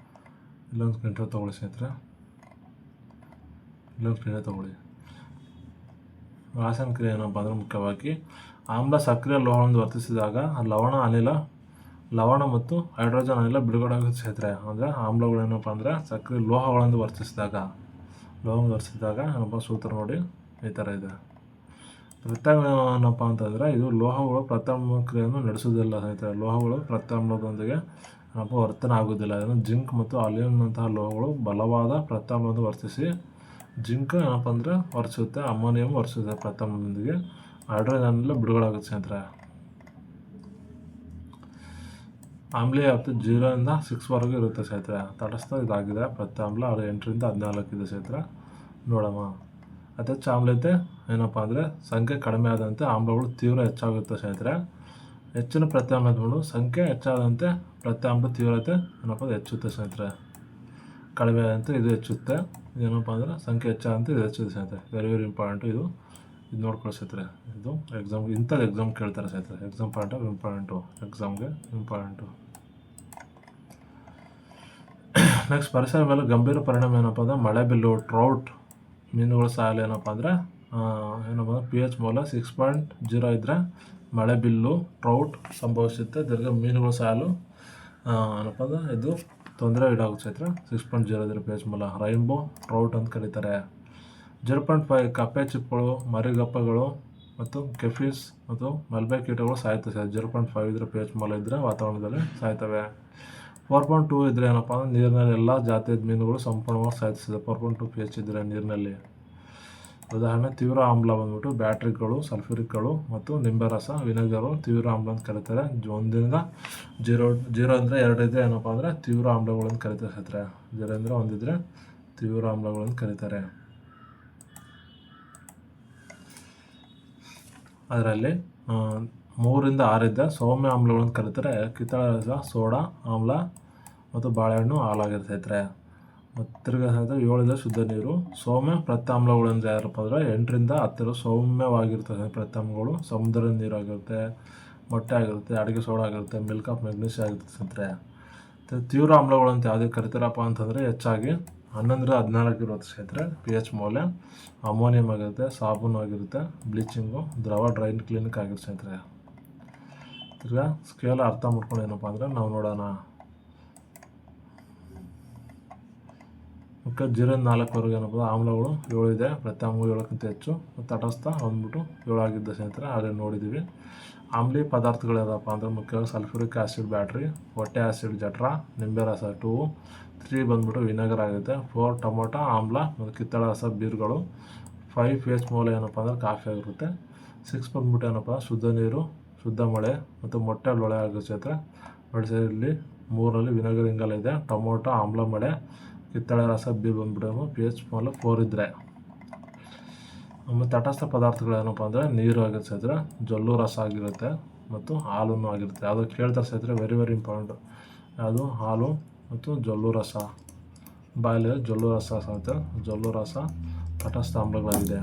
ಸ್ನೇಹಿತರೆ. ರಾಸಾಯನಿಕ ಕ್ರಿಯೆ ಏನಪ್ಪ ಅಂದರೆ ಮುಖ್ಯವಾಗಿ ಆಮ್ಲ ಸಕ್ರಿಯ ಲೋಹವನ್ನು ವರ್ತಿಸಿದಾಗ ಲವಣ, ಅನಿಲ, ಲವಣ ಮತ್ತು ಹೈಡ್ರೋಜನ್ ಅನಿಲ ಬಿಡುಗಡೆ ಆಗುತ್ತೆ ಸ್ನೇಹಿತರೆ. ಅಂದರೆ ಆಮ್ಲಗಳು ಏನಪ್ಪ ಅಂದರೆ ಸಕ್ರಿಯ ಲೋಹಗಳನ್ನು ವರ್ತಿಸಿದಾಗ ಏನಪ್ಪ ಸೂತ್ರ ನೋಡಿ ಈ ಥರ ಇದೆ. ಪ್ರತ್ಯಾಮ್ಲ ಏನಪ್ಪ ಅಂತಂದರೆ ಇದು ಲೋಹಗಳು ಪ್ರತ್ಯಾಮ್ಲ ಕ್ರಿಯೆಯನ್ನು ನಡೆಸುವುದಿಲ್ಲ ಸ್ನೇಹಿತರೆ. ಲೋಹಗಳು ಪ್ರತ್ಯಾಮ್ಲದೊಂದಿಗೆ ಏನಪ್ಪ ವರ್ತನೆ ಆಗುವುದಿಲ್ಲ. ಇದನ್ನು ಜಿಂಕ್ ಮತ್ತು ಅಲ್ಯೂಮಿನಿಯಂತಹ ಲೋಹಗಳು ಬಲವಾದ ಪ್ರತ್ಯಾಮ್ಲವನ್ನು ವರ್ತಿಸಿ ಜಿಂಕ್ ಏನಪ್ಪ ಅಂದರೆ ವರ್ತಿಸುತ್ತೆ, ಅಮೋನಿಯಂ ವರ್ತಿಸುತ್ತೆ ಪ್ರತ್ಯಾಮ್ಲದೊಂದಿಗೆ. ಹೈಡ್ರೋಜನ್ ಎಲ್ಲ ಬಿಡುಗಡೆ ಆಗುತ್ತೆ ಸ್ನೇಹಿತರೆ. ಆಮ್ಲೀಯ ವ್ಯಾಪ್ತಿ 0 ಇಂದ 6 ಇರುತ್ತೆ ಸ್ನೇಹಿತರೆ. ತಟಸ್ಥ ಇದಾಗಿದೆ ಪ್ರತ್ಯಾಮ್ಲ. 8 ರಿಂದ 14 ಇದೆ ಸ್ನೇಹಿತರೆ. ನೋಡಮ್ಮ, ಅತಿ ಹೆಚ್ಚು ಆಮ್ಲತೆ ಏನಪ್ಪ ಅಂದರೆ ಸಂಖ್ಯೆ ಕಡಿಮೆ ಆದಂತೆ ಆಮ್ಲಗಳು ತೀವ್ರ ಹೆಚ್ಚಾಗುತ್ತೆ ಸ್ನೇಹಿತರೆ. ಹೆಚ್ಚಿನ ಪ್ರತ್ಯಾಮ್ಲಗಳು ಸಂಖ್ಯೆ ಹೆಚ್ಚಾದಂತೆ ಪ್ರತ್ಯಾಮ್ಲ ತೀವ್ರತೆ ಏನಪ್ಪ ಹೆಚ್ಚುತ್ತೆ ಸ್ನೇಹಿತರೆ. ಕಡಿಮೆ ಆದಂತೆ ಇದು ಹೆಚ್ಚುತ್ತೆ. ಏನಪ್ಪ ಅಂದರೆ ಸಂಖ್ಯೆ ಹೆಚ್ಚಾದಂತೆ ಇದು ಹೆಚ್ಚುತ್ತೆ ಸ್ನೇಹಿತರೆ. ವೆರಿ ಇಂಪಾರ್ಟೆಂಟು ಇದು ನೋಡ್ಕೊಳ್ಳಿ ಸ್ನೇಹಿತರೆ. ಇದು ಇಂಥದ್ದು ಎಕ್ಸಾಮ್ ಕೇಳ್ತಾರೆ ಸ್ನೇಹಿತರೆ. ಎಕ್ಸಾಮ್ ಪಾಯಿಂಟ್ ಆಫ್ ಎಕ್ಸಾಮ್ಗೆ ಇಂಪಾರ್ಟೆಂಟು. ನೆಕ್ಸ್ಟ್ ಪರಿಸರ ಮೇಲೆ ಗಂಭೀರ ಪರಿಣಾಮ ಏನಪ್ಪ ಅಂದರೆ ಮಳೆಬಿಲ್ಲು, ಟ್ರೌಟ್ ಮೀನುಗಳ ಸಾಯಲು ಏನಪ್ಪ ಅಂದರೆ pH ಮೌಲ್ಯ 6.0 ಇದ್ದರೆ ಮಳೆಬಿಲ್ಲು, ಟ್ರೌಟ್ ಸಂಭವಿಸುತ್ತೆ. ತಿರ್ಗಿ ಮೀನುಗಳ ಸಾಯಲು ಏನಪ್ಪ ಅಂದರೆ ಇದು ತೊಂದರೆ ಈಡಾಗುತ್ತೆ ಸ್ನೇಹಿತರೆ. 6.0 ಇದ್ದರೆ pH ಮೌಲ್ಯ. ರೈನ್ಬೋ ಟ್ರೌಟ್ ಅಂತ ಕರೀತಾರೆ. 0.5 ಕಪ್ಪೆ ಚಿಪ್ಪುಗಳು, ಮರಿಗಪ್ಪಗಳು ಮತ್ತು ಕೆಫೀಸ್ ಮತ್ತು ಮಲ್ಬೆ ಕೀಟಗಳು ಸಾಯುತ್ತವೆ. 0.5 ಇದ್ದರೆ pH ಮೌಲ್ಯ ಇದ್ದರೆ ವಾತಾವರಣದಲ್ಲಿ ಸಾಯ್ತವೆ. 4.2 ಇದ್ದರೆ ಏನಪ್ಪ ಅಂದರೆ ನೀರಿನಲ್ಲಿ ಎಲ್ಲ ಜಾತಿಯ ಮೀನುಗಳು ಸಂಪೂರ್ಣವಾಗಿ ಸಾಯ್ತದೆ. 4.2 pH ಇದ್ದರೆ ನೀರಿನಲ್ಲಿ. ಉದಾಹರಣೆ ತೀವ್ರ ಆಮ್ಲ ಬಂದ್ಬಿಟ್ಟು ಬ್ಯಾಟ್ರಿಕ್ಗಳು, ಸಲ್ಫ್ಯೂರಿಕ್ಗಳು ಮತ್ತು ನಿಂಬೆ ರಸ, ವಿನೆಗರು ತೀವ್ರ ಆಮ್ಲ ಅಂತ ಕರೀತಾರೆ. 1ರಿಂದ 0 ಅಂದರೆ 2 ಇದ್ದರೆ ಏನಪ್ಪ ಅಂದರೆ ತೀವ್ರ ಆಮ್ಲಗಳು ಅಂತ ಕರೀತಾರೆ ಸ್ನೇಹಿತರೆ. 0 ಅಂದರೆ 1 ಇದ್ದರೆ ತೀವ್ರ ಆಮ್ಲಗಳು ಅಂತ ಕರೀತಾರೆ. ಅದರಲ್ಲಿ 3 ರಿಂದ 6 ಇದ್ದ ಸೌಮ್ಯ ಆಮ್ಲಗಳು ಅಂತ ಕರೀತಾರೆ. ಕಿತ್ತಳೆ ರಸ, ಸೋಡಾ ಆಮ್ಲ ಮತ್ತು ಬಾಳೆಹಣ್ಣು ಹಾಲಾಗಿರುತ್ತೆ ಸ್ನೇಹಿತರೆ. ಮತ್ತು ತಿರ್ಗಿ 7 ಇದ್ದರೆ ಶುದ್ಧ ನೀರು. ಸೌಮ್ಯ ಪ್ರತ್ಯಾಮ್ಲಗಳು ಅಂದರೆ ಯಾರಪ್ಪ ಅಂದರೆ 8 ರಿಂದ 10 ಸೌಮ್ಯವಾಗಿರ್ತದೆ ಪ್ರತ್ಯಾಮ್ಲಗಳು. ಸಮುದ್ರದ ನೀರು ಆಗಿರುತ್ತೆ, ಮೊಟ್ಟೆ ಆಗಿರುತ್ತೆ, ಅಡುಗೆ ಸೋಡಾ ಆಗಿರುತ್ತೆ, ಮಿಲ್ಕ್ ಆಫ್ ಮ್ಯಾಗ್ನೀಷಿಯಂ ಆಗಿರುತ್ತೆ ಸ್ನೇಹಿತರೆ. ತೀವ್ರ ಆಮ್ಲಗಳು ಅಂತ ಯಾವುದೇ ಕರಿತಾರಪ್ಪ ಅಂತಂದರೆ ಹೆಚ್ಚಾಗಿ 11 ರಿಂದ 14 ಇರುತ್ತೆ ಸ್ನೇಹಿತರೆ. pH ಮೌಲ್ಯ ಅಮೋನಿಯಂ ಆಗಿರುತ್ತೆ, ಸಾಬೂನು ಆಗಿರುತ್ತೆ, ಬ್ಲೀಚಿಂಗು, ದ್ರವ ಡ್ರೈನ್ ಕ್ಲಿನಿಕ್ ಆಗಿರುತ್ತೆ ಸ್ನೇಹಿತರೆ. ತಿರ್ಗಿ ಸ್ಕೇಲ್ ಅರ್ಥ ಮಾಡ್ಕೊಂಡು ಏನಪ್ಪ ಅಂದರೆ ನಾವು ನೋಡೋಣ. ಮುಖ್ಯ 0-4ವರೆಗೆ ಏನಪ್ಪ ಆಮ್ಲಗಳು 7 ಇದೆ, ಪ್ರತ್ಯಾಮ್ಲಗಳು 7ಕ್ಕಿಂತ ಹೆಚ್ಚು. ತಟಸ್ಥ ಬಂದ್ಬಿಟ್ಟು 7 ಆಗಿದ್ದ ಸ್ನೇಹಿತರೆ ಆಗಲೇ ನೋಡಿದ್ದೀವಿ. ಆಮ್ಲೀಯ ಪದಾರ್ಥಗಳು ಯಾವುದಪ್ಪ ಅಂದರೆ ಮುಖ್ಯವಾಗಿ ಸಲ್ಫ್ಯೂರಿಕ್ ಆ್ಯಸಿಡ್ ಬ್ಯಾಟ್ರಿ, ಹೊಟ್ಟೆ ಆ್ಯಸಿಡ್ ಜಠರ, ನಿಂಬೆ ರಸ 2, 3 ಬಂದ್ಬಿಟ್ಟು ವಿನೆಗರ್ ಆಗುತ್ತೆ, 4 ಟೊಮೊಟೊ ಆಮ್ಲ ಮತ್ತು ಕಿತ್ತಳೆ ರಸ ಬೀರ್ಗಳು, 5 ಪೇಸ್ಟ್ ಮೂಲ ಏನಪ್ಪ ಅಂದರೆ ಕಾಫಿ ಆಗಿರುತ್ತೆ, 6 ಬಂದ್ಬಿಟ್ಟು ಏನಪ್ಪ ಶುದ್ಧ ನೀರು, ಶುದ್ಧ ಮಳೆ ಮತ್ತು ಮೊಟ್ಟೆ ಲೊಳೆ ಆಗುತ್ತೆ. ಇಲ್ಲಿ 3ರಲ್ಲಿ ವಿನೆಗರ್ ಇಂಗಾಲ ಇದೆ, ಟೊಮೊಟೊ ಆಮ್ಲ ಮಳೆ, ಕಿತ್ತಳೆ ರಸ ಬೀರ್ ಬಂದ್ಬಿಟ್ಟು ಪೇಸ್ಟ್ ಮೂಲ 4 ಇದ್ದರೆ. ಆಮೇಲೆ ತಟಸ್ಥ ಪದಾರ್ಥಗಳು ಏನಪ್ಪ ಅಂದರೆ ನೀರು ಆಗಿರುತ್ತೆ ಸ್ನೇಹಿತರೆ, ಜೊಲ್ಲು ರಸ ಆಗಿರುತ್ತೆ ಮತ್ತು ಹಾಲೂ ಆಗಿರುತ್ತೆ. ಯಾವುದೋ ಕೇಳ್ತಾರೆ ಸ್ನೇಹಿತರೆ, ವೆರಿ ವೆರಿ ಇಂಪಾರ್ಟೆಂಟು. ಯಾವುದು ಹಾಲು ಮತ್ತು ಜೊಲ್ಲು ರಸ, ಬಾಯಲ್ಲಿ ಜೊಲ್ಲು ರಸ ಸ್ನೇಹಿತರೆ, ಜೊಲ್ಲು ರಸ ತಟಸ್ಥ ಆಮ್ಲಗಳಾಗಿದೆ.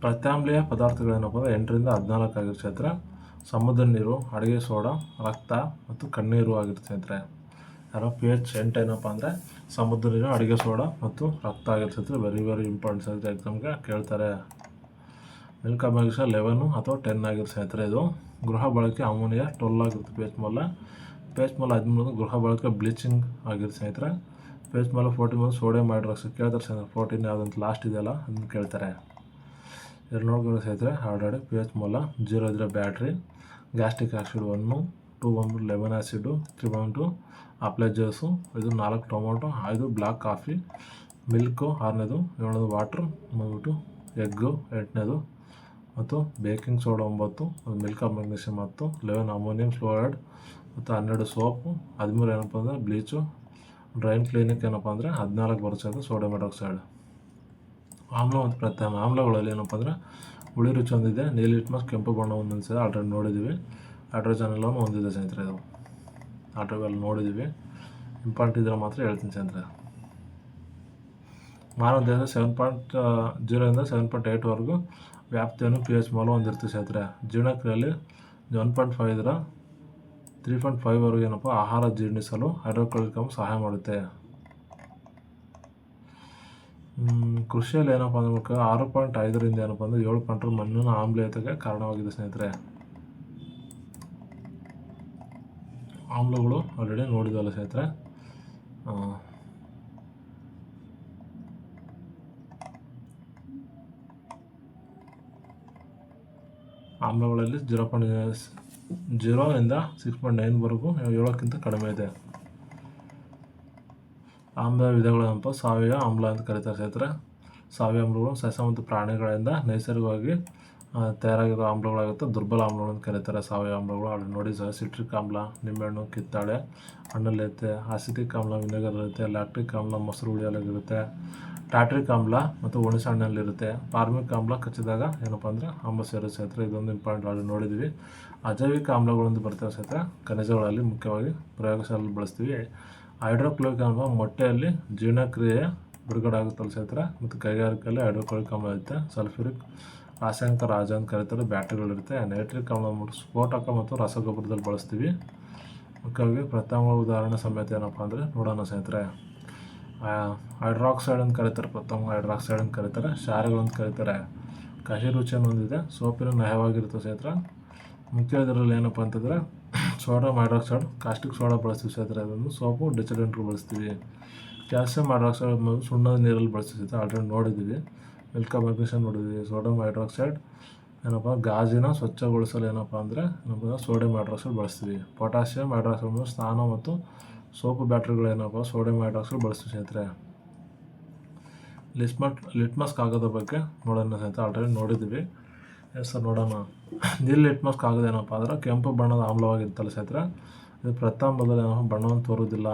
ಪ್ರತ್ಯಾಮ್ಲೀಯ ಪದಾರ್ಥಗಳೇನಪ್ಪ ಅಂದರೆ 8ರಿಂದ 14 ಆಗಿರುತ್ತೆ ಸ್ನೇಹಿತರೆ. ಸಮುದ್ರ ನೀರು, ಅಡುಗೆ ಸೋಡಾ, ರಕ್ತ ಮತ್ತು ಕಣ್ಣೀರು ಆಗಿರುತ್ತೆ ಸ್ನೇಹಿತರೆ. ಯಾರೋ pH 8 ಏನಪ್ಪ ಅಂದರೆ ಸಮುದ್ರ ನೀರು, ಅಡುಗೆ ಸೋಡಾ ಮತ್ತು ರಕ್ತ ಆಗಿರ್ತೈತೆ. ವೆರಿ ವೆರಿ ಇಂಪಾರ್ಟೆಂಟ್ ಸ್ನೇಹಿತರೆ, ಎಕ್ಸಾಮ್ಗೆ ಕೇಳ್ತಾರೆ. ಮಿಲ್ಕ್ ಮ್ಯಾಗ್ನೀಷಿಯಂ 11 ಅಥವಾ 10 ಆಗಿರುತ್ತೆ ಸ್ನೇಹಿತರೆ. ಇದು ಗೃಹ ಬಳಕೆ ಅಮೋನಿಯಾ 12 ಆಗಿರುತ್ತೆ ಪೇಸ್ಟ್ ಮೂಲ. 13 ಗೃಹ ಬಳಕೆ ಬ್ಲೀಚಿಂಗ್ ಆಗಿರುತ್ತೆ ಸ್ನೇಹಿತರೆ. ಪೇಸ್ಟ್ ಮೂಲ 14 ಸೋಡಿಯಂ ಹೈಡ್ರಾಕ್ಸೈಡ್ ಕೇಳ್ತಾರೆ ಸ್ನೇಹಿತರೆ. 14 ಯಾವುದಂತ ಲಾಸ್ಟ್ ಇದೆಯಲ್ಲ ಅದನ್ನು ಕೇಳ್ತಾರೆ. ಎರಡು ನೋಡ್ಕೊಂಡು ಸ್ನೇಹಿತರೆ ಆಲ್ರೆಡಿ ಪೇಸ್ಟ್ ಮೂಲ 0 ಇದ್ದರೆ ಬ್ಯಾಟ್ರಿ, ಗ್ಯಾಸ್ಟ್ರಿಕ್ ಆ್ಯಸಿಡ್ 1, 2 ಬಂದ್ಬಿಟ್ಟು ಲೆಮನ್ ಆ್ಯಸಿಡು, 3 ಬಂದ್ಬಿಟ್ಟು ಆಪ್ಲೆ ಜ್ಯೂಸು, ಇದು 4 ಟೊಮೊಟೊ, 5 ಬ್ಲ್ಯಾಕ್ ಕಾಫಿ, ಮಿಲ್ಕು 6ನೇದು, 7ನೇದು ವಾಟ್ರ್ ಬಂದ್ಬಿಟ್ಟು, ಎಗ್ಗು 8ನೇದು ಮತ್ತು baking soda 9, milk magnesium 10, 11 ammonium fluoride ಮತ್ತು 12 ಸೋಪು, 13 ಏನಪ್ಪ ಅಂದರೆ ಬ್ಲೀಚು, ಡ್ರೈನ್ ಕ್ಲೀನಿಕ್ ಏನಪ್ಪ ಅಂದರೆ 14 ಬರುತ್ತೆ ಸೋಡಿಯಂ ಹೈಡ್ರಾಕ್ಸೈಡ್. ಆಮ್ಲ ಮತ್ತು ಪ್ರತ್ಯಾಮ್ಲ ಆಮ್ಲಗಳಲ್ಲಿ ಏನಪ್ಪ ಅಂದರೆ ಹುಳಿ ರುಚಿ ಹೊಂದಿದೆ, ನೀಲಿ ಲಿಟ್ಮಸ್ ಕೆಂಪು ಬಣ್ಣ ಹೊಂದಿದೆ, ಆಲ್ರೆಡಿ ನೋಡಿದ್ದೀವಿ. ಹೈಡ್ರೋಜನ್ ಎಲ್ಲವನ್ನು ಹೊಂದಿದೆ ಸ್ನೇಹಿತರೆ. ಇದು ಆಲ್ರೆಡಿ ನೋಡಿದ್ದೀವಿ. ಇಂಪಾರ್ಟೆಂಟ್ ಇದ್ದರೆ ಮಾತ್ರ ಹೇಳ್ತೀನಿ ಸ್ನೇಹಿತರೆ. ಮಾನವ ದೇಹ 7.0 7.8ವರೆಗೂ ವ್ಯಾಪ್ತಿಯನ್ನು pH ಮೂಲ ಹೊಂದಿರ್ತೀವಿ ಸ್ನೇಹಿತರೆ. ಜೀರ್ಣಕ್ರಿಯೆಯಲ್ಲಿ 1.5 ಇದ್ರೆ 3.5ವರೆಗೂ ಏನಪ್ಪ ಆಹಾರ ಜೀರ್ಣಿಸಲು ಹೈಡ್ರೋಕ್ಲೋರಿಕ್ ಆಮ್ಲ ಸಹಾಯ ಮಾಡುತ್ತೆ. ಕೃಷಿಯಲ್ಲಿ ಏನಪ್ಪ ಅಂದ್ರೆ 6.5ರಿಂದ ಏನಪ್ಪ ಅಂದರೆ 7 ಮಣ್ಣಿನ ಆಮ್ಲೀಯತೆಗೆ ಕಾರಣವಾಗಿದೆ ಸ್ನೇಹಿತರೆ. ಆಮ್ಲಗಳು ಆಲ್ರೆಡಿ ನೋಡಿದಲ್ಲ ಸ್ನೇಹಿತರೆ. ಆಮ್ಲಗಳಲ್ಲಿ 0.0ರಿಂದ 6.9ವರೆಗೂ 7ಕ್ಕಿಂತ ಕಡಿಮೆ ಇದೆ. ಆಮ್ಲ ವಿಧಗಳೇನಪ್ಪ ಸಾವಯವ ಆಮ್ಲ ಅಂತ ಕರೀತಾರೆ ಸ್ನೇಹಿತರೆ. ಸಾವಯವ ಆಮ್ಲಗಳು ಸಸ್ಯ ಮತ್ತು ಪ್ರಾಣಿಗಳಿಂದ ನೈಸರ್ಗಿಕವಾಗಿ ತಯಾರಾಗಿರೋ ಆಮ್ಲಗಳಾಗುತ್ತೆ. ದುರ್ಬಲ ಆಮ್ಲಗಳು ಅಂತ ಕರೀತಾರೆ ಸಾವಯವ ಆಮ್ಲಗಳು. ಅಲ್ಲಿ ನೋಡಿ ಸಿಟ್ರಿಕ್ ಆಮ್ಲ ನಿಂಬೆಹಣ್ಣು, ಕಿತ್ತಳೆ ಹಣ್ಣಲ್ಲಿರುತ್ತೆ. ಅಸಿಟಿಕ್ ಆಮ್ಲ ವಿನೆಗರ್ ಇರುತ್ತೆ. ಲ್ಯಾಕ್ಟಿಕ್ ಆಮ್ಲ ಮೊಸರು ಹುಳಿಯಲ್ಲಿರುತ್ತೆ. ಟಾಟ್ರಿಕ್ ಆಮ್ಲ ಮತ್ತು ಹುಣಸೆ ಹಣ್ಣಲ್ಲಿರುತ್ತೆ. ಫಾರ್ಮಿಕ್ ಆಮ್ಲ ಕಚ್ಚಿದಾಗ ಏನಪ್ಪ ಅಂದರೆ ಆಮ್ಲ ಸೇರುತ್ತೆ ಸ್ನೇಹಿತರೆ. ಇದೊಂದು ಇಂಪಾರ್ಟೆಂಟ್ ಅಲ್ಲಿ ನೋಡಿದ್ವಿ. ಅಜೈವಿಕ ಆಮ್ಲಗಳಿಂದ ಬರ್ತವೆ ಸ್ನೇಹಿತರೆ. ಖನಿಜಗಳಲ್ಲಿ ಮುಖ್ಯವಾಗಿ ಪ್ರಯೋಗಶಾಲೆಯಲ್ಲಿ ಬಳಸ್ತೀವಿ. ಹೈಡ್ರೋಕ್ಲೋರಿಕ್ ಆಮ್ಲ ಮೊಟ್ಟೆಯಲ್ಲಿ ಜೀರ್ಣಕ್ರಿಯೆ ಬಿಡುಗಡೆ ಆಗುತ್ತಲ್ಲ ಸ್ನೇಹಿತರೆ. ಮತ್ತು ಕೈಗಾರಿಕೆಯಲ್ಲಿ ಹೈಡ್ರೋಕ್ಲೋರಿಕ್ ಆಮ್ಲ ಇರುತ್ತೆ. ಸಲ್ಫ್ಯೂರಿಕ್ ರಾಸಾಯನಿಕ ರಾಜ ಅಂತ ಕರೀತಾರೆ. ಬ್ಯಾಟ್ರಿಗಳಿರುತ್ತೆ. ನೈಟ್ರಿಕ್ ಆಮ್ಲ ಸ್ಫೋಟಕ ಮತ್ತು ರಸಗೊಬ್ಬರದಲ್ಲಿ ಬಳಸ್ತೀವಿ. ಮುಖ್ಯವಾಗಿ ಪ್ರತ್ಯಾಮ್ಲ ಉದಾಹರಣೆ ಸಮೇತ ಏನಪ್ಪ ಅಂದರೆ ನೋಡೋಣ ಸ್ನೇಹಿತರೆ. ಹೈಡ್ರಾಕ್ಸೈಡ್ ಅಂತ ಕರೀತಾರೆ. ಪ್ರಥಮ ಹೈಡ್ರಾಕ್ಸೈಡ್ ಅಂತ ಕರೀತಾರೆ. ಕ್ಷಾರಗಳು ಅಂತ ಕರೀತಾರೆ. ಕಹಿ ರುಚಿಯನ್ನು ಹೊಂದಿದೆ. ಸೋಪಿನ ನಯವಾಗಿರುತ್ತೆ ಸ್ನೇಹಿತರೆ. ಮುಖ್ಯ ಇದರಲ್ಲಿ ಏನಪ್ಪ ಅಂತಂದರೆ ಸೋಡಿಯಂ ಹೈಡ್ರಾಕ್ಸೈಡ್, ಕಾಸ್ಟಿಕ್ ಸೋಡಾ ಬಳಸ್ತೀವಿ ಸ್ನೇಹಿತರೆ. ಅದನ್ನು ಸೋಪು ಡಿಟರ್ಜೆಂಟ್ಗಳು ಬಳಸ್ತೀವಿ. ಕ್ಯಾಲ್ಸಿಯಂ ಹೈಡ್ರಾಕ್ಸೈಡ್ ಸುಣ್ಣದ ನೀರಲ್ಲಿ ಬಳಸ್ತೀವಿ ಸ್ನೇಹಿತರೆ. ಆಲ್ರೆಡಿ ನೋಡಿದ್ದೀವಿ. ಮಿಲ್ಕ್ ಮ್ಯಾಗ್ನೀಷಿಯಂ ನೋಡಿದ್ದೀವಿ. ಸೋಡಿಯಂ ಹೈಡ್ರಾಕ್ಸೈಡ್ ಏನಪ್ಪ ಗಾಜಿನ ಸ್ವಚ್ಛಗೊಳಿಸಲು ಏನಪ್ಪ ಅಂದರೆ ಸೋಡಿಯಂ ಹೈಡ್ರಾಕ್ಸೈಡ್ ಬಳಸ್ತೀವಿ. ಪೊಟ್ಯಾಷಿಯಂ ಹೈಡ್ರಾಕ್ಸೈಡ್ ಸ್ನಾನ ಮತ್ತು ಸೋಪು ಬ್ಯಾಟ್ರಿಗಳೇನಪ್ಪ ಸೋಡಿಯಂ ಹೈಡ್ರಾಕ್ಸೈಡ್ ಬಳಸ್ತೀವಿ ಸ್ನೇಹಿತರೆ. ಲಿಟ್ಮಸ್ ಕಾಗದ ಬಗ್ಗೆ ನೋಡೋಣ ಸ್ನೇಹಿತರೆ. ಆಲ್ರೆಡಿ ನೋಡಿದ್ದೀವಿ. ಸರ್ ನೋಡೋಣ. ನೀಲಿ ಲಿಟ್ಮಸ್ ಕಾಗದ ಏನಪ್ಪ ಅಂದರೆ ಕೆಂಪು ಬಣ್ಣದ ಆಮ್ಲವಾಗಿರ್ತಲ್ಲ ಸ್ನೇಹಿತರೆ. ಇದು ಪ್ರಥಮದಲ್ಲಿ ಏನಪ್ಪ ಬಣ್ಣವನ್ನು ತೋರುವುದಿಲ್ಲ.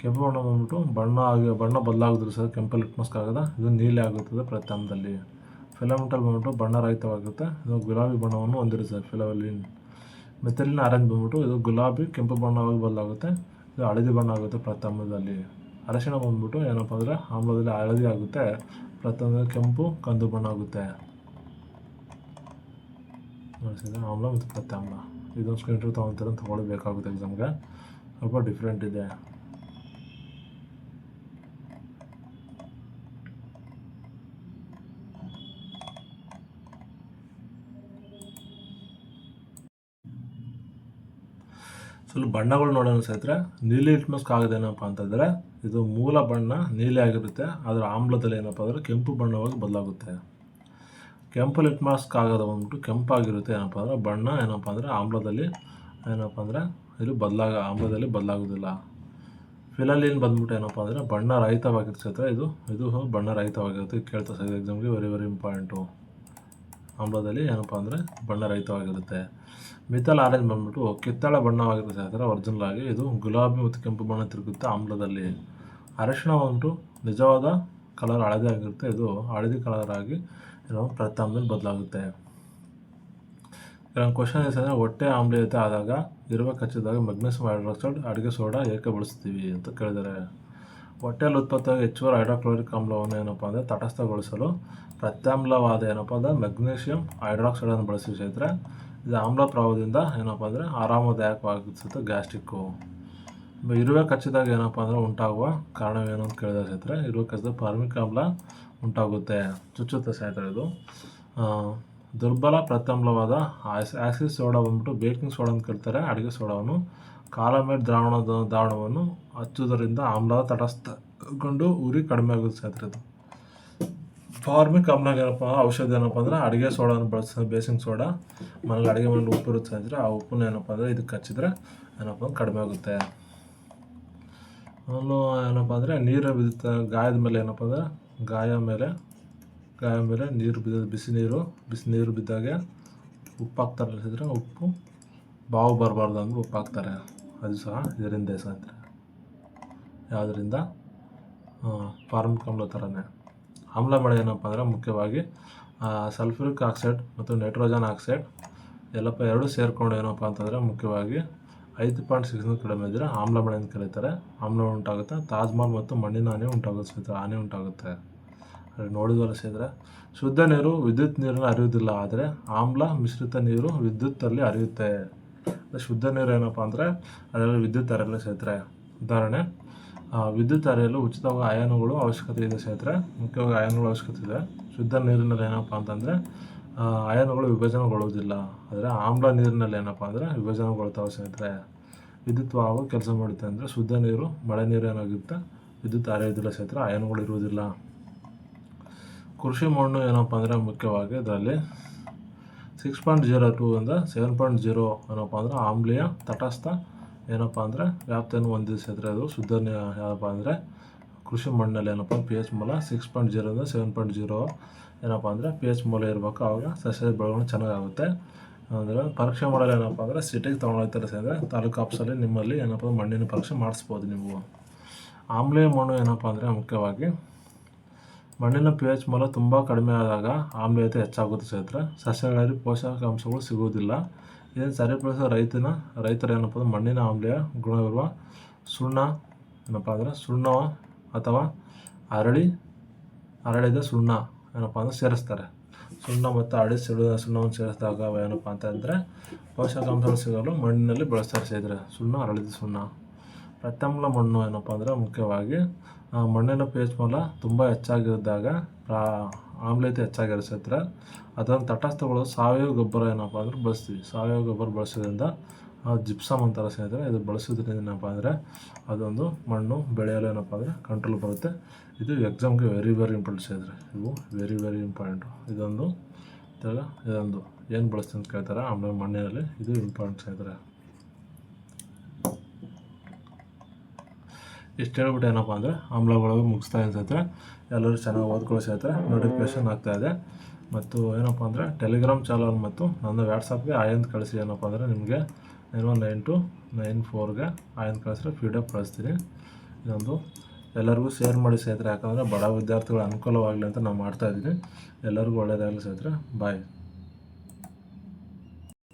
ಕೆಂಪು ಬಣ್ಣ ಬಂದ್ಬಿಟ್ಟು ಬಣ್ಣ ಬದಲಾಗೋದಿಲ್ಲ ಸರ್. ಕೆಂಪು ಲಿಟ್ಮಸ್ ಕಾಗದ ಇದು ನೀಲಿ ಆಗುತ್ತದೆ ಪ್ರಥಮದಲ್ಲಿ. ಫಿಲಮೆಂಟಲ್ಲಿ ಬಂದ್ಬಿಟ್ಟು ಬಣ್ಣರಹಿತವಾಗುತ್ತೆ. ಇದು ಗುಲಾಬಿ ಬಣ್ಣವನ್ನು ಹೊಂದಿರುತ್ತೆ ಫಿಲವಲಿನ್. ಮೆಥಿಲಿನ್ ಆರೆಂಜ್ ಬಂದ್ಬಿಟ್ಟು ಇದು ಗುಲಾಬಿ ಕೆಂಪು ಬಣ್ಣವಾಗಿ ಬದಲಾಗುತ್ತೆ. ಇದು ಹಳದಿ ಬಣ್ಣ ಆಗುತ್ತೆ ಪ್ರಥಮದಲ್ಲಿ. ಅರಿಶಿಣ ಬಂದ್ಬಿಟ್ಟು ಏನಪ್ಪ ಅಂದರೆ ಆಮ್ಲದಲ್ಲಿ ಹಳದಿ ಆಗುತ್ತೆ. ಪ್ರಥಮದಲ್ಲಿ ಕೆಂಪು ಕಂದು ಬಣ್ಣ ಆಗುತ್ತೆ. ಆಮ್ಲ ಮತ್ತು ಪ್ರತ್ಯಾಮ್ಲ ಇದೊಂದು ಸ್ಕ್ರೀನ್ ತೊಗೊಳ್ತೀರ ತೊಗೊಳ್ಬೇಕಾಗುತ್ತೆ ಎಕ್ಸಾಮ್ಗೆ. ಸ್ವಲ್ಪ ಡಿಫ್ರೆಂಟ್ ಇದೆ. ಸ್ವಲ್ಪ ಬಣ್ಣಗಳು ನೋಡೋಣ ಸ್ನೇಹಿತರೆ. ನೀಲಿ ಲಿಟ್ಮಸ್ ಕಾಗದ ಏನಪ್ಪ ಅಂತಂದರೆ ಇದು ಮೂಲ ಬಣ್ಣ ನೀಲಿ ಆಗಿರುತ್ತೆ, ಅದರ ಆಮ್ಲದಲ್ಲಿ ಏನಪ್ಪ ಅಂದರೆ ಕೆಂಪು ಬಣ್ಣವಾಗಿ ಬದಲಾಗುತ್ತೆ. ಕೆಂಪು ಲಿಟ್ಮಸ್ ಕಾಗದ ಬಂದ್ಬಿಟ್ಟು ಕೆಂಪಾಗಿರುತ್ತೆ ಏನಪ್ಪ ಅಂದರೆ ಬಣ್ಣ ಏನಪ್ಪ ಅಂದರೆ ಆಮ್ಲದಲ್ಲಿ ಏನಪ್ಪ ಅಂದರೆ ಇದು ಆಮ್ಲದಲ್ಲಿ ಬದಲಾಗೋದಿಲ್ಲ. ಫಿಲಲಿನ್ ಬಂದ್ಬಿಟ್ಟು ಏನಪ್ಪ ಅಂದರೆ ಬಣ್ಣ ರಹಿತವಾಗಿರುತ್ತೆ. ಇದು ಬಣ್ಣ ರಹಿತವಾಗಿರುತ್ತೆ. ಕೇಳ್ತಾ ಸರ್ ಎಕ್ಸಾಮ್ಗೆ ವೆರಿ ವೆರಿ ಇಂಪಾರ್ಟೆಂಟು. ಆಮ್ಲದಲ್ಲಿ ಏನಪ್ಪ ಅಂದರೆ ಬಣ್ಣ ರಹಿತವಾಗಿರುತ್ತೆ. ಮಿಥೈಲ್ ಆರೆಂಜ್ ಬಂದ್ಬಿಟ್ಟು ಕಿತ್ತಳೆ ಬಣ್ಣವಾಗಿರುತ್ತೆ ಸ್ನೇಹಿತರೆ. ಒರಿಜಿನಲ್ ಆಗಿ ಇದು ಗುಲಾಬಿ ಮತ್ತು ಕೆಂಪು ಬಣ್ಣ ತಿರುಗುತ್ತೆ ಆಮ್ಲದಲ್ಲಿ. ಅರಿಶಿಣ ಬಂದ್ಬಿಟ್ಟು ನಿಜವಾದ ಕಲರ್ ಹಳದಿ ಆಗಿರುತ್ತೆ, ಇದು ಹಳದಿ ಕಲರ್ ಆಗಿ ಪ್ರತಾಮ್ಲದಲ್ಲಿ ಬದಲಾಗುತ್ತೆ. ಕ್ವಶನ್ ಅಂದರೆ ಹೊಟ್ಟೆ ಆಮ್ಲೀಯತೆ ಆದಾಗ ಇರುವೆ ಕಚ್ಚಿದಾಗ ಮೆಗ್ನೀಷಿಯಂ ಹೈಡ್ರಾಕ್ಸೈಡ್ ಅಡುಗೆ ಸೋಡಾ ಏಕೆ ಬಳಸ್ತೀವಿ ಅಂತ ಕೇಳಿದ್ದಾರೆ. ಹೊಟ್ಟೆಯಲ್ಲಿ ಉತ್ಪತ್ತಿಯಾದ ಹೆಚ್ಚುವರಿ ಹೈಡ್ರೋಕ್ಲೋರಿಕ್ ಆಮ್ಲವನ್ನು ಏನಪ್ಪ ಅಂದರೆ ತಟಸ್ಥಗೊಳಿಸಲು ಪ್ರತ್ಯಾಮ್ಲವಾದ ಏನಪ್ಪ ಅಂದರೆ ಮೆಗ್ನೀಷಿಯಂ ಹೈಡ್ರಾಕ್ಸೈಡನ್ನು ಬಳಸ್ತೀವಿ ಸ್ನೇಹಿತರೆ. ಇದು ಆಮ್ಲ ಪ್ರಭಾವದಿಂದ ಏನಪ್ಪ ಅಂದರೆ ಆರಾಮದಾಯಕವಾಗಿಸುತ್ತೆ ಗ್ಯಾಸ್ಟ್ರಿಕ್ಕು. ಇರುವೆ ಕಚ್ಚಿದಾಗ ಏನಪ್ಪ ಅಂದರೆ ಉಂಟಾಗುವ ಕಾರಣವೇನು ಅಂತ ಕೇಳಿದರೆ ಸ್ನೇಹಿತರೆ, ಇರುವೆ ಕಚ್ಚಿದಾಗ ಫಾರ್ಮಿಕ್ ಆಮ್ಲ ಉಂಟಾಗುತ್ತೆ, ಚುಚ್ಚುತ್ತೆ ಸ್ನೇಹಿತರೆ. ಇದು ದುರ್ಬಲ ಪ್ರತ್ಯಾಮ್ಲವಾದ ಆಸಿಡ್ ಸೋಡಾ ಬಂದ್ಬಿಟ್ಟು ಬೇಕಿಂಗ್ ಸೋಡಾ ಅಂತ ಕೇಳ್ತಾರೆ. ಅಡುಗೆ ಸೋಡಾವನ್ನು ಕಾಲಮೇಟ್ ದ್ರಾವಣವನ್ನು ಹಚ್ಚುವುದರಿಂದ ಆಮ್ಲ ತಟಸ್ಥಗೊಂಡು ಉರಿ ಕಡಿಮೆ ಆಗುತ್ತೆ ಸ್ನೇಹಿತರೆ. ಇದು ಫಾರ್ಮಿಕ್ ಆಮ್ಲ ಏನಪ್ಪ ಔಷಧಿ ಏನಪ್ಪ ಅಂದರೆ ಅಡುಗೆ ಸೋಡಾವನ್ನು ಬಳಸ್ತಾರೆ, ಬೇಕಿಂಗ್ ಸೋಡಾ. ಮನೇಲಿ ಅಡುಗೆ ಮೇಲೆ ಉಪ್ಪು ಇರುತ್ತೆ ಸ್ನೇಹಿತರೆ, ಆ ಉಪ್ಪನ್ನ ಏನಪ್ಪ ಅಂದರೆ ಇದಕ್ಕೆ ಹಚ್ಚಿದ್ರೆ ಏನಪ್ಪ ಅಂದ್ರೆ ಕಡಿಮೆ ಆಗುತ್ತೆ. ಆಮೇಲೆ ಏನಪ್ಪ ಅಂದರೆ ನೀರು ಗಾಯದ ಮೇಲೆ ಏನಪ್ಪ ಅಂದರೆ ಗಾಯ ಮೇಲೆ ನೀರು ಬಿಸಿ ನೀರು ಬಿದ್ದಾಗೆ ಉಪ್ಪು ಹಾಕ್ತಾರೆ ಅನಿಸಿದ್ರೆ, ಉಪ್ಪು ಬಾವು ಬರಬಾರ್ದು ಅಂದ್ರೆ ಉಪ್ಪು ಹಾಕ್ತಾರೆ. ಅದು ಸಹ ಇದರಿಂದ ಸ್ನೇಹಿತರೆ. ಯಾವುದರಿಂದ? ಫಾರ್ಮಿಕ್ ಆಮ್ಲ ಥರನೇ. ಆಮ್ಲ ಮಳೆ ಏನಪ್ಪ ಅಂದರೆ ಮುಖ್ಯವಾಗಿ ಸಲ್ಫ್ಯೂರಿಕ್ ಆಕ್ಸೈಡ್ ಮತ್ತು ನೈಟ್ರೋಜನ್ ಆಕ್ಸೈಡ್ ಎಲ್ಲಪ್ಪ ಎರಡು ಸೇರಿಕೊಂಡು ಏನಪ್ಪ ಅಂತಂದರೆ ಮುಖ್ಯವಾಗಿ 5.6 ಕಡಿಮೆ ಇದ್ದರೆ ಆಮ್ಲ ಮಳೆ ಅಂತ ಕರೀತಾರೆ. ಆಮ್ಲ ಉಂಟಾಗುತ್ತೆ. ತಾಜ್ಮಹಲ್ ಮತ್ತು ಮಣ್ಣಿನ ಹಾನಿ ಉಂಟಾಗುತ್ತೆ. ನೋಡಿದ್ವಲ್ಲ ಸೇರಿದ್ರೆ ಶುದ್ಧ ನೀರು ವಿದ್ಯುತ್ ನೀರನ್ನು ಹರಿಯುವುದಿಲ್ಲ, ಆದರೆ ಆಮ್ಲ ಮಿಶ್ರಿತ ನೀರು ವಿದ್ಯುತ್ತಲ್ಲಿ ಹರಿಯುತ್ತೆ. ಶುದ್ಧ ನೀರು ಏನಪ್ಪ ಅಂದರೆ ಅದರಲ್ಲಿ ವಿದ್ಯುತ್ ಹರಿಯಲ್ಲ ಸ್ನೇಹಿತರೆ. ಉದಾಹರಣೆ, ವಿದ್ಯುತ್ ಹರಿಯಲು ಉಚಿತವಾಗಿ ಅಯಾನುಗಳು ಅವಶ್ಯಕತೆ ಇದೆ ಸ್ನೇಹಿತರೆ. ಮುಖ್ಯವಾಗಿ ಅಯಾನುಗಳು ಅವಶ್ಯಕತೆ ಇದೆ. ಶುದ್ಧ ನೀರಿನಲ್ಲಿ ಏನಪ್ಪ ಅಂತಂದರೆ ಅಯಾನುಗಳು ವಿಭಜನೆಗೊಳ್ಳುವುದಿಲ್ಲ, ಆದರೆ ಆಮ್ಲ ನೀರಿನಲ್ಲಿ ಏನಪ್ಪ ಅಂದರೆ ವಿಭಜನೆಗೊಳ್ತಾವೆ ಸ್ನೇಹಿತರೆ. ವಿದ್ಯುತ್ ವಾಹಕ ಕೆಲಸ ಮಾಡುತ್ತೆ ಅಂದರೆ ಶುದ್ಧ ನೀರು ಮಳೆ ನೀರು ಏನಾಗುತ್ತೆ ವಿದ್ಯುತ್ ಹರಿಯೋದಿಲ್ಲ ಸ್ನೇಹಿತರೆ, ಅಯಾನುಗಳು ಇರುವುದಿಲ್ಲ. ಕೃಷಿ ಮಣ್ಣು ಏನಪ್ಪ ಅಂದರೆ ಮುಖ್ಯವಾಗಿ ಇದರಲ್ಲಿ 6.02 ಅಂದರೆ 7.0 ಏನಪ್ಪ ಅಂದರೆ ಆಮ್ಲೀಯ ತಟಸ್ಥ ಏನಪ್ಪ ಅಂದರೆ ವ್ಯಾಪ್ತಿಯನ್ನು ಹೊಂದಿದೆ ಸ್ನೇಹಿತರೆ. ಅದು ಶುದ್ಧ ಏನಪ್ಪ ಅಂದರೆ ಕೃಷಿ ಮಣ್ಣಲ್ಲಿ ಏನಪ್ಪ pH ಮೂಲ 6.0 ಅಂದರೆ 7.0 ಏನಪ್ಪ ಅಂದರೆ pH ಮೂಲ ಇರಬೇಕು, ಆವಾಗ ಸಸ್ಯದ ಬೆಳವಣಿಗೆ ಚೆನ್ನಾಗಾಗುತ್ತೆ. ಅಂದರೆ ಪರೀಕ್ಷೆ ಮಾಡಲು ಏನಪ್ಪ ಅಂದರೆ ಸಿಟಿಗೆ ತೊಗೊಂಡೋಗ್ತಾರೆ ಸ್ನೇಹಿತರೆ. ತಾಲೂಕು ಆಫೀಸಲ್ಲಿ ನಿಮ್ಮಲ್ಲಿ ಏನಪ್ಪ ಮಣ್ಣಿನ ಪರೀಕ್ಷೆ ಮಾಡಿಸ್ಬೋದು ನೀವು. ಆಮ್ಲೀಯ ಮಣ್ಣು ಏನಪ್ಪ ಅಂದರೆ ಮುಖ್ಯವಾಗಿ ಮಣ್ಣಿನ pH ಮೂಲ ತುಂಬ ಕಡಿಮೆ ಆದಾಗ ಆಮ್ಲೀಯತೆ ಹೆಚ್ಚಾಗುತ್ತೆ ಸ್ನೇಹಿತರೆ. ಸಸ್ಯಗಳಲ್ಲಿ ಪೋಷಕಾಂಶಗಳು ಸಿಗುವುದಿಲ್ಲ. ಇದನ್ನು ಸರಿಪಡಿಸೋ ರೈತರು ಏನಪ್ಪ ಅಂದರೆ ಮಣ್ಣಿನ ಆಮ್ಲೀಯ ಗುಣವಿರುವ ಸುಣ್ಣ ಏನಪ್ಪ ಅಂದರೆ ಸುಣ್ಣ ಅಥವಾ ಹರಳಿದ ಸುಣ್ಣ ಏನಪ್ಪ ಅಂದರೆ ಸೇರಿಸ್ತಾರೆ. ಸುಣ್ಣ ಮತ್ತು ಸುಣ್ಣವನ್ನು ಸೇರಿಸಿದಾಗ ಏನಪ್ಪ ಅಂತಂದರೆ ಪೋಷಕಾಂಶಗಳು ಸಿಗಲು ಮಣ್ಣಿನಲ್ಲಿ ಬಳಸ್ತಾರೆ ಸ್ನೇಹಿತರೆ. ಹರಳಿದ ಸುಣ್ಣ. ಪ್ರತ್ಯಾಮ್ಲ ಮಣ್ಣು ಏನಪ್ಪ ಅಂದರೆ ಮುಖ್ಯವಾಗಿ ಮಣ್ಣಿನ pH ಮೂಲ ತುಂಬ ಹೆಚ್ಚಾಗಿದ್ದಾಗ ಆಮ್ಲೀಯತೆ ಹೆಚ್ಚಾಗಿರೋ ಸ್ನೇಹಿತರೆ. ಅದನ್ನು ತಟಸ್ಥಗಳು ಸಾವಯವ ಗೊಬ್ಬರ ಏನಪ್ಪ ಅಂದರೆ ಬಳಸ್ತೀವಿ. ಸಾವಯವ ಗೊಬ್ಬರ ಬಳಸೋದ್ರಿಂದ ಜಿಪ್ಸಮ್ ಅಂತಾರೆ ಸ್ನೇಹಿತರೆ. ಇದು ಬಳಸೋದ್ರಿಂದ ಏನಪ್ಪ ಅಂದರೆ ಅದೊಂದು ಮಣ್ಣು ಬೆಳೆಯಲು ಏನಪ್ಪ ಅಂದರೆ ಕಂಟ್ರೋಲ್ ಬರುತ್ತೆ. ಇದು ಎಕ್ಸಾಮ್ಗೆ ವೆರಿ ವೆರಿ ಇಂಪಾರ್ಟೆಂಟ್ ಸ್ನೇಹಿತರೆ. ಇವು ವೆರಿ ವೆರಿ ಇಂಪಾರ್ಟೆಂಟು. ಇದೊಂದು ಏನು ಬಳಸ್ತೀನಿ ಅಂತ ಕೇಳ್ತಾರೆ ಆಮೇಲೆ ಮಣ್ಣಿನಲ್ಲಿ. ಇದು ಇಂಪಾರ್ಟೆಂಟ್ ಸ್ನೇಹಿತರೆ. ಇಷ್ಟು ಹೇಳ್ಬಿಟ್ಟು ಏನಪ್ಪ ಅಂದರೆ ಆಮ್ಲ ಒಳಗೆ ಮುಗಿಸ್ತಾ ಇದ್ದೀನಿ ಸ್ನೇಹಿತರೆ. ಎಲ್ಲರೂ ಚೆನ್ನಾಗಿ ಓದ್ಕೊಳ್ಳೋ ಸ್ನೇಹಿತರೆ. ನೋಟಿಫಿಕೇಷನ್ ಆಗ್ತಾಯಿದೆ. ಮತ್ತು ಏನಪ್ಪ ಅಂದರೆ ಟೆಲಿಗ್ರಾಮ್ ಚಾನಲ್ ಮತ್ತು ನನ್ನ ವ್ಯಾಟ್ಸಪ್ಗೆ ಆಯಂತ ಕಳಿಸಿ. ಏನಪ್ಪ ಅಂದರೆ ನಿಮಗೆ 919294ಗೆ ಆಯಂತ ಕಳಿಸಿದ್ರೆ PDF ಕಳಿಸ್ತೀನಿ. ಇದೊಂದು ಎಲ್ಲರಿಗೂ ಶೇರ್ ಮಾಡಿ ಸ್ನೇಹಿತರೆ. ಯಾಕಂದರೆ ಬಡ ವಿದ್ಯಾರ್ಥಿಗಳ ಅನುಕೂಲವಾಗಲಿ ಅಂತ ನಾನು ಮಾಡ್ತಾಯಿದ್ದೀನಿ. ಎಲ್ಲರಿಗೂ ಒಳ್ಳೆಯದಾಗಲಿ ಸ್ನೇಹಿತರೆ. ಬಾಯ್.